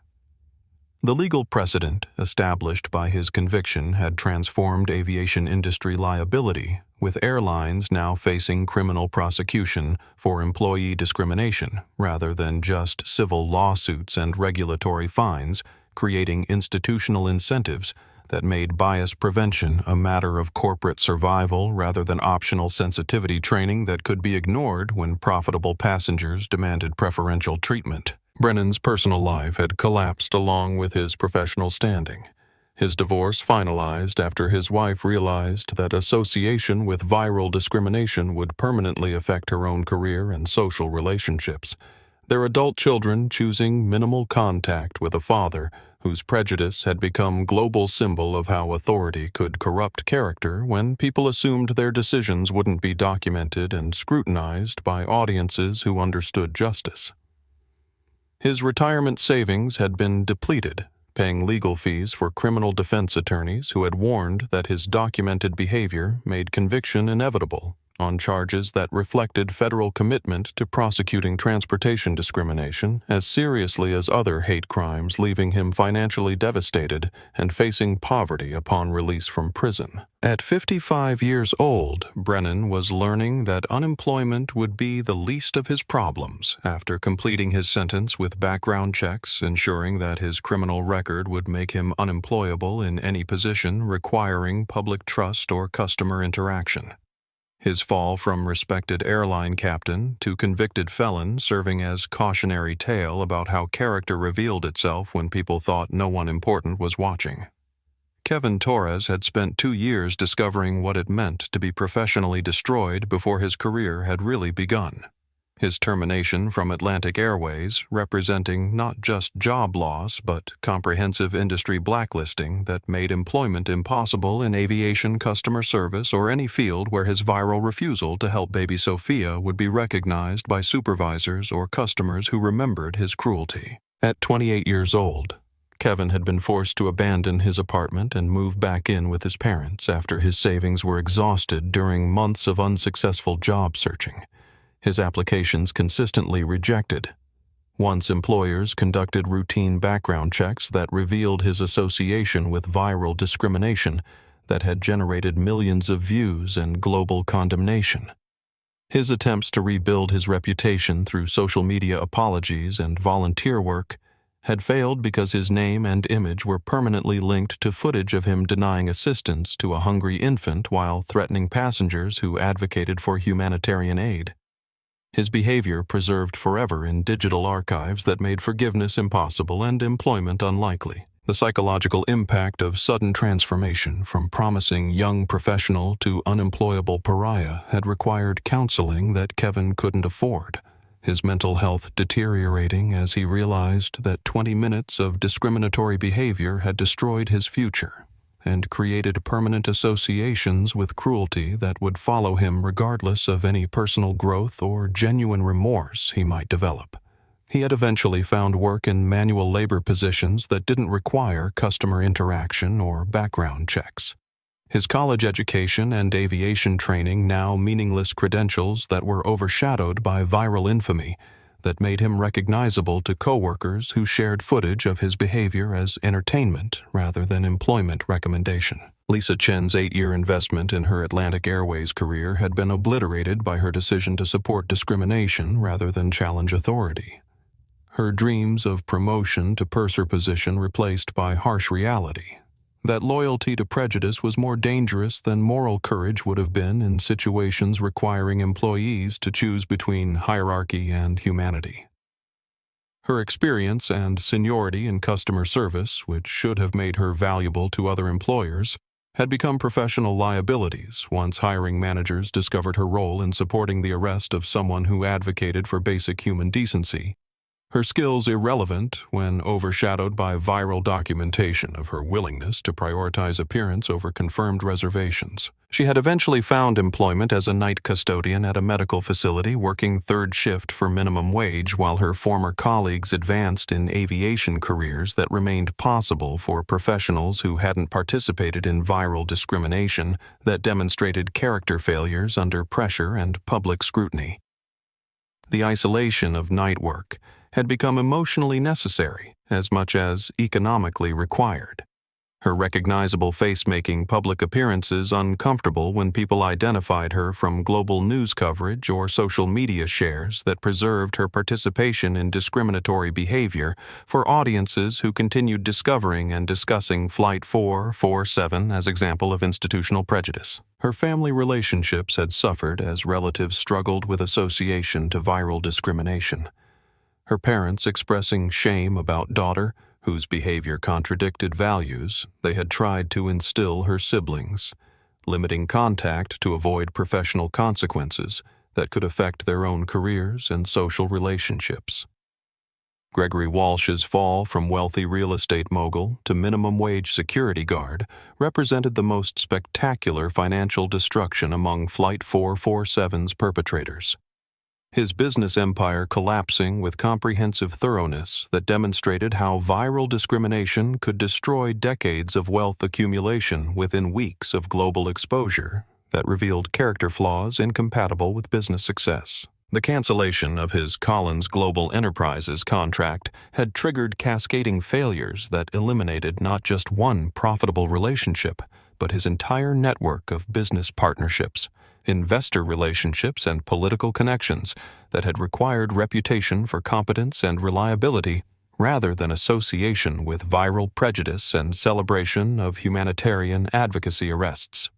The legal precedent established by his conviction had transformed aviation industry liability, with airlines now facing criminal prosecution for employee discrimination rather than just civil lawsuits and regulatory fines, creating institutional incentives that made bias prevention a matter of corporate survival rather than optional sensitivity training that could be ignored when profitable passengers demanded preferential treatment. Brennan's personal life had collapsed along with his professional standing. His divorce finalized after his wife realized that association with viral discrimination would permanently affect her own career and social relationships. Their adult children choosing minimal contact with a father whose prejudice had become global symbol of how authority could corrupt character when people assumed their decisions wouldn't be documented and scrutinized by audiences who understood justice. His retirement savings had been depleted, paying legal fees for criminal defense attorneys who had warned that his documented behavior made conviction inevitable on charges that reflected federal commitment to prosecuting transportation discrimination as seriously as other hate crimes, leaving him financially devastated and facing poverty upon release from prison. At 55 years old, Brennan was learning that unemployment would be the least of his problems after completing his sentence with background checks, ensuring that his criminal record would make him unemployable in any position requiring public trust or customer interaction. His fall from respected airline captain to convicted felon serving as cautionary tale about how character revealed itself when people thought no one important was watching. Kevin Torres had spent 2 years discovering what it meant to be professionally destroyed before his career had really begun. His termination from Atlantic Airways representing not just job loss but comprehensive industry blacklisting that made employment impossible in aviation customer service or any field where his viral refusal to help baby Sophia would be recognized by supervisors or customers who remembered his cruelty. At 28 years old, Kevin had been forced to abandon his apartment and move back in with his parents after his savings were exhausted during months of unsuccessful job searching. His applications consistently rejected. Once employers conducted routine background checks that revealed his association with viral discrimination that had generated millions of views and global condemnation. His attempts to rebuild his reputation through social media apologies and volunteer work had failed because his name and image were permanently linked to footage of him denying assistance to a hungry infant while threatening passengers who advocated for humanitarian aid. His behavior preserved forever in digital archives that made forgiveness impossible and employment unlikely. The psychological impact of sudden transformation from promising young professional to unemployable pariah had required counseling that Kevin couldn't afford, his mental health deteriorating as he realized that 20 minutes of discriminatory behavior had destroyed his future. and created permanent associations with cruelty that would follow him regardless of any personal growth or genuine remorse he might develop. He had eventually found work in manual labor positions that didn't require customer interaction or background checks. His college education and aviation training now meaningless credentials that were overshadowed by viral infamy that made him recognizable to coworkers who shared footage of his behavior as entertainment rather than employment recommendation. Lisa Chen's 8-year investment in her Atlantic Airways career had been obliterated by her decision to support discrimination rather than challenge authority. Her dreams of promotion to purser position replaced by harsh reality. That loyalty to prejudice was more dangerous than moral courage would have been in situations requiring employees to choose between hierarchy and humanity. Her experience and seniority in customer service, which should have made her valuable to other employers, had become professional liabilities once hiring managers discovered her role in supporting the arrest of someone who advocated for basic human decency. Her skills irrelevant when overshadowed by viral documentation of her willingness to prioritize appearance over confirmed reservations. She had eventually found employment as a night custodian at a medical facility working third shift for minimum wage while her former colleagues advanced in aviation careers that remained possible for professionals who hadn't participated in viral discrimination that demonstrated character failures under pressure and public scrutiny. The isolation of night work had become emotionally necessary as much as economically required. Her recognizable face making public appearances uncomfortable when people identified her from global news coverage or social media shares that preserved her participation in discriminatory behavior for audiences who continued discovering and discussing Flight 447 as example of institutional prejudice. Her family relationships had suffered as relatives struggled with association to viral discrimination. Her parents expressing shame about daughter, whose behavior contradicted values they had tried to instill her siblings, limiting contact to avoid professional consequences that could affect their own careers and social relationships. Gregory Walsh's fall from wealthy real estate mogul to minimum wage security guard represented the most spectacular financial destruction among Flight 447's perpetrators. His business empire collapsing with comprehensive thoroughness that demonstrated how viral discrimination could destroy decades of wealth accumulation within weeks of global exposure that revealed character flaws incompatible with business success. The cancellation of his Collins Global Enterprises contract had triggered cascading failures that eliminated not just one profitable relationship, but his entire network of business partnerships, investor relationships, and political connections that had required reputation for competence and reliability rather than association with viral prejudice and celebration of humanitarian advocacy arrests.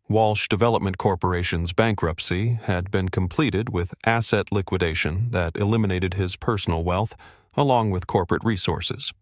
Walsh Development Corporation's bankruptcy had been completed with asset liquidation that eliminated his personal wealth along with corporate resources.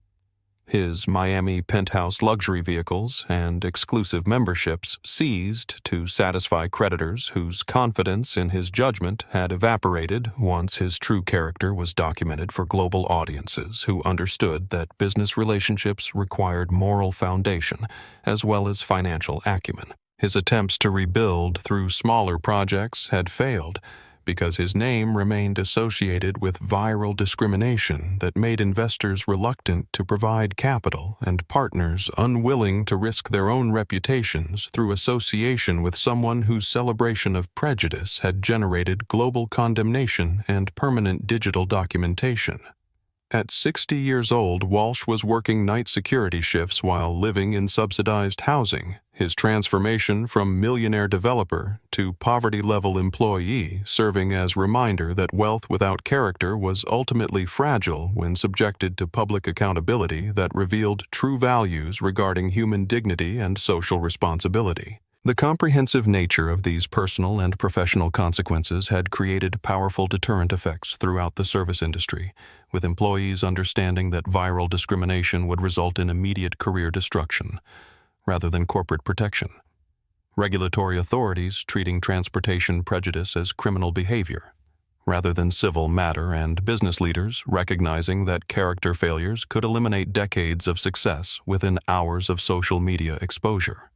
His Miami penthouse luxury vehicles and exclusive memberships seized to satisfy creditors whose confidence in his judgment had evaporated once his true character was documented for global audiences who understood that business relationships required moral foundation as well as financial acumen. His attempts to rebuild through smaller projects had failed because his name remained associated with viral discrimination that made investors reluctant to provide capital and partners unwilling to risk their own reputations through association with someone whose celebration of prejudice had generated global condemnation and permanent digital documentation. At 60 years old, Walsh was working night security shifts while living in subsidized housing. His transformation from millionaire developer to poverty-level employee serving as reminder that wealth without character was ultimately fragile when subjected to public accountability that revealed true values regarding human dignity and social responsibility. The comprehensive nature of these personal and professional consequences had created powerful deterrent effects throughout the service industry, with employees understanding that viral discrimination would result in immediate career destruction, rather than corporate protection. Regulatory authorities treating transportation prejudice as criminal behavior, rather than civil matter, and business leaders recognizing that character failures could eliminate decades of success within hours of social media exposure.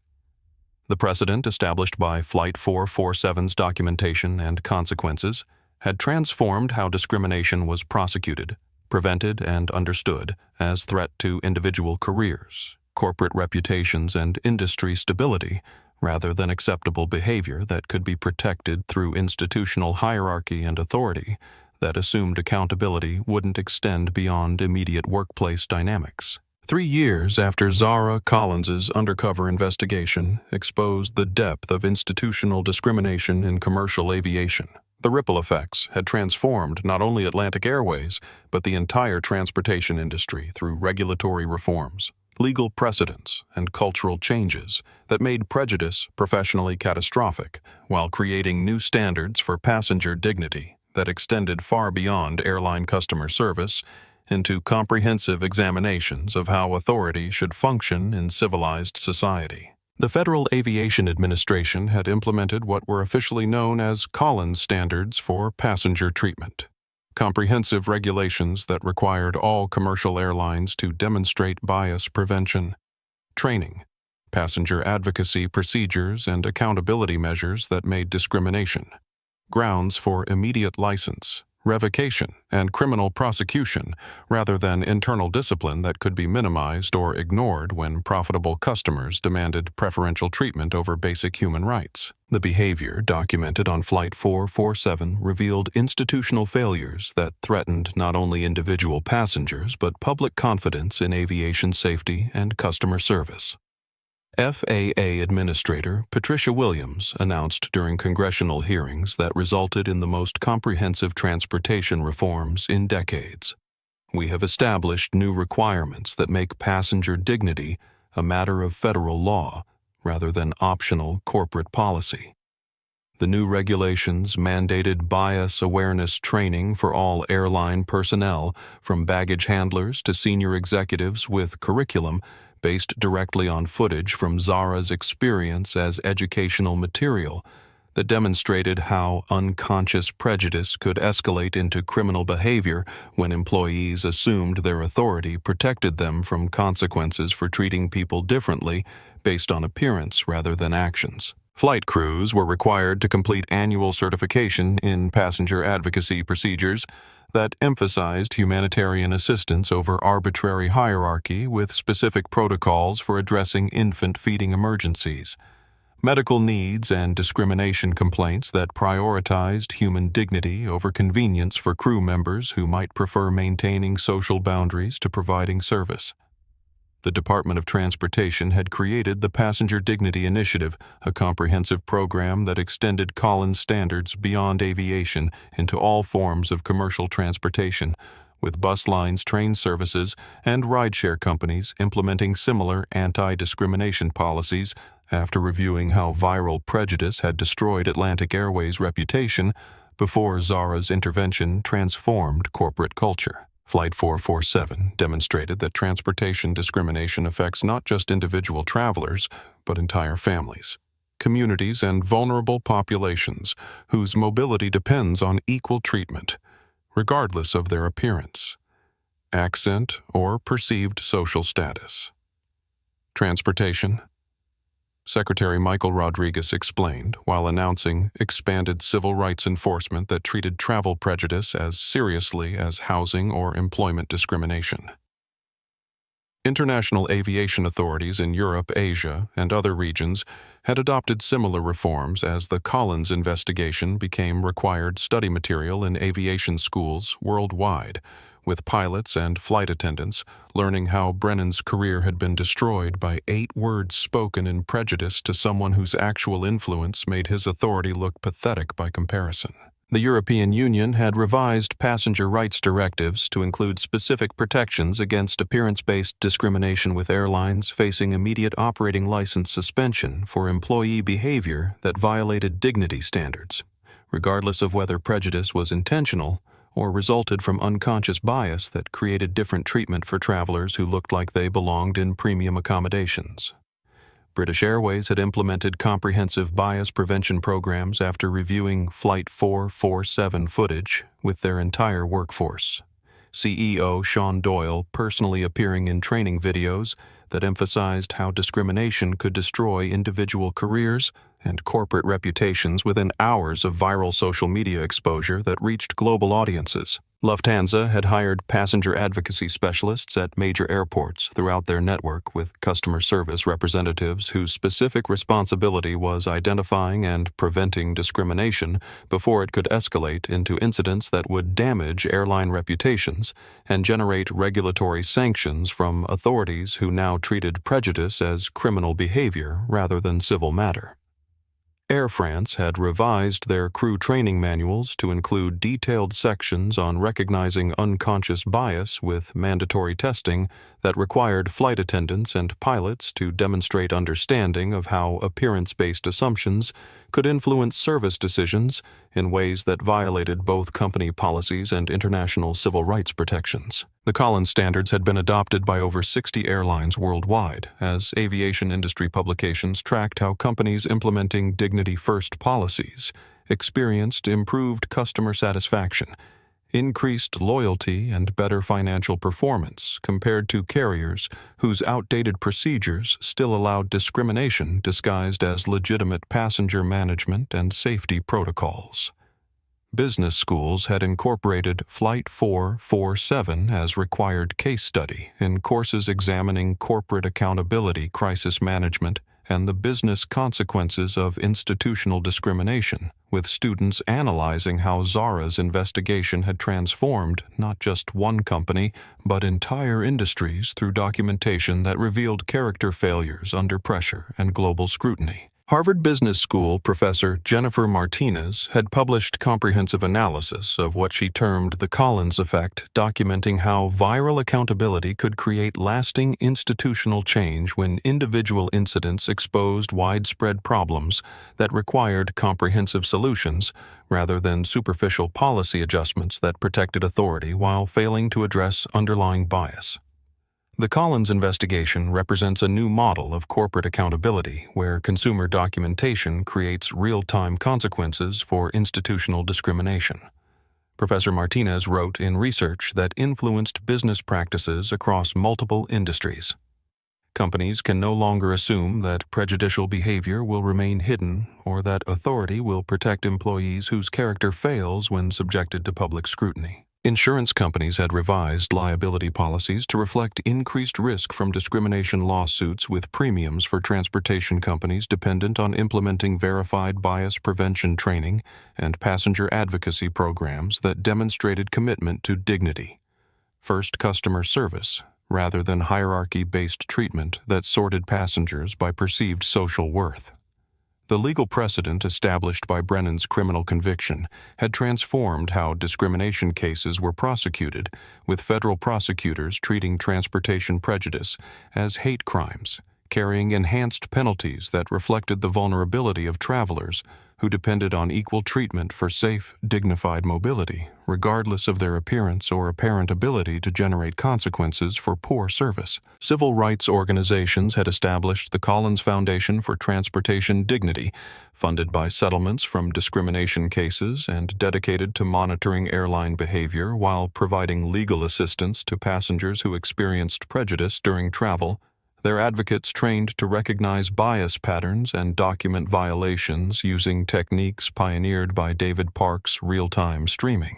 The precedent established by Flight 447's documentation and consequences had transformed how discrimination was prosecuted, prevented, and understood as threat to individual careers, corporate reputations, and industry stability, rather than acceptable behavior that could be protected through institutional hierarchy and authority that assumed accountability wouldn't extend beyond immediate workplace dynamics. 3 years after Zara Collins' undercover investigation exposed the depth of institutional discrimination in commercial aviation, the ripple effects had transformed not only Atlantic Airways, but the entire transportation industry through regulatory reforms, legal precedents, and cultural changes that made prejudice professionally catastrophic, while creating new standards for passenger dignity that extended far beyond airline customer service into comprehensive examinations of how authority should function in civilized society. The Federal Aviation Administration had implemented what were officially known as Collins Standards for passenger treatment, comprehensive regulations that required all commercial airlines to demonstrate bias prevention, training, passenger advocacy procedures, and accountability measures that made discrimination grounds for immediate license, revocation, and criminal prosecution, rather than internal discipline that could be minimized or ignored when profitable customers demanded preferential treatment over basic human rights. The behavior documented on Flight 447 revealed institutional failures that threatened not only individual passengers but public confidence in aviation safety and customer service. FAA Administrator Patricia Williams announced during congressional hearings that resulted in the most comprehensive transportation reforms in decades. We have established new requirements that make passenger dignity a matter of federal law rather than optional corporate policy. The new regulations mandated bias awareness training for all airline personnel, from baggage handlers to senior executives, with curriculum based directly on footage from Zara's experience as educational material that demonstrated how unconscious prejudice could escalate into criminal behavior when employees assumed their authority protected them from consequences for treating people differently based on appearance rather than actions. Flight crews were required to complete annual certification in passenger advocacy procedures that emphasized humanitarian assistance over arbitrary hierarchy, with specific protocols for addressing infant feeding emergencies, medical needs, and discrimination complaints that prioritized human dignity over convenience for crew members who might prefer maintaining social boundaries to providing service. The Department of Transportation had created the Passenger Dignity Initiative, a comprehensive program that extended Collins standards beyond aviation into all forms of commercial transportation, with bus lines, train services, and rideshare companies implementing similar anti-discrimination policies after reviewing how viral prejudice had destroyed Atlantic Airways' reputation before Zara's intervention transformed corporate culture. Flight 447 demonstrated that transportation discrimination affects not just individual travelers, but entire families, communities, and vulnerable populations whose mobility depends on equal treatment, regardless of their appearance, accent, or perceived social status. Transportation. Secretary Michael Rodriguez explained while announcing expanded civil rights enforcement that treated travel prejudice as seriously as housing or employment discrimination. International aviation authorities in Europe, Asia, and other regions had adopted similar reforms as the Collins investigation became required study material in aviation schools worldwide, with pilots and flight attendants learning how Brennan's career had been destroyed by 8 words spoken in prejudice to someone whose actual influence made his authority look pathetic by comparison. The European Union had revised passenger rights directives to include specific protections against appearance-based discrimination, with airlines facing immediate operating license suspension for employee behavior that violated dignity standards, regardless of whether prejudice was intentional or resulted from unconscious bias that created different treatment for travelers who looked like they belonged in premium accommodations. British Airways had implemented comprehensive bias prevention programs after reviewing Flight 447 footage with their entire workforce. CEO Sean Doyle personally appearing in training videos that emphasized how discrimination could destroy individual careers and corporate reputations within hours of viral social media exposure that reached global audiences. Lufthansa had hired passenger advocacy specialists at major airports throughout their network with customer service representatives whose specific responsibility was identifying and preventing discrimination before it could escalate into incidents that would damage airline reputations and generate regulatory sanctions from authorities who now treated prejudice as criminal behavior rather than civil matter. Air France had revised their crew training manuals to include detailed sections on recognizing unconscious bias with mandatory testing that required flight attendants and pilots to demonstrate understanding of how appearance-based assumptions could influence service decisions in ways that violated both company policies and international civil rights protections. The Collins standards had been adopted by over 60 airlines worldwide as aviation industry publications tracked how companies implementing dignity-first policies experienced improved customer satisfaction, increased loyalty, and better financial performance compared to carriers whose outdated procedures still allowed discrimination disguised as legitimate passenger management and safety protocols. Business schools had incorporated Flight 447 as required case study in courses examining corporate accountability, crisis management, and the business consequences of institutional discrimination, with students analyzing how Zara's investigation had transformed not just one company, but entire industries through documentation that revealed character failures under pressure and global scrutiny. Harvard Business School professor Jennifer Martinez had published comprehensive analysis of what she termed the Collins effect, documenting how viral accountability could create lasting institutional change when individual incidents exposed widespread problems that required comprehensive solutions rather than superficial policy adjustments that protected authority while failing to address underlying bias. The Collins investigation represents a new model of corporate accountability where consumer documentation creates real-time consequences for institutional discrimination. Professor Martinez wrote in research that influenced business practices across multiple industries. Companies can no longer assume that prejudicial behavior will remain hidden or that authority will protect employees whose character fails when subjected to public scrutiny. Insurance companies had revised liability policies to reflect increased risk from discrimination lawsuits, with premiums for transportation companies dependent on implementing verified bias prevention training and passenger advocacy programs that demonstrated commitment to dignity, first customer service, rather than hierarchy-based treatment that sorted passengers by perceived social worth. The legal precedent established by Brennan's criminal conviction had transformed how discrimination cases were prosecuted, with federal prosecutors treating transportation prejudice as hate crimes, carrying enhanced penalties that reflected the vulnerability of travelers who depended on equal treatment for safe, dignified mobility, regardless of their appearance or apparent ability to generate consequences for poor service. Civil rights organizations had established the Collins Foundation for Transportation Dignity, funded by settlements from discrimination cases and dedicated to monitoring airline behavior while providing legal assistance to passengers who experienced prejudice during travel. Their advocates trained to recognize bias patterns and document violations using techniques pioneered by David Park's real-time streaming.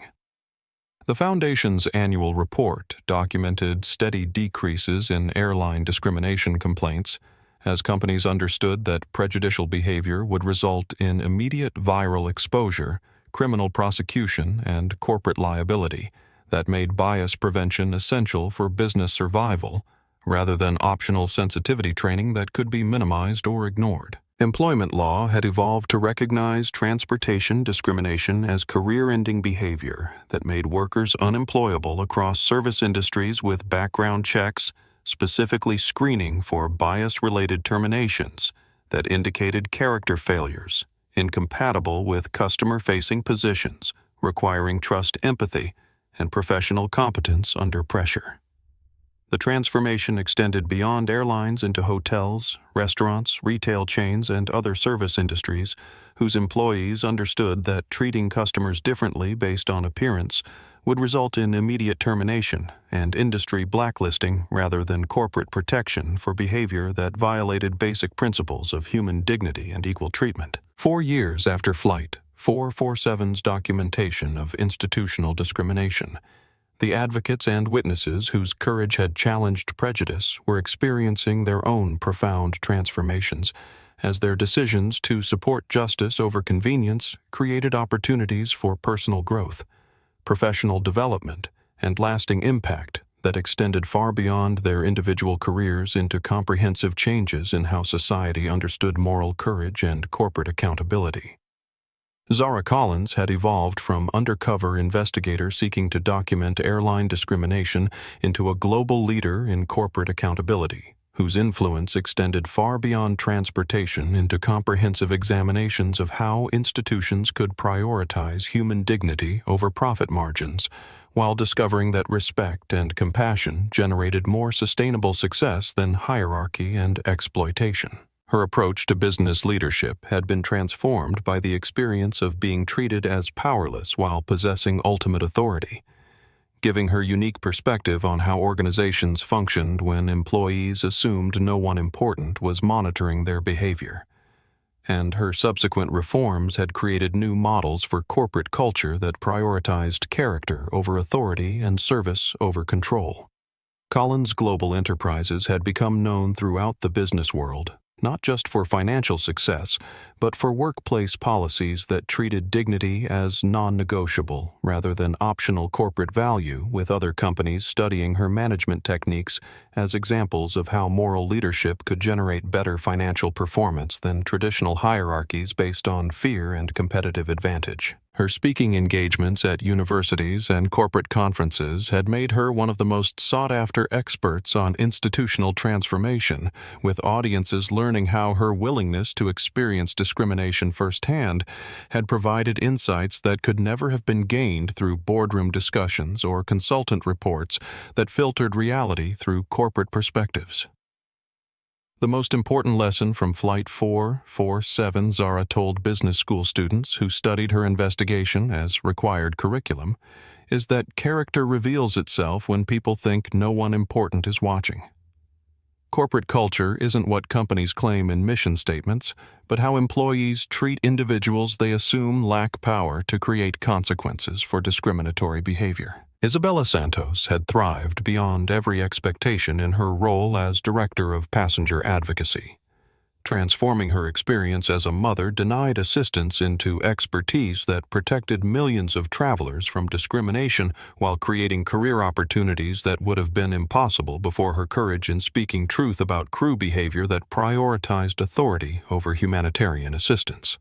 The Foundation's annual report documented steady decreases in airline discrimination complaints as companies understood that prejudicial behavior would result in immediate viral exposure, criminal prosecution, and corporate liability that made bias prevention essential for business survival, rather than optional sensitivity training that could be minimized or ignored. Employment law had evolved to recognize transportation discrimination as career-ending behavior that made workers unemployable across service industries, with background checks specifically screening for bias-related terminations that indicated character failures incompatible with customer-facing positions, requiring trust, empathy, and professional competence under pressure. The transformation extended beyond airlines into hotels, restaurants, retail chains, and other service industries, whose employees understood that treating customers differently based on appearance would result in immediate termination and industry blacklisting rather than corporate protection for behavior that violated basic principles of human dignity and equal treatment. 4 years after Flight 447's documentation of institutional discrimination, the advocates and witnesses whose courage had challenged prejudice were experiencing their own profound transformations, as their decisions to support justice over convenience created opportunities for personal growth, professional development, and lasting impact that extended far beyond their individual careers into comprehensive changes in how society understood moral courage and corporate accountability. Zara Collins had evolved from undercover investigator seeking to document airline discrimination into a global leader in corporate accountability, whose influence extended far beyond transportation into comprehensive examinations of how institutions could prioritize human dignity over profit margins, while discovering that respect and compassion generated more sustainable success than hierarchy and exploitation. Her approach to business leadership had been transformed by the experience of being treated as powerless while possessing ultimate authority, giving her unique perspective on how organizations functioned when employees assumed no one important was monitoring their behavior. And her subsequent reforms had created new models for corporate culture that prioritized character over authority and service over control. Collins' global enterprises had become known throughout the business world, not just for financial success, but for workplace policies that treated dignity as non-negotiable rather than optional corporate value, with other companies studying her management techniques as examples of how moral leadership could generate better financial performance than traditional hierarchies based on fear and competitive advantage. Her speaking engagements at universities and corporate conferences had made her one of the most sought-after experts on institutional transformation, with audiences learning how her willingness to experience discrimination firsthand had provided insights that could never have been gained through boardroom discussions or consultant reports that filtered reality through corporate perspectives. The most important lesson from Flight 447 Zara told business school students who studied her investigation as required curriculum is that character reveals itself when people think no one important is watching. Corporate culture isn't what companies claim in mission statements, but how employees treat individuals they assume lack power to create consequences for discriminatory behavior. Isabella Santos had thrived beyond every expectation in her role as Director of Passenger Advocacy. Transforming her experience as a mother denied assistance into expertise that protected millions of travelers from discrimination while creating career opportunities that would have been impossible before her courage in speaking truth about crew behavior that prioritized authority over humanitarian assistance.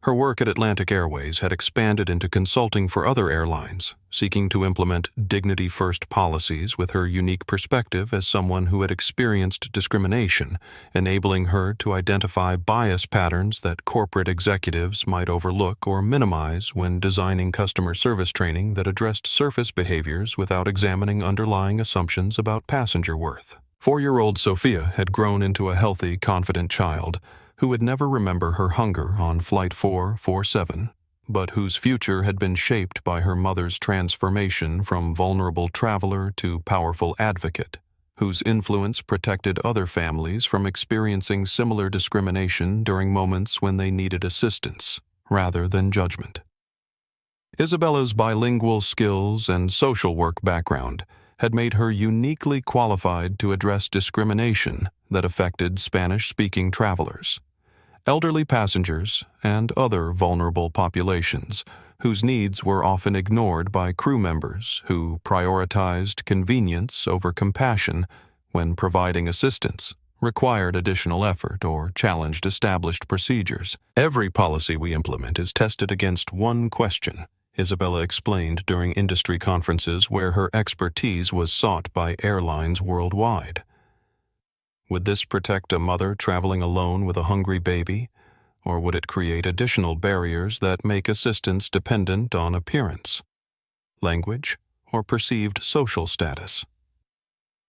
Her work at Atlantic Airways had expanded into consulting for other airlines, seeking to implement dignity-first policies with her unique perspective as someone who had experienced discrimination, enabling her to identify bias patterns that corporate executives might overlook or minimize when designing customer service training that addressed surface behaviors without examining underlying assumptions about passenger worth. 4-year-old Sophia had grown into a healthy, confident child who would never remember her hunger on Flight 447, but whose future had been shaped by her mother's transformation from vulnerable traveler to powerful advocate, whose influence protected other families from experiencing similar discrimination during moments when they needed assistance rather than judgment. Isabella's bilingual skills and social work background had made her uniquely qualified to address discrimination that affected Spanish-speaking travelers, elderly passengers, and other vulnerable populations whose needs were often ignored by crew members who prioritized convenience over compassion when providing assistance, required additional effort, or challenged established procedures. Every policy we implement is tested against one question, Isabella explained during industry conferences where her expertise was sought by airlines worldwide. Would this protect a mother traveling alone with a hungry baby, or would it create additional barriers that make assistance dependent on appearance, language, or perceived social status?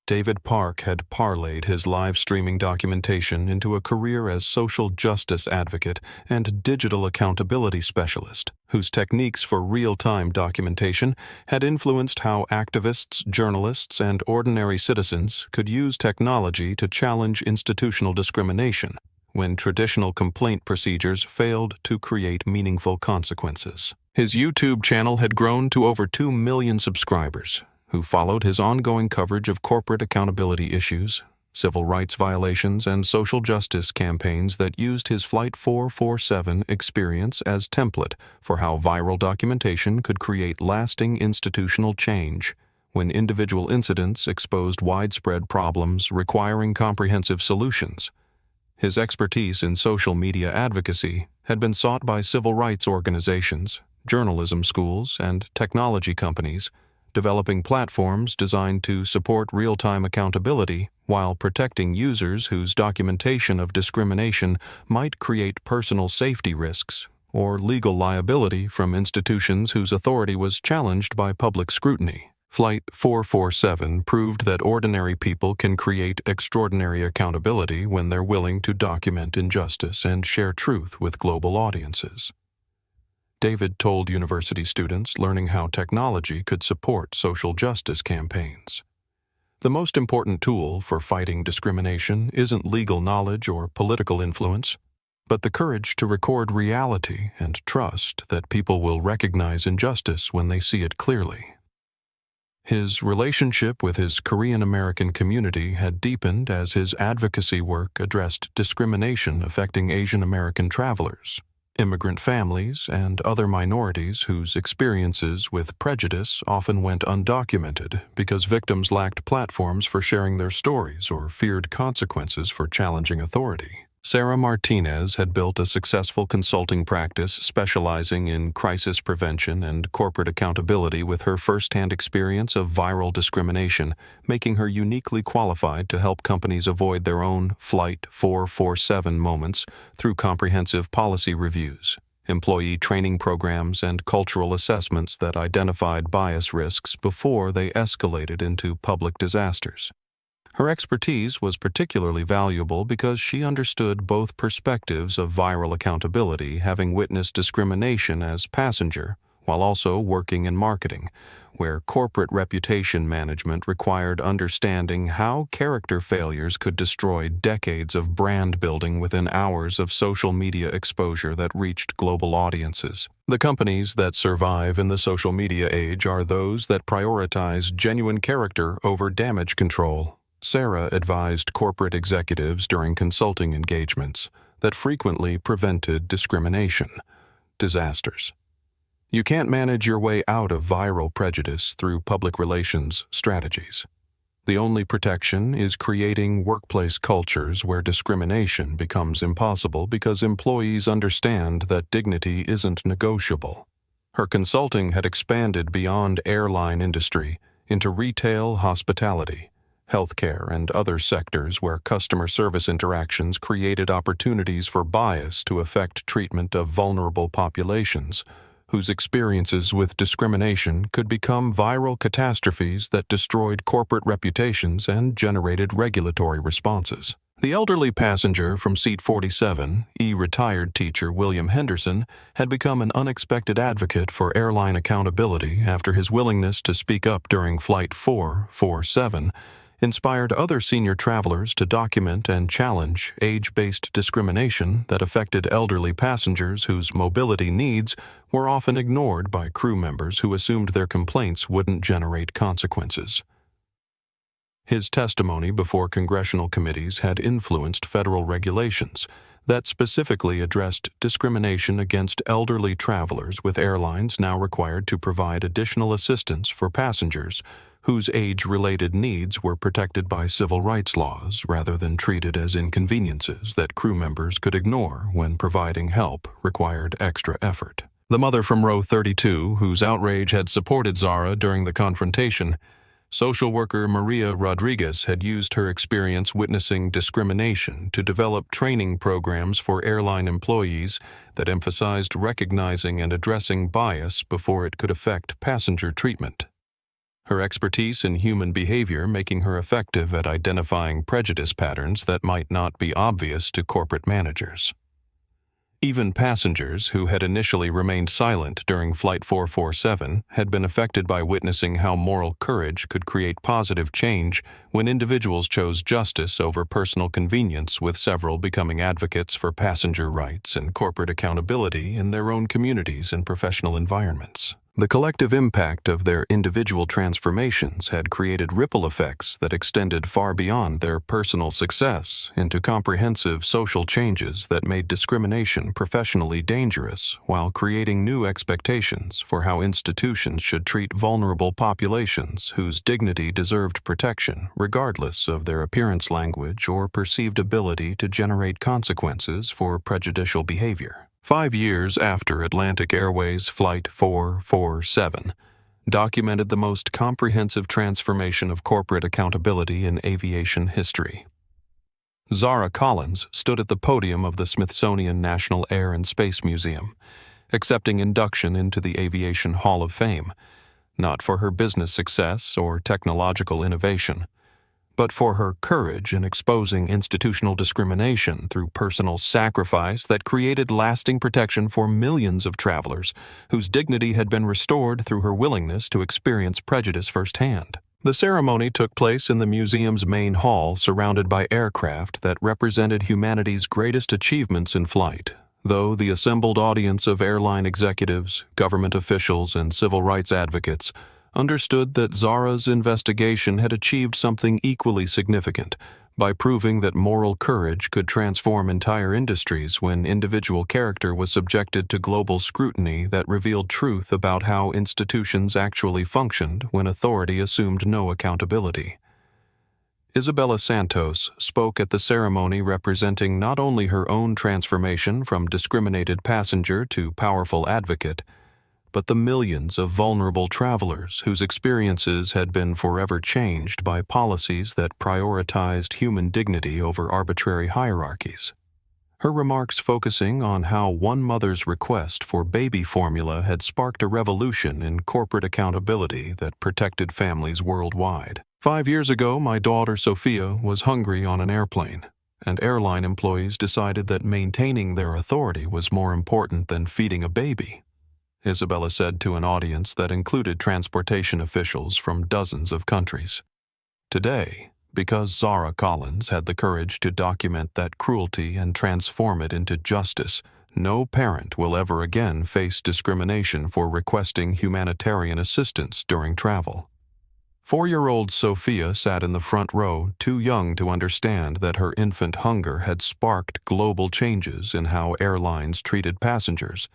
David Park had parlayed his live streaming documentation into a career as social justice advocate and digital accountability specialist, whose techniques for real-time documentation had influenced how activists, journalists, and ordinary citizens could use technology to challenge institutional discrimination when traditional complaint procedures failed to create meaningful consequences. His YouTube channel had grown to over 2 million subscribers, who followed his ongoing coverage of corporate accountability issues, civil rights violations, and social justice campaigns that used his Flight 447 experience as template for how viral documentation could create lasting institutional change when individual incidents exposed widespread problems requiring comprehensive solutions. His expertise in social media advocacy had been sought by civil rights organizations, journalism schools, and technology companies, developing platforms designed to support real-time accountability while protecting users whose documentation of discrimination might create personal safety risks or legal liability from institutions whose authority was challenged by public scrutiny. Flight 447 proved that ordinary people can create extraordinary accountability when they're willing to document injustice and share truth with global audiences. David told university students learning how technology could support social justice campaigns. The most important tool for fighting discrimination isn't legal knowledge or political influence, but the courage to record reality and trust that people will recognize injustice when they see it clearly. His relationship with his Korean American community had deepened as his advocacy work addressed discrimination affecting Asian American travelers, immigrant families, and other minorities whose experiences with prejudice often went undocumented because victims lacked platforms for sharing their stories or feared consequences for challenging authority. Sarah Martinez had built a successful consulting practice specializing in crisis prevention and corporate accountability with her first-hand experience of viral discrimination, making her uniquely qualified to help companies avoid their own Flight 447 moments through comprehensive policy reviews, employee training programs, and cultural assessments that identified bias risks before they escalated into public disasters. Her expertise was particularly valuable because she understood both perspectives of viral accountability, having witnessed discrimination as passenger, while also working in marketing, where corporate reputation management required understanding how character failures could destroy decades of brand building within hours of social media exposure that reached global audiences. The companies that survive in the social media age are those that prioritize genuine character over damage control. Sarah advised corporate executives during consulting engagements that frequently prevented discrimination, disasters. You can't manage your way out of viral prejudice through public relations strategies. The only protection is creating workplace cultures where discrimination becomes impossible because employees understand that dignity isn't negotiable. Her consulting had expanded beyond airline industry into retail, hospitality, healthcare, and other sectors where customer service interactions created opportunities for bias to affect treatment of vulnerable populations, whose experiences with discrimination could become viral catastrophes that destroyed corporate reputations and generated regulatory responses. The elderly passenger from seat 47, retired teacher William Henderson, had become an unexpected advocate for airline accountability after his willingness to speak up during Flight 447 inspired other senior travelers to document and challenge age-based discrimination that affected elderly passengers whose mobility needs were often ignored by crew members who assumed their complaints wouldn't generate consequences. His testimony before congressional committees had influenced federal regulations that specifically addressed discrimination against elderly travelers, with airlines now required to provide additional assistance for passengers whose age-related needs were protected by civil rights laws rather than treated as inconveniences that crew members could ignore when providing help required extra effort. The mother from row 32, whose outrage had supported Zara during the confrontation, social worker Maria Rodriguez, had used her experience witnessing discrimination to develop training programs for airline employees that emphasized recognizing and addressing bias before it could affect passenger treatment. her expertise in human behavior making her effective at identifying prejudice patterns that might not be obvious to corporate managers. Even passengers who had initially remained silent during Flight 447 had been affected by witnessing how moral courage could create positive change when individuals chose justice over personal convenience, with several becoming advocates for passenger rights and corporate accountability in their own communities and professional environments. The collective impact of their individual transformations had created ripple effects that extended far beyond their personal success into comprehensive social changes that made discrimination professionally dangerous while creating new expectations for how institutions should treat vulnerable populations whose dignity deserved protection regardless of their appearance, language, or perceived ability to generate consequences for prejudicial behavior. 5 years after Atlantic Airways Flight 447 documented the most comprehensive transformation of corporate accountability in aviation history. Zara Collins stood at the podium of the Smithsonian National Air and Space Museum, accepting induction into the Aviation Hall of Fame, not for her business success or technological innovation, but for her courage in exposing institutional discrimination through personal sacrifice that created lasting protection for millions of travelers whose dignity had been restored through her willingness to experience prejudice firsthand. The ceremony took place in the museum's main hall, surrounded by aircraft that represented humanity's greatest achievements in flight, though the assembled audience of airline executives, government officials, and civil rights advocates understood that Zara's investigation had achieved something equally significant by proving that moral courage could transform entire industries when individual character was subjected to global scrutiny that revealed truth about how institutions actually functioned when authority assumed no accountability. Isabella Santos spoke at the ceremony, representing not only her own transformation from discriminated passenger to powerful advocate, but the millions of vulnerable travelers whose experiences had been forever changed by policies that prioritized human dignity over arbitrary hierarchies. Her remarks focusing on how one mother's request for baby formula had sparked a revolution in corporate accountability that protected families worldwide. 5 years ago, my daughter Sophia was hungry on an airplane, and airline employees decided that maintaining their authority was more important than feeding a baby, Isabella said to an audience that included transportation officials from dozens of countries. Today, because Zara Collins had the courage to document that cruelty and transform it into justice, no parent will ever again face discrimination for requesting humanitarian assistance during travel. 4-year-old Sophia sat in the front row, too young to understand that her infant hunger had sparked global changes in how airlines treated passengers,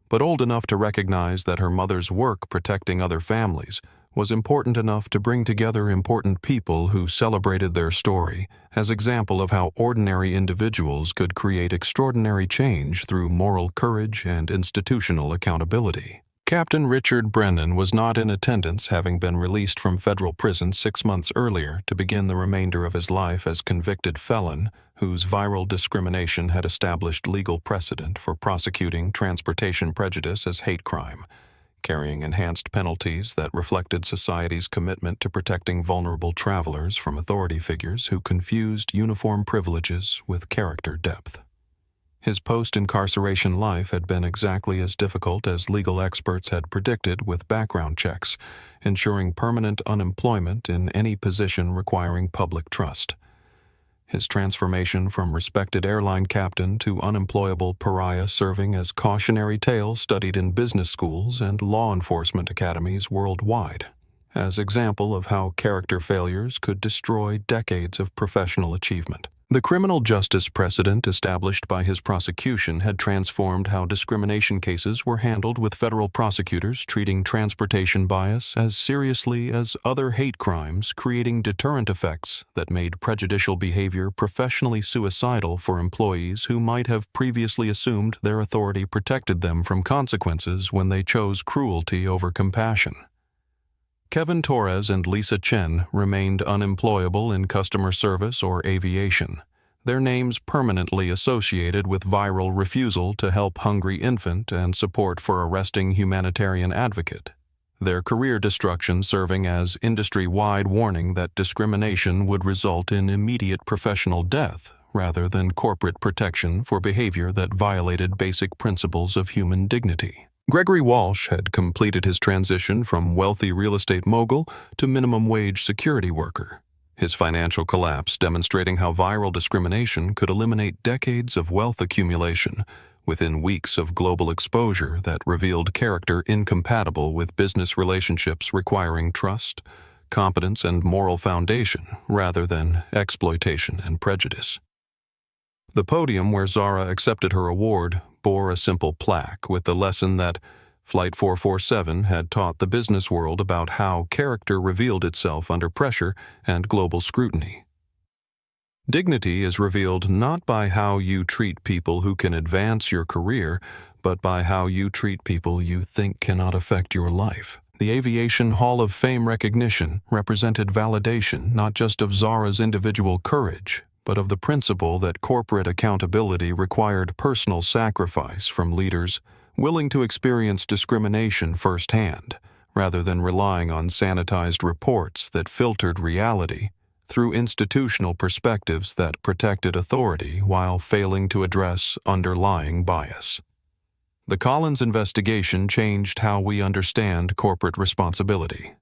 but old enough to recognize that her mother's work protecting other families was important enough to bring together important people who celebrated their story as example of how ordinary individuals could create extraordinary change through moral courage and institutional accountability. Captain Richard Brennan was not in attendance, having been released from federal prison 6 months earlier to begin the remainder of his life as convicted felon whose viral discrimination had established legal precedent for prosecuting transportation prejudice as hate crime, carrying enhanced penalties that reflected society's commitment to protecting vulnerable travelers from authority figures who confused uniform privileges with character depth. His post-incarceration life had been exactly as difficult as legal experts had predicted, with background checks, ensuring permanent unemployment in any position requiring public trust. His transformation from respected airline captain to unemployable pariah serving as cautionary tale studied in business schools and law enforcement academies worldwide, as example of how character failures could destroy decades of professional achievement. The criminal justice precedent established by his prosecution had transformed how discrimination cases were handled, with federal prosecutors treating transportation bias as seriously as other hate crimes, creating deterrent effects that made prejudicial behavior professionally suicidal for employees who might have previously assumed their authority protected them from consequences when they chose cruelty over compassion. Kevin Torres and Lisa Chen remained unemployable in customer service or aviation, their names permanently associated with viral refusal to help hungry infant and support for arresting humanitarian advocate. their career destruction serving as industry-wide warning that discrimination would result in immediate professional death rather than corporate protection for behavior that violated basic principles of human dignity. Gregory Walsh had completed his transition from wealthy real estate mogul to minimum wage security worker, his financial collapse demonstrating how viral discrimination could eliminate decades of wealth accumulation within weeks of global exposure that revealed character incompatible with business relationships requiring trust, competence, and moral foundation rather than exploitation and prejudice. The podium where Zara accepted her award bore a simple plaque with the lesson that Flight 447 had taught the business world about how character revealed itself under pressure and global scrutiny. Dignity is revealed not by how you treat people who can advance your career, but by how you treat people you think cannot affect your life. The Aviation Hall of Fame recognition represented validation not just of Zara's individual courage, but of the principle that corporate accountability required personal sacrifice from leaders willing to experience discrimination firsthand, rather than relying on sanitized reports that filtered reality through institutional perspectives that protected authority while failing to address underlying bias. The Collins investigation changed how we understand corporate responsibility,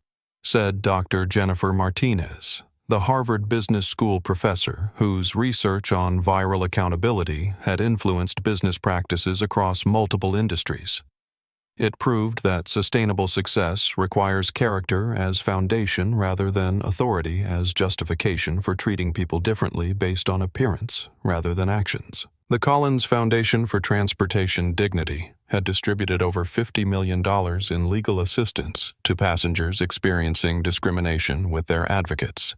said Dr. Jennifer Martinez, the Harvard Business School professor whose research on viral accountability had influenced business practices across multiple industries. It proved that sustainable success requires character as foundation rather than authority as justification for treating people differently based on appearance rather than actions. The Collins Foundation for Transportation Dignity had distributed over $50 million in legal assistance to passengers experiencing discrimination with their advocates,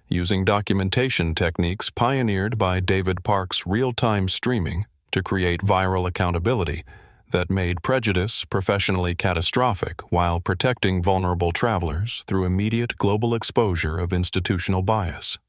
using documentation techniques pioneered by David Park's real-time streaming to create viral accountability that made prejudice professionally catastrophic while protecting vulnerable travelers through immediate global exposure of institutional bias.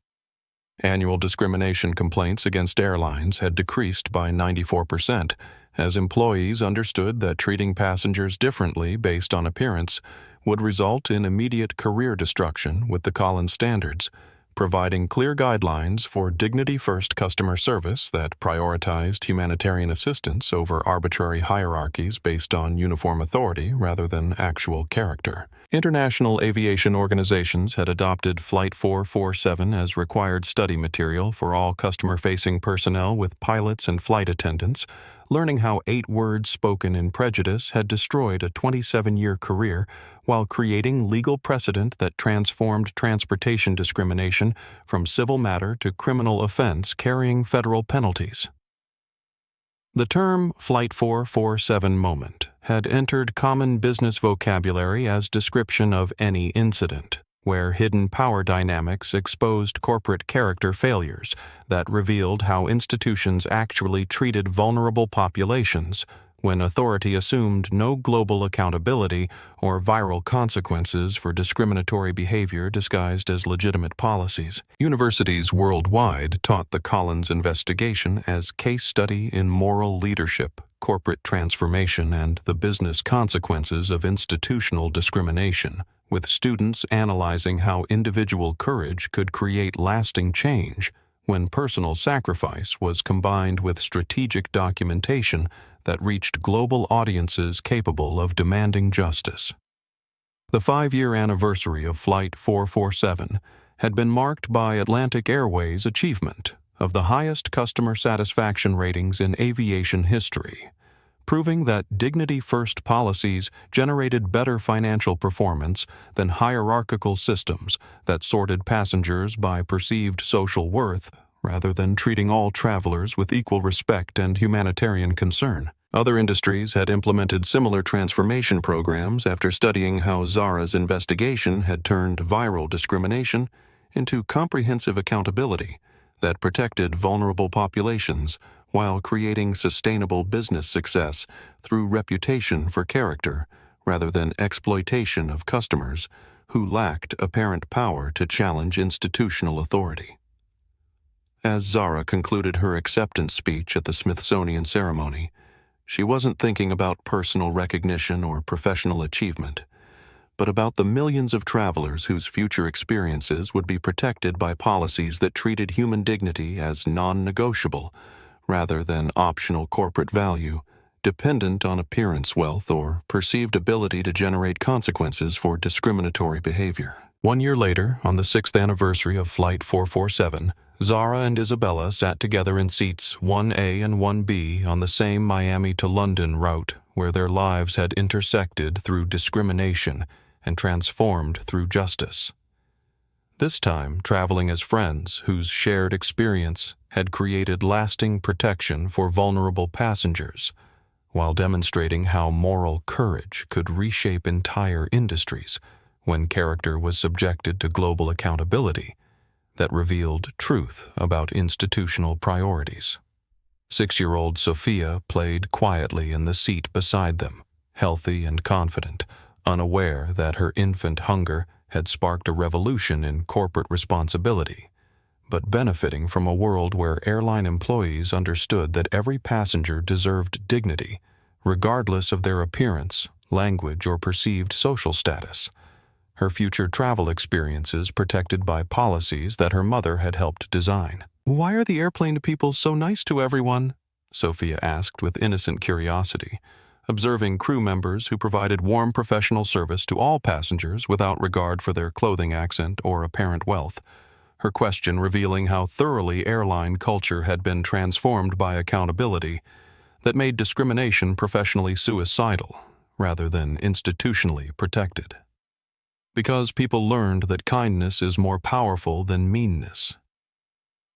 Annual discrimination complaints against airlines had decreased by 94%, as employees understood that treating passengers differently based on appearance would result in immediate career destruction with the Collins standards, providing clear guidelines for dignity-first customer service that prioritized humanitarian assistance over arbitrary hierarchies based on uniform authority rather than actual character. International aviation organizations had adopted Flight 447 as required study material for all customer-facing personnel with pilots and flight attendants, learning how 8 words spoken in prejudice had destroyed a 27-year career while creating legal precedent that transformed transportation discrimination from civil matter to criminal offense carrying federal penalties. The term Flight 447 moment had entered common business vocabulary as description of any incident where hidden power dynamics exposed corporate character failures that revealed how institutions actually treated vulnerable populations when authority assumed no global accountability or viral consequences for discriminatory behavior disguised as legitimate policies. Universities worldwide taught the Collins investigation as case study in moral leadership, corporate transformation, and the business consequences of institutional discrimination, with students analyzing how individual courage could create lasting change when personal sacrifice was combined with strategic documentation that reached global audiences capable of demanding justice. The 5-year anniversary of Flight 447 had been marked by Atlantic Airways' achievement of the highest customer satisfaction ratings in aviation history, proving that dignity-first policies generated better financial performance than hierarchical systems that sorted passengers by perceived social worth rather than treating all travelers with equal respect and humanitarian concern. Other industries had implemented similar transformation programs after studying how Zara's investigation had turned viral discrimination into comprehensive accountability that protected vulnerable populations while creating sustainable business success through reputation for character rather than exploitation of customers who lacked apparent power to challenge institutional authority. As Zara concluded her acceptance speech at the Smithsonian ceremony, she wasn't thinking about personal recognition or professional achievement, but about the millions of travelers whose future experiences would be protected by policies that treated human dignity as non-negotiable, rather than optional corporate value, dependent on appearance wealth or perceived ability to generate consequences for discriminatory behavior. 1 year later, on the 6th anniversary of Flight 447, Zara and Isabella sat together in seats 1A and 1B on the same Miami to London route, where their lives had intersected through discrimination and transformed through justice. This time, traveling as friends whose shared experience had created lasting protection for vulnerable passengers, while demonstrating how moral courage could reshape entire industries when character was subjected to global accountability that revealed truth about institutional priorities. 6-year-old Sophia played quietly in the seat beside them, healthy and confident, unaware that her infant hunger had sparked a revolution in corporate responsibility, but benefiting from a world where airline employees understood that every passenger deserved dignity, regardless of their appearance, language, or perceived social status. Her future travel experiences protected by policies that her mother had helped design. "Why are the airplane people so nice to everyone?" Sophia asked with innocent curiosity, observing crew members who provided warm professional service to all passengers without regard for their clothing accent or apparent wealth, her question revealing how thoroughly airline culture had been transformed by accountability that made discrimination professionally suicidal rather than institutionally protected. Because people learned that kindness is more powerful than meanness,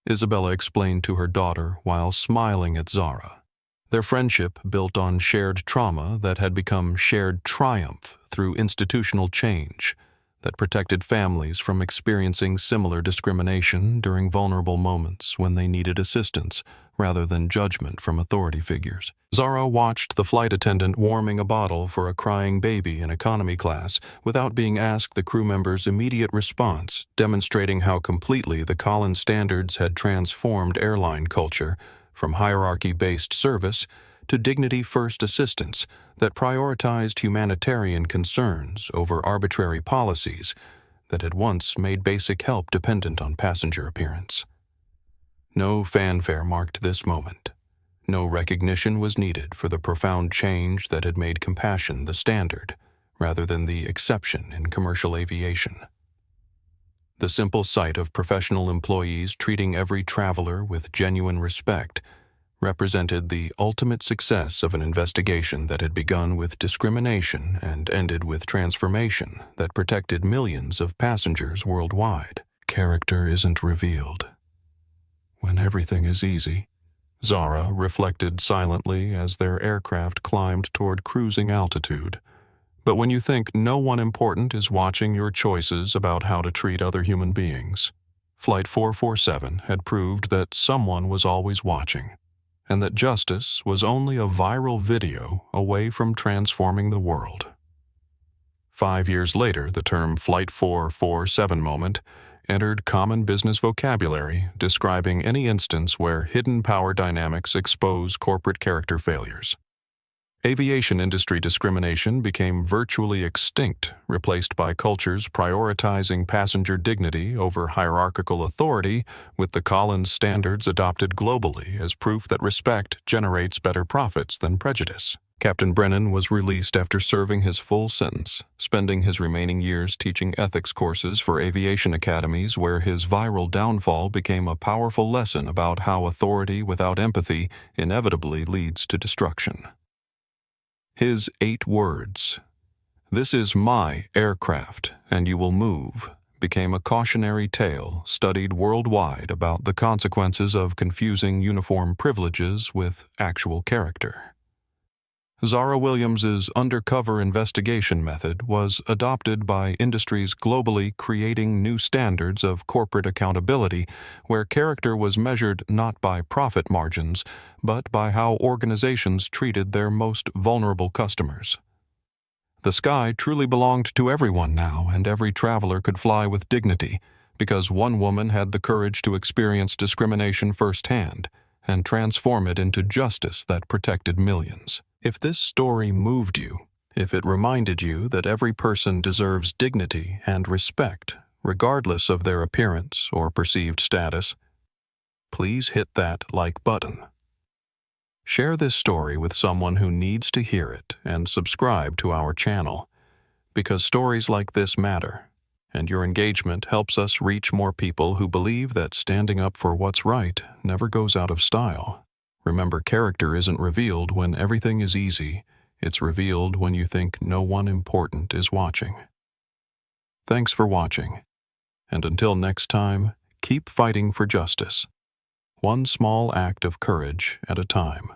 Isabella explained to her daughter while smiling at Zara. Their friendship built on shared trauma that had become shared triumph through institutional change that protected families from experiencing similar discrimination during vulnerable moments when they needed assistance rather than judgment from authority figures. Zara watched the flight attendant warming a bottle for a crying baby in economy class without being asked the crew member's immediate response, demonstrating how completely the Collins standards had transformed airline culture from hierarchy-based service to dignity-first assistance that prioritized humanitarian concerns over arbitrary policies that had once made basic help dependent on passenger appearance. No fanfare marked this moment. No recognition was needed for the profound change that had made compassion the standard, rather than the exception in commercial aviation. The simple sight of professional employees treating every traveler with genuine respect represented the ultimate success of an investigation that had begun with discrimination and ended with transformation that protected millions of passengers worldwide. Character isn't revealed when everything is easy, Zara reflected silently as their aircraft climbed toward cruising altitude. But when you think no one important is watching your choices about how to treat other human beings, Flight 447 had proved that someone was always watching, and that justice was only a viral video away from transforming the world. 5 years later, the term Flight 447 moment entered common business vocabulary, describing any instance where hidden power dynamics expose corporate character failures. Aviation industry discrimination became virtually extinct, replaced by cultures prioritizing passenger dignity over hierarchical authority, with the Collins standards adopted globally as proof that respect generates better profits than prejudice. Captain Brennan was released after serving his full sentence, spending his remaining years teaching ethics courses for aviation academies where his viral downfall became a powerful lesson about how authority without empathy inevitably leads to destruction. His 8 words, "This is my aircraft, and you will move," became a cautionary tale studied worldwide about the consequences of confusing uniform privileges with actual character. Zara Williams's undercover investigation method was adopted by industries globally, creating new standards of corporate accountability where character was measured not by profit margins, but by how organizations treated their most vulnerable customers. The sky truly belonged to everyone now, and every traveler could fly with dignity, because one woman had the courage to experience discrimination firsthand and transform it into justice that protected millions. If this story moved you, if it reminded you that every person deserves dignity and respect, regardless of their appearance or perceived status, please hit that like button. Share this story with someone who needs to hear it and subscribe to our channel, because stories like this matter, and your engagement helps us reach more people who believe that standing up for what's right never goes out of style. Remember, character isn't revealed when everything is easy. It's revealed when you think no one important is watching. Thanks for watching, and until next time, keep fighting for justice, one small act of courage at a time.